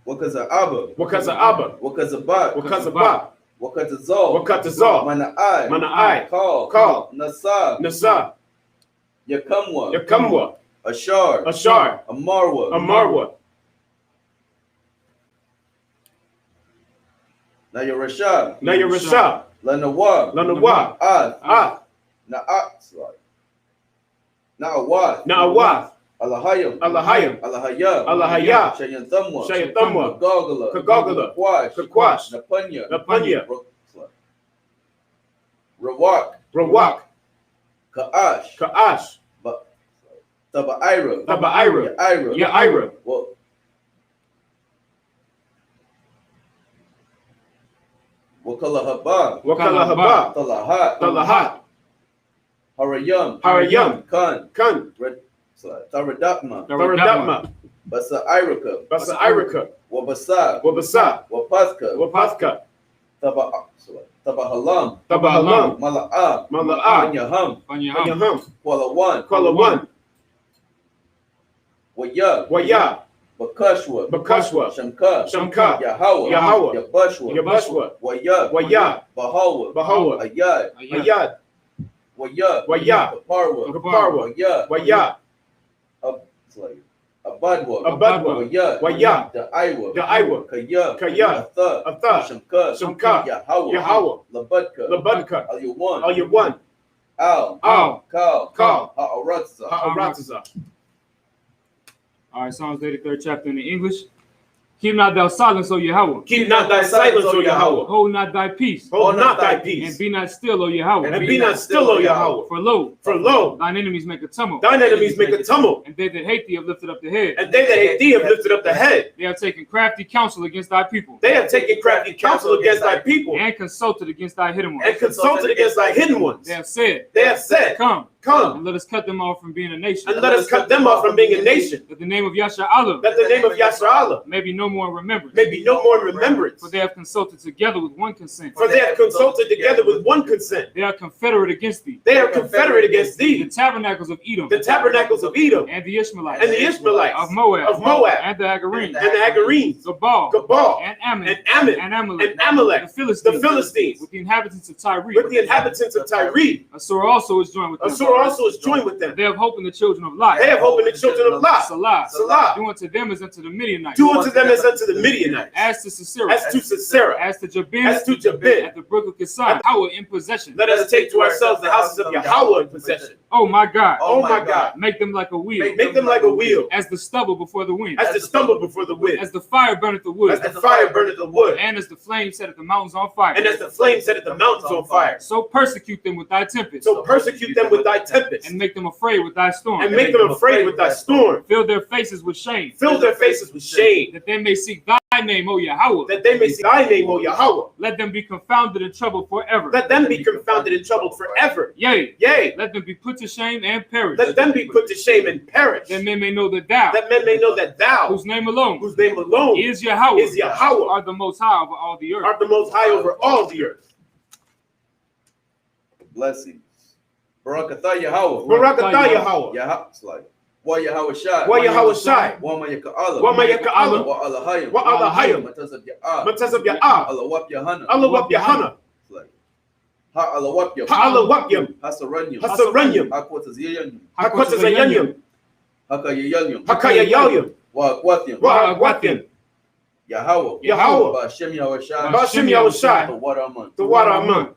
Wakaza'aba. Wakaza'aba. Wakazabat. Wakazabat. Wakatazal. Wakatazal. Mana'ai. Mana'ai. Call. Nasa. Nasa. Yakamwa. Yakamwa. Ashar. Ashar. Amarwa. Amarwa. Nayarashab. Nayarashab. Lanawa. Lanawa. Ath. Na'at. Na'awath. Na'awath. Alahayam. Alahayam. Alahaya. Alahaya. Shayanthamwa. Shayathamwa. Kagagala. Kagagala. Kakwash. Kakwash. Napanya. Napanya. Rawak. Rawak. Ka'ash. Ka'ash. Taba'ira. Taba'ira. Ya'ira. Ya'ira. Wakalahabah. Wakalahabah. Talahat. Talahat. Harayam. Harayam. Kan. Kan. Taradakma. Taradakma. Basa'iraka. Basa'iraka. Wabasa. Wabasa. Wapathka. Wapathka. Tabahalam. Tabahalam. Mala'a. Mala'a. Panyaham. Panyaham. Kualawan. Kualawan. Waya. Waya. Bakashwa. Bakashwa. Shamka. Shamka. Yahawa. Yahawa. Yabashwa. Yabashwa. Waya. Waya. Bahawa. Bahawa. Ayad. Ayad. Waya. Waya. Kaparwa. Kaparwa. Waya. Waya. Abadwa. Abadwa. Waya. Waya. Da'aiwa. Da'aiwa. Kaya. Kaya. Atha. Atha. Shamka. Shamka. Yahawa. Yahawa. Labadka. Labadka. Al-Yawan. Al-Yawan. Al. Al. Kal. Kal. Ha'aratza. Ha'aratza. All right, Psalms 83rd chapter in the English. Keep not thou silence, O Yahweh. Keep not thy silence, O Yahweh. Hold not thy peace. Hold not thy And peace. be not still, O Yahweh. And be not still, O Yahweh. For lo, For lo, thine enemies make a tumult. thine enemies make a tumult. And they that hate thee have lifted up the head. And they that hate thee have lifted up the head. They have taken crafty counsel against thy people. They have taken crafty counsel against thy people. And consulted against thy hidden ones. And consulted against thy hidden ones. They have said, They have said, Come, Come, and let us cut them off from being a nation. and let us cut them off from being a nation. That the name of Yasha'Allah That the name of Yasser may be no more in remembrance. may be no more in remembrance. For they have consulted together with one consent. For they have consulted together with one consent. They are confederate against thee. They are confederate against The thee, tabernacles of Edom. the tabernacles of Edom, And the Ishmaelites. and the Ishmaelites, Of Moab. of Moab, And the Agarenes. and the Agarenes, Gabal. Gabal, And Ammon. and Ammon, And Amalek. and Amalek, The Philistines. the Philistines, With the inhabitants of Tyre. with the inhabitants of Tyre. Assur also is joined with them. Assur also is joined with them. They have hope in the children of Lot. They have hope in the children of Lot. Salah. Salah. Do unto them as unto the Midianites. Do unto them as unto the Midianites. As to Sisera. As to Sisera. As to Jabin. As to Jabin. At the brook of Kisan. Power in possession. Let us take to ourselves the houses of Yahweh in possession. Oh my God. Oh my God. Make them like a wheel. Make them like a wheel, As the stubble before the wind. as the stumble before the wind, As the fire burneth the wood. as the fire burneth the wood, And as the flame setteth the mountains on fire. and as the flame setteth the mountains on fire. So persecute them with thy tempest. So persecute them with thy tempest, And make them afraid with thy storm. and make them afraid with thy storm. Fill their faces with shame. Fill their faces with shame, That they may seek thy name, O Yahweh. that they may see thy name, O Yahweh. Let them be confounded and troubled forever. Let them be confounded and troubled forever. Yea, Yea, let them be put to shame and perish. let them be put to shame and perish. That men may know that thou, That men may know that thou, whose name alone whose name alone is Yahweh, is Yahweh, are the most high over all the earth. are the most high over all the earth. Blessings. Barakatah Yahweh. Barakatah Yahweh. Yahweh. It's like, Wa Yahweh Shai. Wa Yahweh Shai. Wa Ma Yaka'ala. Wa Ma Yaka'ala. Wa Alahayim. Wa Alahayim. Matazab Ya'ah. Matazab Ya'ah. Alawap Yahana. Alawap Yahana. It's like, Ha Alawap Yam. Ha'alawapyam. Hasaranyam. Hasaranyam. Hakwataziyanyam. Hakwatazayanyam. Hakayayalyam. Hakayayalyam. Wa Akwathyam. Wa Agwathyam. Yahweh. Yahweh. Ba'ashem Yahweh Shai. Ba'ashem Yahweh Shai. The water Aman. The water Aman.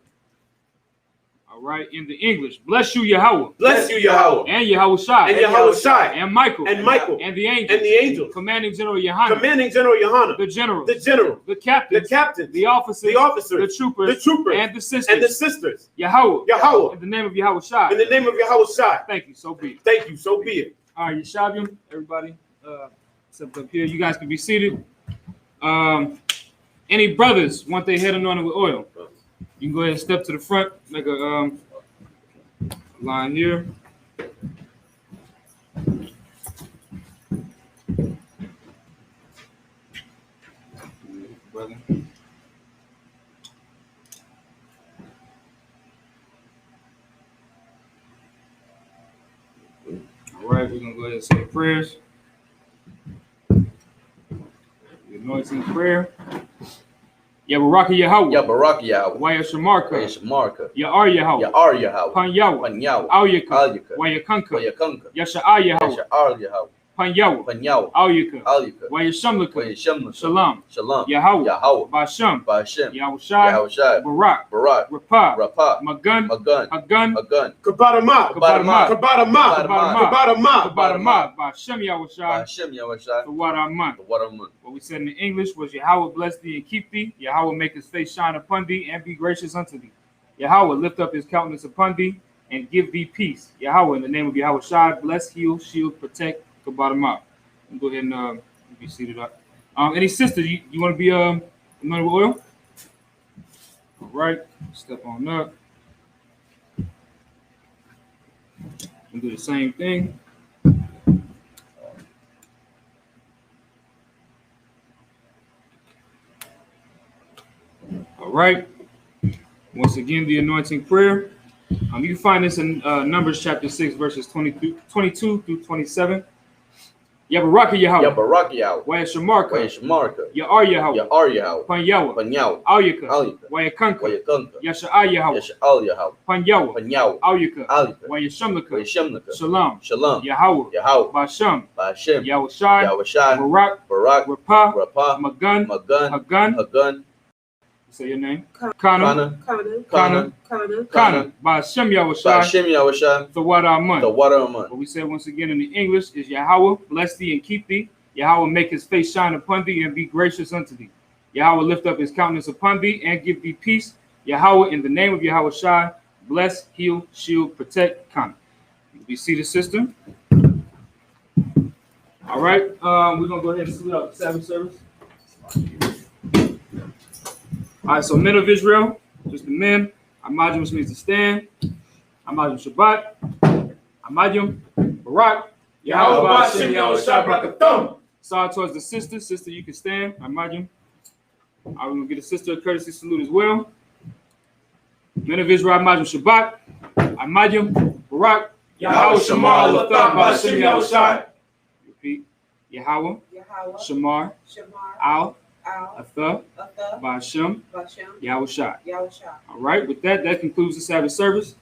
All right, in the English, bless you, Yahweh, Bless you, Yahweh. and Yahweh Shai, And Yahweh Shai. and Michael, And Michael. and the angels, And the angels. commanding General Yohanan, Commanding General Yohanan. the generals, The general. the captains, The captains. the officers, The officers. the troopers, The troopers. and the sisters. And the sisters. Yahweh, Yahweh. in the name of Yahweh Shai. In the name of Yahweh Shai. Thank you, so be it. Thank you. So be it. All right, Yeshavium, everybody, except up here, you guys can be seated. Any brothers want their head anointed with oil? You can go ahead and step to the front, make a line here. Brother. All right, we're gonna go ahead and say prayers. The anointing prayer. Yabaraka Yahweh. Yabarak Yahweh. Waya Shamarka. Shamarka. Ya'ar Yahweh. Ya'ar Yahweh. Pan Yahweh. Pan Yahweh. Awyaka. Alyaka. Wayakanka. Wayakanka. Yasha'ar Yahweh. Yasha'ar Yahweh. Pan Yahweh. Pan Yahweh. Awyaka. Alyaka. Wayashamlaka. Wayashamlaka. Shalom. Shalom. Yahweh. Yahweh. Basham. Ba'ashem. Yahushai. Yahushai. Barak. Barak. Rapah. Rapah. Magun. Magun. Hagun. Magun. Kabarama. Kabarama. Kabarama. Kabarama. Kabarama. Kabarama. Basham Yahushai. Ba'ashem Yahushai. The water Aman. The water Aman. What we said in the English was Yahweh bless thee and keep thee. Yahweh make his face shine upon thee and be gracious unto thee. Yahweh lift up his countenance upon thee and give thee peace. Yahweh, in the name of Yahweh Shai, bless, heal, shield, protect, Kabarama. Go ahead and be seated up. Any sisters, you want to be anointed with oil? All right, step on up. And do the same thing. All right. Once again, the anointing prayer. You can find this in Numbers chapter 6, verses 22 through 27. Yabaraka Yahweh. Yabarak Yahweh. Waya Shamarka. Shamarka. Ya'ar Yahweh. Ya'ar Yahweh. Pan Yahweh. Pan Yahweh. Awyaka. Alyaka. Wayakanka. Wayakanka. Yasha'ar Yahweh. Yasha'al Yahweh. Pan Yahweh. Pan Yahweh. Awyaka. Alyaka. Wayashamlaka. Wayashamlaka. Shalom. Shalom. Yahweh. Yahweh. Basham. Ba'ashem. Yahushai. Yahushai. Barak. Barak. Rapah. Rapah. Magun. Magun. Hagun. Hagun. Say your name. Kana. Kana. Kana. Kana. Basham Yahushai. Ba'ashem Yahushai. The water Aman. The water Aman. What we said once again in the English is Yahweh bless thee and keep thee. Yahweh make his face shine upon thee and be gracious unto thee. Yahweh lift up his countenance upon thee and give thee peace. Yahweh, in the name of Yahweh Shai, bless, heal, shield, protect, Kana. Be seated, sister. All right, we're gonna go ahead and salute out the Sabbath service. All right, so men of Israel, just the men. Amadim, which means to stand. Amadim Shabbat. Amadim Barak. Yahweh Ba'ashem Yahushai Barakatum. Saw towards the sister. Sister, you can stand. Imagine. I'm going to get a sister a courtesy salute as well. Men of Israel, Imagine Shabbat. Imagine Barak. Yahweh Shamar Latham Ba'ashem Yahushai. Repeat. Yahweh Shamar Al Athah Ba'ashem Yahushai. All right, with that concludes the Sabbath service.